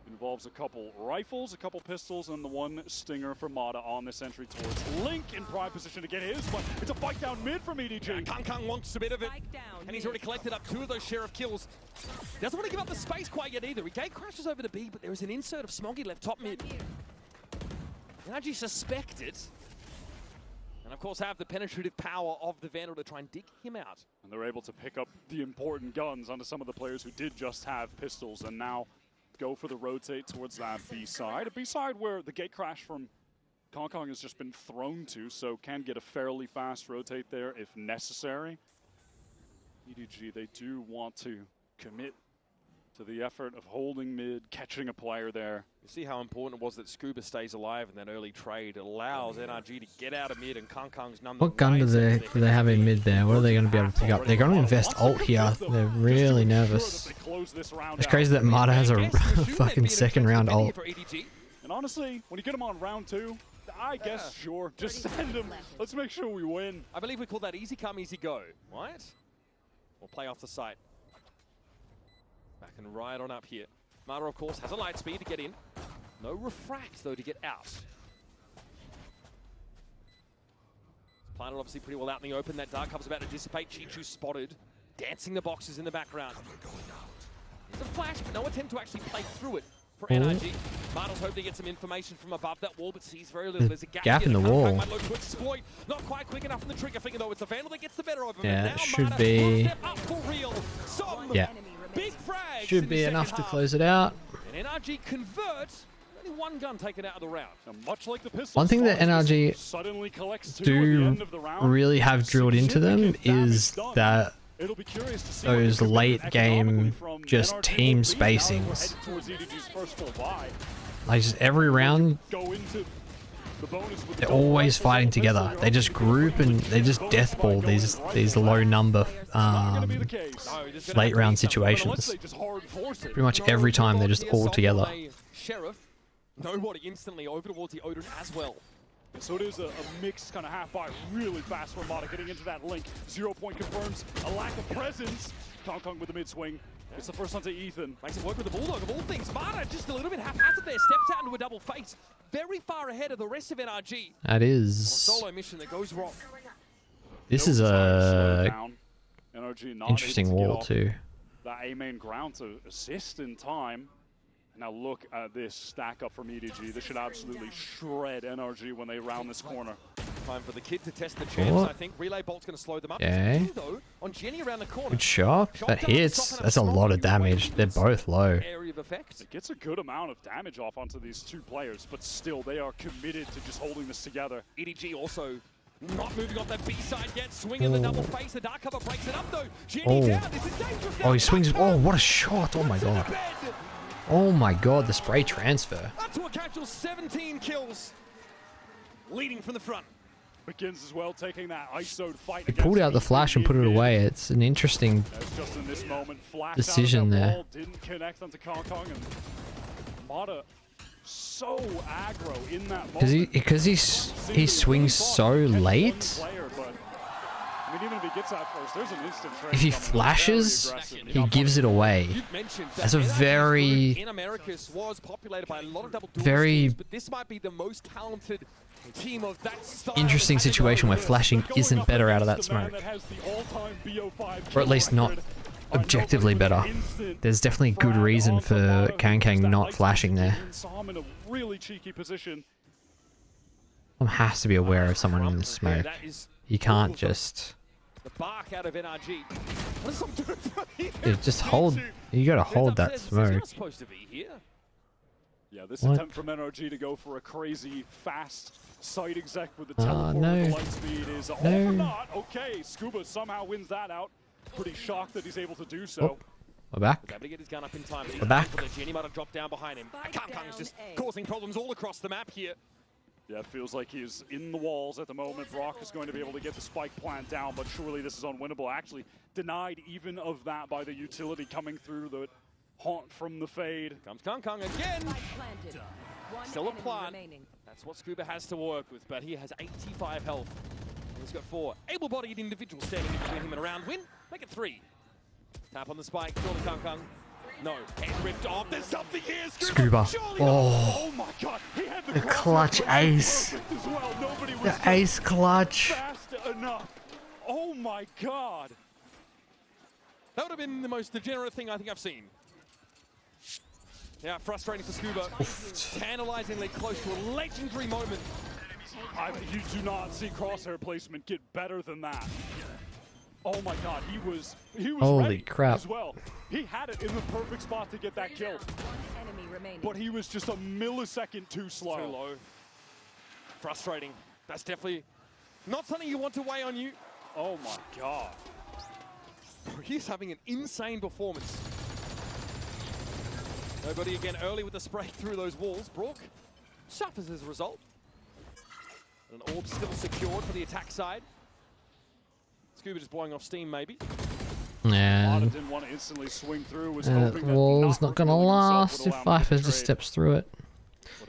involves a couple rifles, a couple pistols, and the one stinger for Mata on this entry towards Link in prime position to get his, but it's a fight down mid from EDG. Yeah, Kang wants a bit of it, and he's already collected up 2 of those sheriff kills. Doesn't want to give up the space quite yet either. He gate crashes over to B, but there is an insert of Smoggy left top mid. NRG suspected, and of course have the penetrative power of the Vandal to try and dig him out. And they're able to pick up the important guns onto some of the players who did just have pistols, and now go for the rotate towards that B side. A B side where the gate crash from Kong has just been thrown to, so can get a fairly fast rotate there if necessary. EDG, they do want to commit to the effort of holding mid, catching a player there. You see how important it was that Scuba stays alive in that early trade. It allows NRG to get out of mid, and Kang's none the What gun do they have in mid there? What are they going to be able to pick up? They're going to invest ult here. They're really nervous. It's crazy that Mata has a fucking second round ult. And honestly, when you get him on round 2, I guess, sure, just send him. Let's make sure we win. I believe we call that easy come, easy go, right? We'll play off the site. Back and right on up here. Mata, of course, has a light speed to get in. No refract, though, to get out. Planet obviously pretty well out in the open. That dark cover's about to dissipate. Chichu spotted. Dancing the boxes in the background. There's a flash, but no attempt to actually play through it for NRG. Mata's hoping to get some information from above that wall, but sees very little. There's a gap in the wall. Might look to exploit. Not quite quick enough on the trigger finger, though. It's the Vandal that gets the better of him. Yeah, it should be. Yeah. Big frags should be enough to close it out. And NRG converts. Only one gun taken out of the round. Much like the pistol, one thing that NRG do really have drilled into them is that those late game just team spacings. Like just every round, they're always fighting together. They just group and they just deathball these low number late round situations. Pretty much every time they're just all together. Sheriff, nobody instantly over towards the Odin as well. So it is a mixed kind of half-by, really fast for Mata getting into that link. 0 point confirms a lack of presence. Kang with the mid-swing. It's the first one to Ethan. Makes it work with the Bulldog of all things. Mata just a little bit haphazard there. Steps out into a double face. Very far ahead of the rest of NRG. That is... A solo mission that goes wrong. This is a interesting wall too. That A main ground to assist in time. Now look at this stack up from EDG. This should absolutely shred NRG when they round this corner. Time for the kid to test the champs, I think. Relay Bolt's going to slow them up. Okay. On Jenny around the corner. Good shock. That hits. That's a lot of damage. They're both low. Area of effect. It gets a good amount of damage off onto these two players, but still they are committed to just holding this together. EDG also not moving off that B side yet. Swinging the double face. The dark cover breaks it up though. Jenny down. This is dangerous. Oh, he swings. Oh, what a shot. Oh my god. Oh my god, the spray transfer. Up to a casual 17 kills. Leading from the front. Begins as well, taking that ISO'd fight. He pulled out the flash and put it away. It's an interesting decision there. Didn't connect onto Kang, and Mata so aggro in that moment. Because he swings so late. If he flashes, he gives it away. That's a very interesting situation where flashing isn't better out of that smoke. Or at least not objectively better. There's definitely good reason for Kang not flashing there. Someone has to be aware of someone in the smoke. You can't just... The bark out of NRG. What is someone doing from here? Dude, just hold. You gotta hold that smoke. Supposed to be here. Yeah, this attempt from NRG to go for a crazy fast side exec with the teleport with the light speed is all for naught. Okay, Scuba somehow wins that out. Pretty shocked that he's able to do so. We're back. Able to get his gun up in time. We're back. Jenny might have dropped down behind him. Kang's just causing problems all across the map here. Yeah, it feels like he's in the walls at the moment. Brock is going to be able to get the spike plant down, but surely this is unwinnable. Actually, denied even of that by the utility coming through the haunt from the fade. Comes Kang again. Still a plan. That's what Scuba has to work with, but he has 85 health. He's got 4 able-bodied individuals standing between him and a round win. Make it 3. Tap on the spike. Kill the Kang. No, head ripped off. There's something here. Scuba. Oh my god. He had the clutch ace. Well. The ace clutch. Fast enough. Oh my god. That would have been the most degenerate thing I think I've seen. Yeah, frustrating for Scuba. Tantalizingly close to a legendary moment. You do not see crosshair placement get better than that. Oh my god, he was Holy ready crap. as well. He had it in the perfect spot to get that kill. But he was just a millisecond too slow. Too low. Frustrating. That's definitely not something you want to weigh on you. Oh my god. He's having an insane performance. Nobody again early with the spray through those walls. Brook suffers as a result. An orb still secured for the attack side. Scuba just blowing off steam, maybe. And didn't want to instantly swing through, was wall's not gonna last if Viper just steps through it.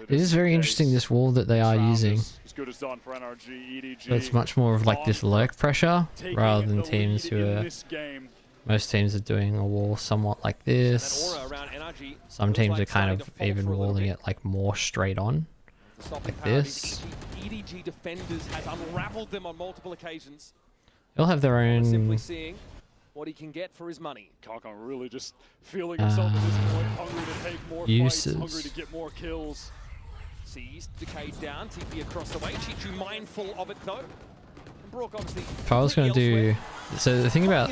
It is very interesting, this wall that they are using. Good as done for NRG, EDG. So it's much more of like this lurk pressure rather than teams who are... Most teams are doing a wall somewhat like this. Some teams are kind of even walling it like more straight on, like this. EDG defenders has unraveled them on multiple occasions. They'll have their own... Simply seeing what he can get for his money. Kakong really just feeling himself at this point, hungry to take more fights, hungry to get more kills. Sees Decayed down, TP across the way. Chichu mindful of it though. And Brook obviously. If I was going to do... So the thing about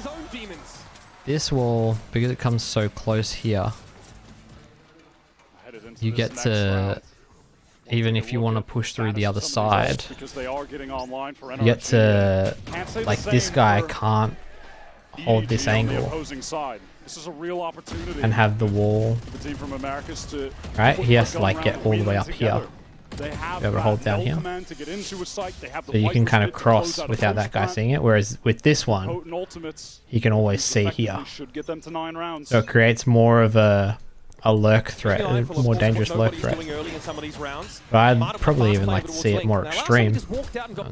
this wall, because it comes so close here, you get to... Even if you want to push through the other side, you get to... Like this guy can't hold this angle and have the wall, right? He has to like get all the way up here. Be able to hold down here, so you can kind of cross without that guy seeing it. Whereas with this one, he can always see here, so it creates more of a lurk threat, a more dangerous lurk threat. But I'd probably even like to see it more extreme.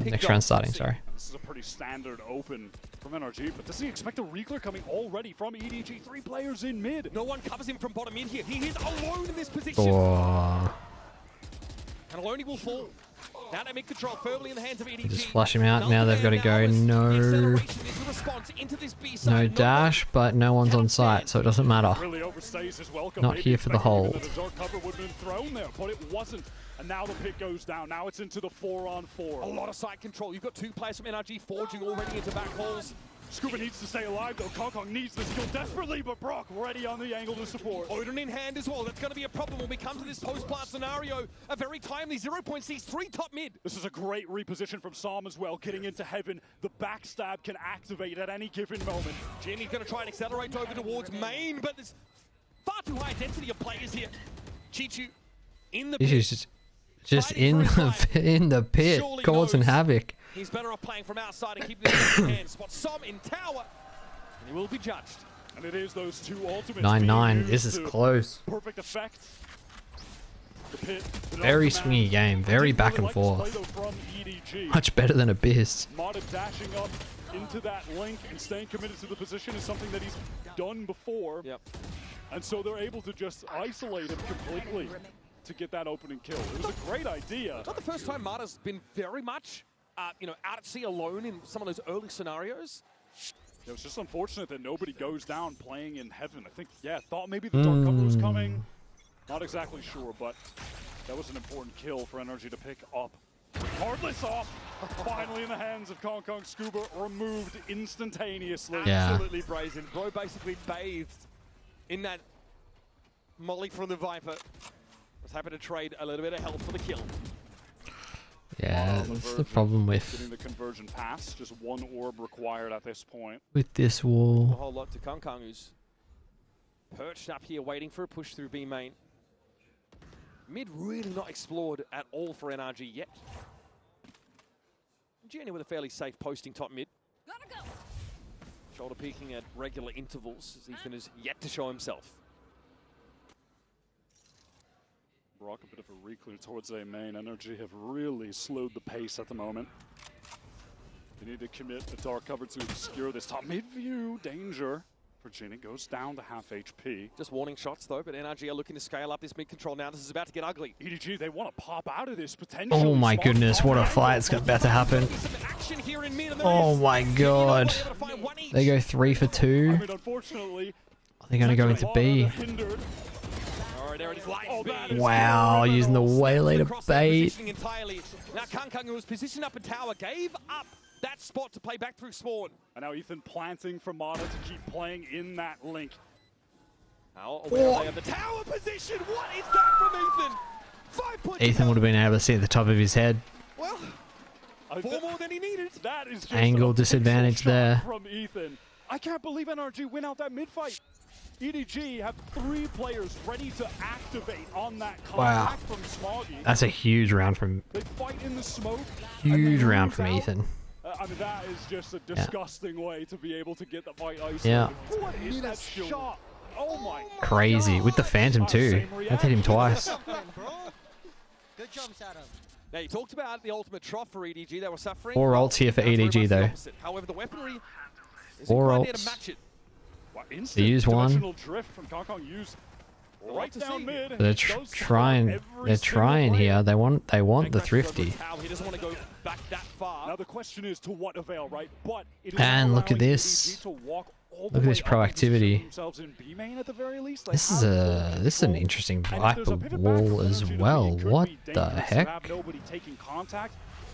Next round starting, sorry. This is a pretty standard open from NRG, but does he expect a reclear coming already from EDG? 3 players in mid. No one covers him from bottom in here. He is alone in this position. And alone he will fall. Now they make control firmly in the hands of EDG. Just flush him out. Now they've got to go. No dash, but no one's on site, so it doesn't matter. Not here for the hold. But it wasn't. And now the pick goes down. Now it's into the 4-on-4. A lot of side control. You've got 2 players from NRG forging already into back halls. Scuba needs to stay alive though. Kakong needs the skill desperately, but Brock ready on the angle to support. Odin in hand as well. That's going to be a problem when we come to this post-plant scenario. A very timely 0.63 top mid. This is a great reposition from Psalm as well. Getting into heaven. The backstab can activate at any given moment. Jimmy's going to try and accelerate over towards main, but there's far too high density of players here. Chichu in the pit. Just in the pit, causing havoc. He's better off playing from outside and keeping this in hand. Spot some in tower, and he will be judged. And it is those 2 ultimates. 9-9. This is close. Perfect effect. Very swingy game. Very back and forth. Much better than Abyss. Mata dashing up into that link and staying committed to the position is something that he's done before. Yep. And so they're able to just isolate him completely to get that opening kill. It was a great idea. It's not the first time Mata's been very much out at sea alone in some of those early scenarios. It was just unfortunate that nobody goes down playing in heaven. I think, thought maybe the dark cover was coming. Not exactly sure, but that was an important kill for NRG to pick up. Regardless off, finally in the hands of Kakong. Scuba removed instantaneously. Absolutely brazen. Bro basically bathed in that molly from the Viper. Was happy to trade a little bit of health for the kill. Yeah, that's the problem with getting the conversion pass. Just 1 orb required at this point. With this wall. A whole lot to Kakong, who's perched up here waiting for a push through B main. Mid really not explored at all for NRG yet. Jenny with a fairly safe posting top mid. Shoulder peeking at regular intervals as Ethan is yet to show himself. Brock, a bit of a reclear towards A main. NRG have really slowed the pace at the moment. They need to commit a dark cover to obscure this top mid view. Danger. Virginia goes down to half HP. Just warning shots though, but NRG are looking to scale up this mid control now. This is about to get ugly. EDG, they want to pop out of this potentially. Oh my goodness, what a fight's about to happen. Oh my god. They go 3 for 2. I mean, unfortunately, are they going to go into B? Wow, using the waylay to bait. Now Kakong, who was positioned up in tower, gave up that spot to play back through spawn. And now Ethan planting for Mata to keep playing in that link. Now aware of the tower position. What is that from Ethan? 5 points. Ethan would have been able to see at the top of his head. Well, 4 more than he needed. That is just angle disadvantage there from Ethan. I can't believe NRG win out that mid fight. EDG have 3 players ready to activate on that Wow. contact from Smoggy. That's a huge round from They fight in the smoke. huge round from Ethan. I mean, that is just a disgusting way to be able to get the fight isolated. Yeah. What is that shot? Oh my. Crazy with the Phantom too. That hit him twice. Good jumps at him. Now, you talked about the ultimate trough for EDG. They were suffering. 4 ults here for EDG though. However, the weaponry is 4 quite there to ults. match it. They use one. Drift from Kong used right down mid. They're trying. They're trying here. They want the thrifty. He doesn't want to go back that far. Now the question is to what avail, right? But it is And look at this. Look at this proactivity. This is an interesting Viper wall as well. What the heck?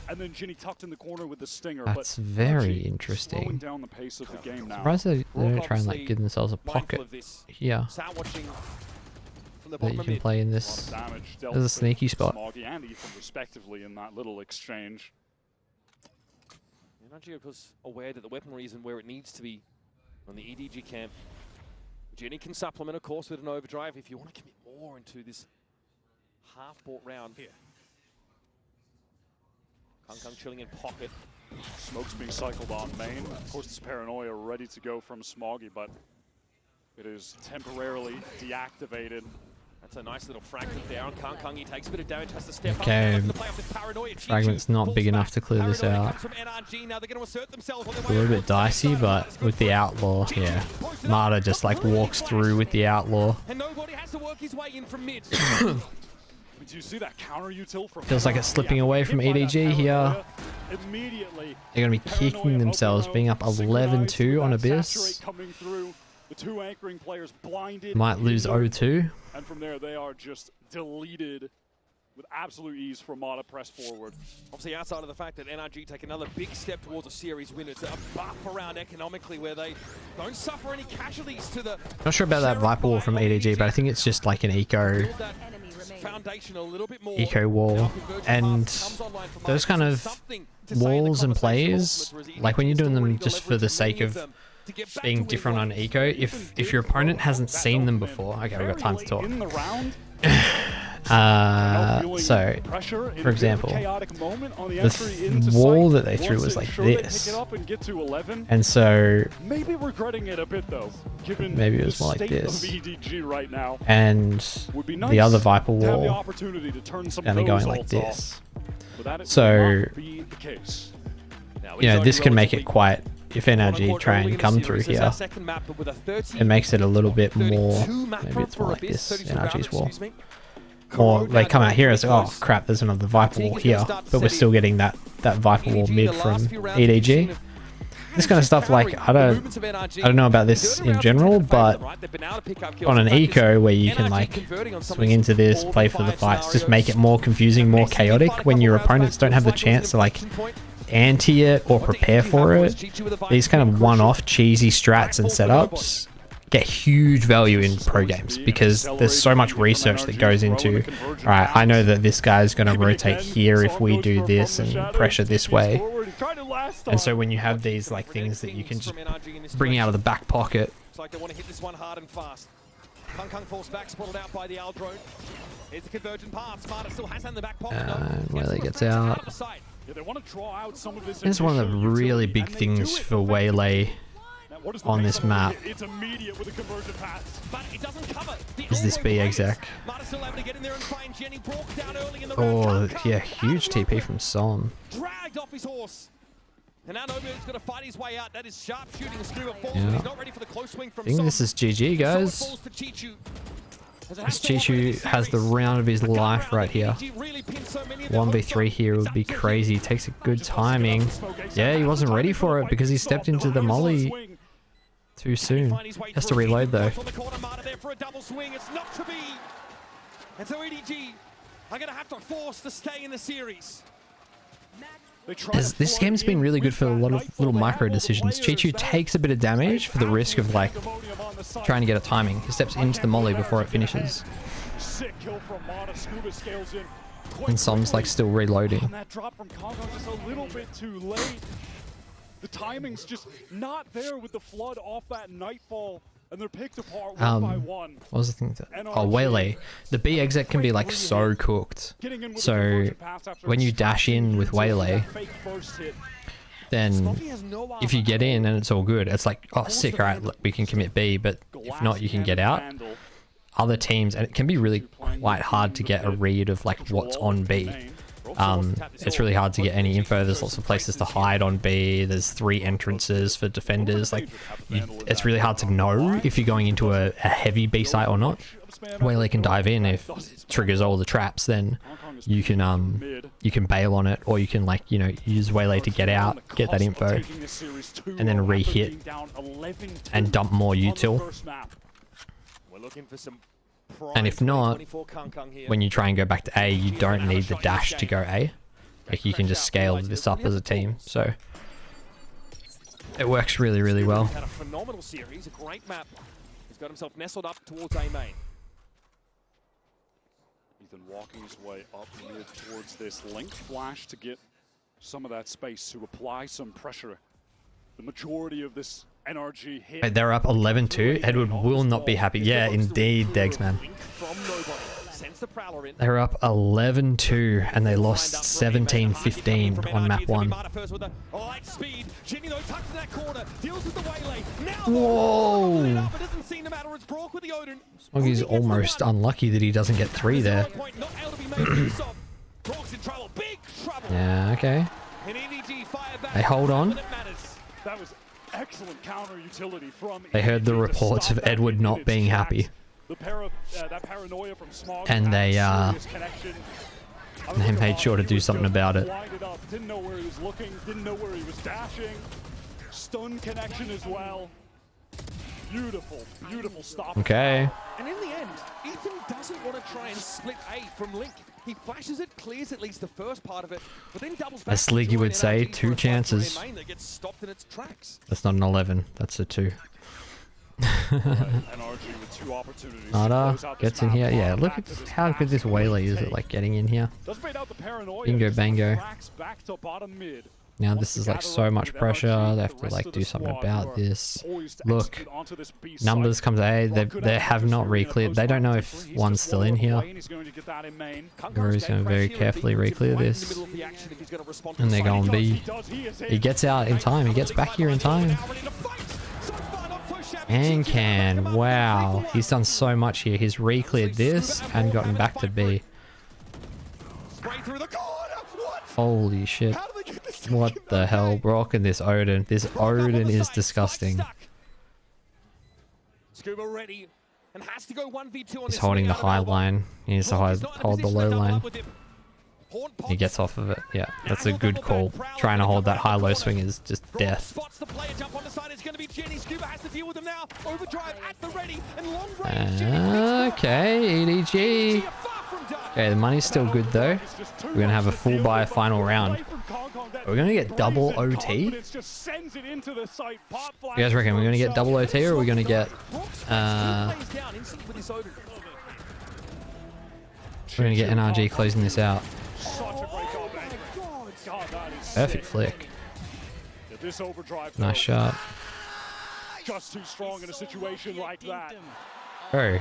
And then Ginny tucked in the corner with the stinger. That's very interesting. Down the pace of the game now. Surprised they don't try and like give themselves a pocket here that you can play in this as a sneaky spot. Smoggy and Ethan respectively in that little exchange. NRG was aware that the weaponry isn't where it needs to be on the EDG camp. Ginny can supplement, of course, with an overdrive if you want to commit more into this half-bought round here. Kung chilling in pocket. Smoke's being cycled on main. Of course, it's Paranoia ready to go from Smoggy, but it is temporarily deactivated. That's a nice little fragment there on Kung. He takes a bit of damage, has to step Okay, up. fragment's not big enough to clear this out. A little bit dicey, but with the outlaw, yeah. Marta just like walks through with the outlaw. And nobody has to work his way in from mid. Do you see that counter util from Feels like it's slipping away from EDG here. They're going to be kicking themselves, being up 11-2 on Abyss. The 2 anchoring players blinded. Might lose 0-2. And from there, they are just deleted with absolute ease from Mata press forward. Obviously, outside of the fact that NRG take another big step towards a series win, it's a buff around economically where they don't suffer any casualties to the... Not sure about that Viper wall from EDG, but I think it's just like an eco wall. And those kind of walls and plays, like when you're doing them just for the sake of being different on eco, if your opponent hasn't seen them before, okay, we've got time to talk. So, for example, the wall that they threw was like this, and so maybe regretting it a bit though. Maybe it was more like this, and the other Viper wall only going like this. So, you know, this can make it quite. If NRG try and come through here, it makes it a little bit more. Maybe it's more like this, NRG's wall. Or they come out here and say, oh crap, there's another Viper wall here, but we're still getting that Viper wall mid from EDG. This kind of stuff, like, I don't know about this in general, but on an eco where you can like swing into this, play for the fights, just make it more confusing, more chaotic when your opponents don't have the chance to like anti it or prepare for it. These kind of one-off cheesy strats and setups get huge value in pro games because there's so much research that goes into, alright, I know that this guy's going to rotate here if we do this and pressure this way. And so when you have these like things that you can just bring out of the back pocket. It's like they want to hit this one hard and fast. Kung falls back, spotted out by the Al drone. Here's the convergent pass. Smarter still has that in the back pocket. Whaley gets out. Yeah, they want to draw out some of this. This is one of the really big things for Whaley on this map. It's immediate with a convergent pass, but it doesn't cover. Is this B exec? Oh yeah, huge TP from Som. Dragged off his horse. And now Nobu's going to fight his way out. That is sharp shooting. Yeah. He's not ready for the close swing from I think this is GG, guys. This Chichu has the round of his life right here. 1v3 here would be crazy. Takes a good timing. Yeah, he wasn't ready for it because he stepped into the molly too soon. Has to reload though. And so EDG are going to have to force to stay in the series. This game's been really good for a lot of little micro decisions. Chichu takes a bit of damage for the risk of like trying to get a timing. He steps into the molly before it finishes. And Som's like still reloading. That drop from Congo just a little bit too late. The timing's just not there with the flood off that Nightfall. And they're picked apart one by one. What was the thing? Oh, Waylay. The B exit can be like so cooked. So when you dash in with Waylay, then if you get in and it's all good, it's like, oh sick, alright, we can commit B, but if not, you can get out. Other teams, and it can be really quite hard to get a read of like what's on B. It's really hard to get any info. There's lots of places to hide on B. There's 3 entrances for defenders. Like, it's really hard to know if you're going into a heavy B site or not. Waylay can dive in if it triggers all the traps. Then you can bail on it, or you can use Waylay to get out, get that info, and then re-hit and dump more util. And if not, when you try and go back to A, you don't need the dash to go A. Like, you can just scale this up as a team. So it works really, really well. Had a phenomenal series, a great map. He's got himself nestled up towards A main. Ethan walking his way up mid towards this link flash to get some of that space to apply some pressure. The majority of this NRG hit. Wait, they're up 11-2. Edward will not be happy. Yeah, indeed, Degs, man. They're up 11-2 and they lost 17-15 on map 1. Whoa! Smoggy's almost unlucky that he doesn't get 3 there. Yeah, okay. They hold on. That was excellent counter utility from. They heard the reports of Edward not being happy. That paranoia from Smog, and they made sure to do something about it. Didn't know where he was looking, didn't know where he was dashing. Stun connection as well. Beautiful, beautiful stop. Okay. And in the end, Ethan doesn't want to try and split A from Link. He flashes it, clears at least the first part of it, but then doubles back. As Sleeky would say, 2 chances. That gets stopped in its tracks. That's not an 11, that's a 2. Nada gets in here. Yeah, look at how good this Waylay is at like getting in here. Bingo bango. Now this is like so much pressure. They have to like do something about this. Look, numbers comes A. They have not re-cleared. They don't know if one's still in here. Guru's going to very carefully re-clear this. And they're going B. He gets out in time. He gets back here in time. And can. Wow. He's done so much here. He's re-cleared this and gotten back to B. Holy shit. What the hell? Brock and this Odin. This Odin is disgusting. He's holding the high line. He needs to hold the low line. He gets off of it. Yeah, that's a good call. Trying to hold that high-low swing is just death. Okay, EDG. Okay, the money's still good though. We're going to have a full buy final round. We're going to get double OT? You guys reckon we're going to get double OT, or are we going to get... we're going to get NRG closing this out. Perfect flick. Nice shot. Just too strong in a situation like that. Bro,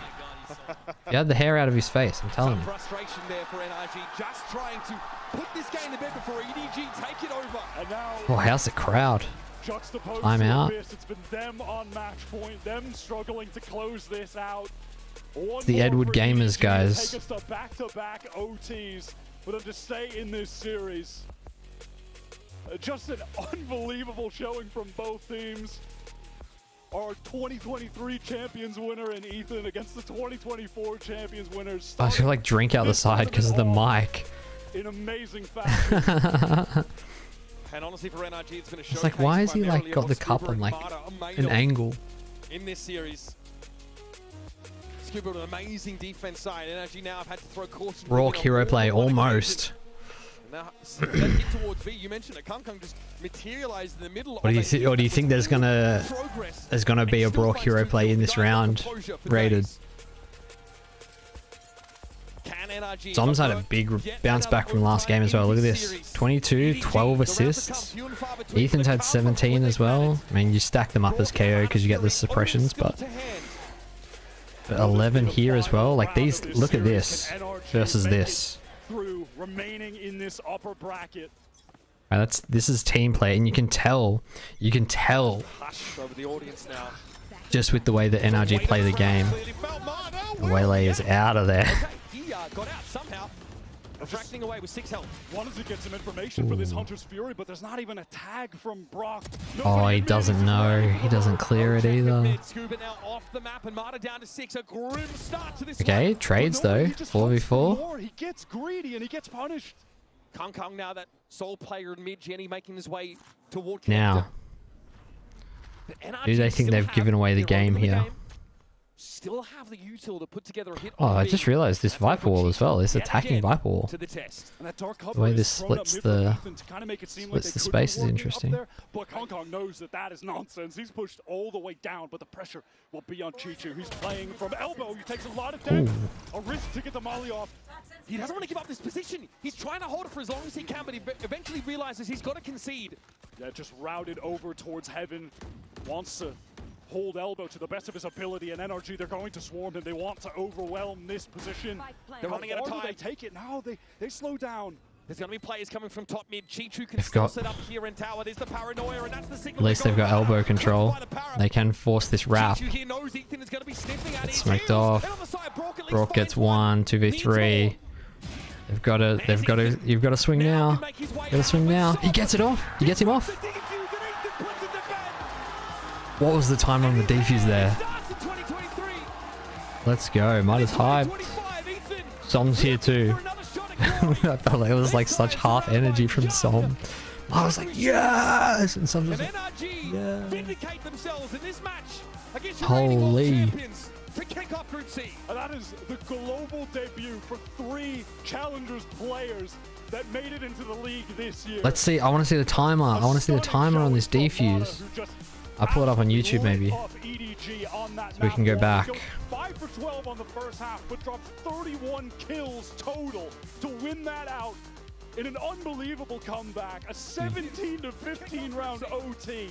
he had the hair out of his face, I'm telling you. Frustration there for NRG, just trying to put this game to bed before EDG take it over. And now, oh, how's the crowd? I'm out. It's been them on match point, them struggling to close this out. The Edward Gamers, guys. Take us to back-to-back OTs for them to stay in this series. Just an unbelievable showing from both teams. Our 2023 Champions winner in Ethan against the 2024 Champions winners. I should like drink out the side because of the mic. In amazing fashion. And honestly, for NRG, it's been a it's like, why has he like got the cup on like an angle? In this series. Scuba with an amazing defense side. NRG now have had to throw caution. Raw hero play almost. Now, that hit towards B, you mentioned it. Kung just materialized in the middle. What do you think? Or do you think there's gonna be a Brock hero play in this round? Rated. Can NRG. Dom's had a big bounce back from last game as well. Look at this. 22, 12 assists. Ethan's had 17 as well. I mean, you stack them up as KO because you get the suppressions, but 11 here as well. Like these, look at this versus this. Remaining in this upper bracket. Right, this is team play, and you can tell just with the way that NRG play the game. Waylay is out of there. He got out somehow. Attracting away with 6 health. Wanted to get some information for this Hunter's Fury, but there's not even a tag from Brock. Oh, he doesn't know. He doesn't clear it either. Scuba now off the map and Marta down to 6. A grim start to this. Okay, trades though. 4v4. He gets greedy and he gets punished. Kong now, that sole player in mid, Jenny making his way toward now. Do they think they've given away the game here? Still have the util to put together a hit. Oh, I just realized this Viper Wall as well. This attacking Viper Wall. The way this splits the space is interesting. But Kong knows that is nonsense. He's pushed all the way down, but the pressure will be on Chichu. He's playing from elbow. He takes a lot of damage. A risk to get the molly off. He doesn't want to give up this position. He's trying to hold it for as long as he can, but he eventually realizes he's got to concede. Yeah, just routed over towards heaven. Wants to hold elbow to the best of his ability, and NRG, they're going to swarm him. They want to overwhelm this position. They're running out of time. They take it now. They slow down. There's going to be players coming from top mid. Chichu can still set up here in tower. There's the paranoia, and that's the signal. At least they've got elbow control. They can force this wrap. It's smoked off. Brock gets 1, 2v3. You've got to swing now. Got to swing now. He gets it off. He gets him off. What was the timer on the defuse there? Let's go. Marta's hyped. Som's here too. I felt like it was like such half energy from Som. I was like, yes! And Som was like, yeah. Holy. To kick off Group C. And that is the global debut for 3 Challengers players that made it into the league this year. Let's see. I want to see the timer. I want to see the timer on this defuse. I'll pull it up on YouTube maybe. So we can go back. 5 for 12 on the first half, but drops 31 kills total to win that out in an unbelievable comeback. A 17 to 15 round OT.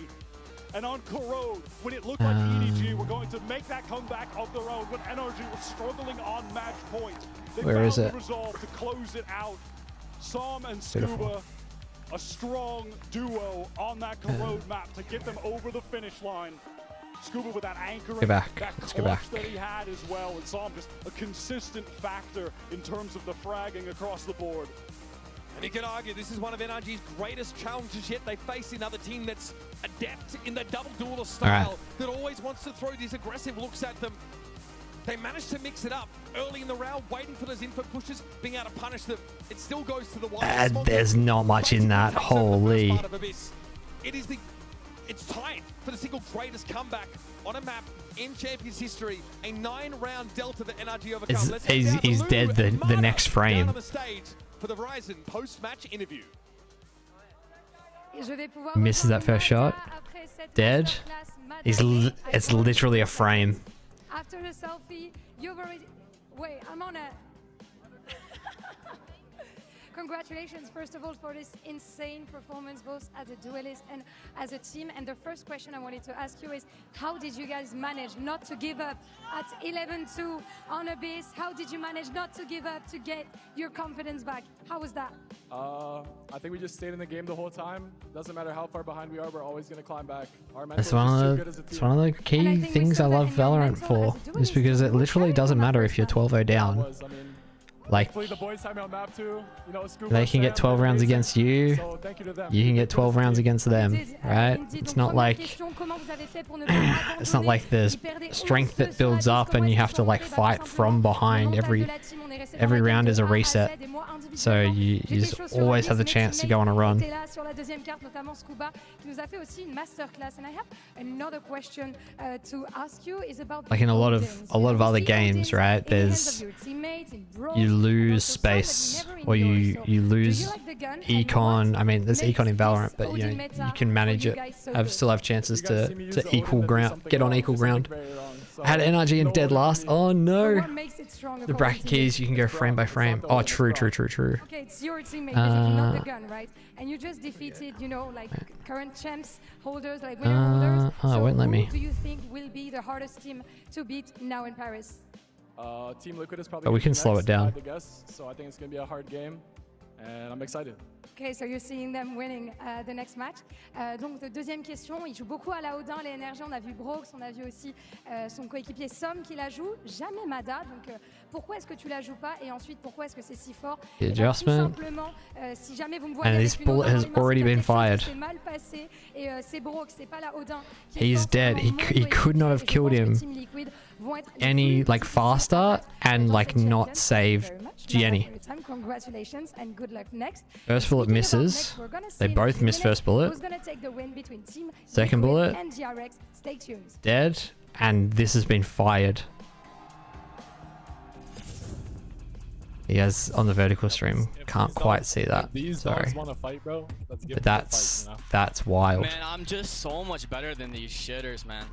And on Corrode, when it looked like EDG were going to make that comeback of their own, when NRG was struggling on match point, they found the resolve to close it out. Som and Scuba, a strong duo on that Corrode map to get them over the finish line. Scuba with that anchoring, go back. that Let's go back. that he had as well, and Som just a consistent factor in terms of the fragging across the board. And you can argue this is one of NRG's greatest challenges yet. They face another team that's adept in the double duelist style that always wants to throw these aggressive looks at them. They managed to mix it up early in the round, waiting for those info pushes, being able to punish them. It still goes to the one. There's not much in that. Holy. It's time for the single greatest comeback on a map in Champions history. A 9-round delta that NRG overcome. He's dead the next frame. For the Verizon post-match interview. Misses that first shot. Dead. It's literally a frame. After the selfie, you've already... Wait, I'm on it. Congratulations, first of all, for this insane performance, both as a duelist and as a team. And the first question I wanted to ask you is, how did you guys manage not to give up at 11-2 on Abyss? How did you manage not to give up to get your confidence back? How was that? I think we just stayed in the game the whole time. Doesn't matter how far behind we are, we're always going to climb back. That's one of the key things I love Valorant for, is because it literally doesn't matter if you're 12-0 down. Like, they can get 12 rounds against you, you can get 12 rounds against them, right? It's not like there's strength that builds up and you have to like fight from behind. Every round is a reset, so you just always have the chance to go on a run. Like in a lot of other games, right? You lose space, or you lose econ. I mean, there's econ in Valorant, but you can manage it. Still have chances to equal ground, get on equal ground. I had NRG and dead last. Oh no. The bracket keys, you can go frame by frame. Oh, true. Okay, it's your teammate, not the gun, right? And you just defeated, you know, like current champs holders, like winner holders. Oh, it won't let me. Who do you think will be the hardest team to beat now in Paris? Team Liquid is probably. But we can slow it down. So I think it's gonna be a hard game, and I'm excited. Okay, so you're seeing them winning the next match. Donc, deuxième question, il joue beaucoup à la Odin, les NRG. On a vu Brox, on a vu aussi son coéquipier Som qui la joue. Jamais Mada. Donc, pourquoi est-ce que tu la joues pas? Et ensuite, pourquoi est-ce que c'est si fort? The adjustment. Tout simplement, si jamais vous me voyez And this bullet has already been fired. c'est mal passé et c'est Brox, c'est pas la Odin. He's dead. He could not have killed him any like faster and like not saved Gianni. Congratulations and good luck next. First bullet misses. They both miss first bullet. Second bullet. Dead. And this has been fired. He has on the vertical stream. Can't quite see that. Sorry. But that's wild. Man, I'm just so much better than these shitters, man.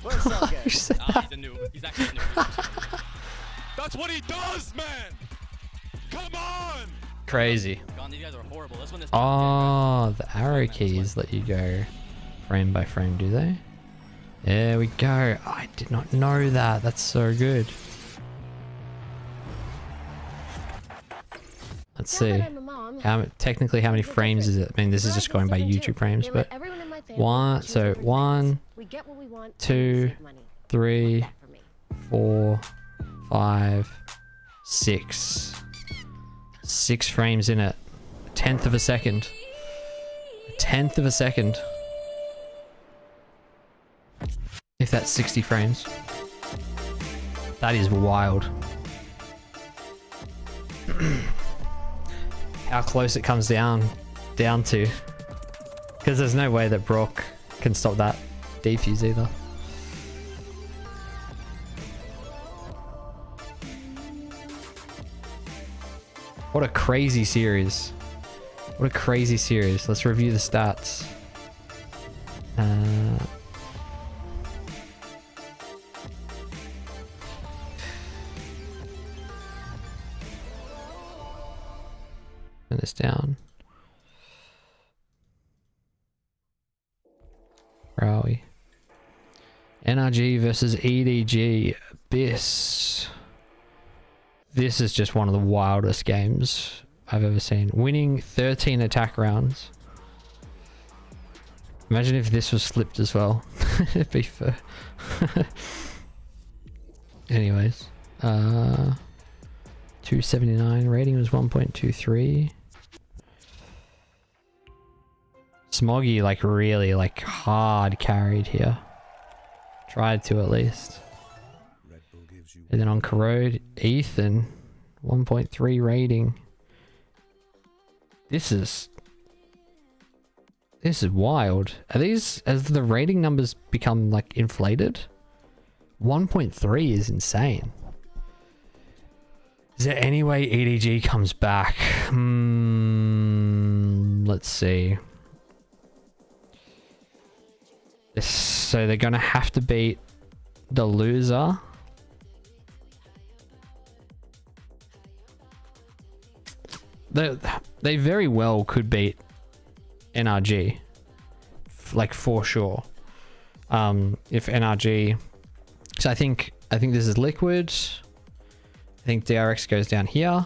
Where's Selke? He's a noob. He's actually a noob. That's what he does, man! Come on! Crazy. God, these guys are horrible. This one is Oh, the arrow keys let you go frame by frame, do they? There we go. I did not know that. That's so good. Let's see. Technically, how many frames is it? I mean, this is just going by YouTube frames, but one, 2, 3, 4, 5, 6. 6 frames in it. 1/10 of a second. 1/10 of a second. If that's 60 frames. That is wild. How close it comes down to. Because there's no way that Brock can stop that defuse either. What a crazy series. What a crazy series. Let's review the stats. Turn this down. Where are we? NRG versus EDG. Abyss. This is just one of the wildest games I've ever seen. Winning 13 attack rounds. Imagine if this was flipped as well. It'd be fair. Anyways. 279. Rating was 1.23. Smoggy like really like hard carried here. Tried to at least. And then on Corrode, Ethan, 1.3 rating. This is wild. Are these, as the rating numbers become like inflated? 1.3 is insane. Is there any way EDG comes back? Let's see. So they're gonna have to beat the loser. They very well could beat NRG, like for sure. If NRG, so I think this is Liquid. I think DRX goes down here.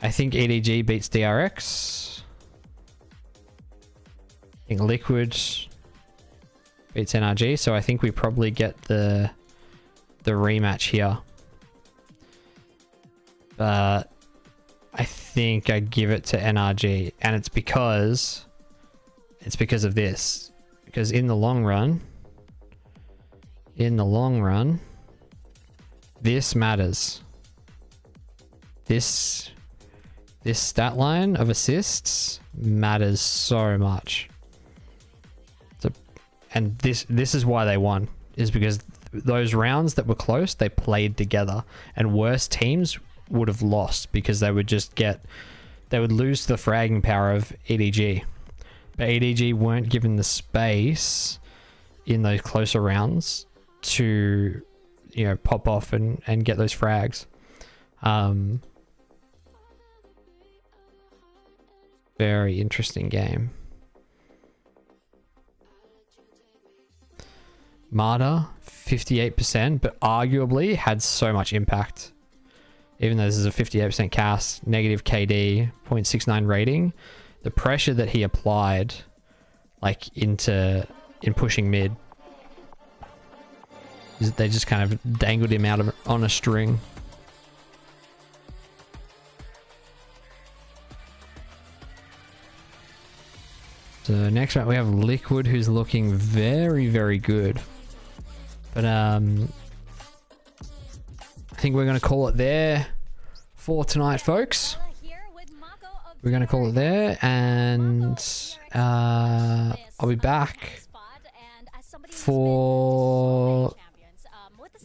I think EDG beats DRX. I think Liquid beats NRG, so I think we probably get the rematch here. But I think I'd give it to NRG, and it's because of this. Because in the long run, this matters. This stat line of assists matters so much. So, and this is why they won, is because those rounds that were close, they played together, and worse teams would have lost because they would lose the fragging power of EDG. But EDG weren't given the space in those closer rounds to, you know, pop off and get those frags. Very interesting game. Marta, 58%, but arguably had so much impact. Even though this is a 58% cast, negative KD, 0.69 rating, the pressure that he applied, like, in pushing mid, they just kind of dangled him out of on a string. So next round we have Liquid, who's looking very, very good. But I think we're going to call it there for tonight, folks. We're going to call it there, and I'll be back for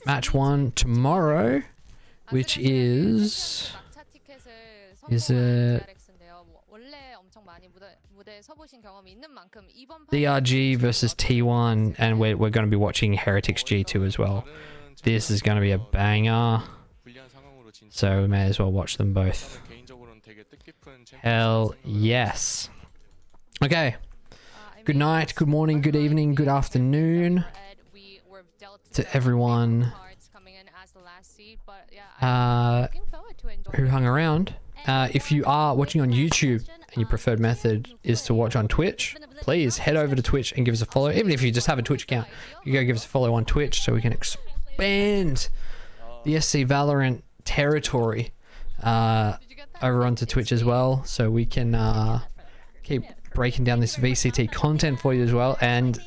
match 1 tomorrow, which is it DRG versus T1, and we're going to be watching Heretics G2 as well. This is going to be a banger, so we may as well watch them both. Hell yes. Okay. Good night, good morning, good evening, good afternoon to everyone who hung around. If you are watching on YouTube and your preferred method is to watch on Twitch, please head over to Twitch and give us a follow. Even if you just have a Twitch account, you go give us a follow on Twitch so we can expand the SC Valorant territory over onto Twitch as well, so we can keep breaking down this VCT content for you as well. And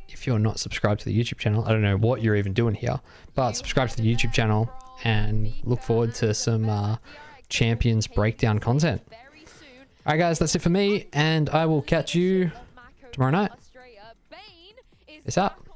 if you're not subscribed to the YouTube channel, I don't know what you're even doing here, but subscribe to the YouTube channel and look forward to some Champions breakdown content. Alright guys, that's it for me, and I will catch you tomorrow night. Peace out.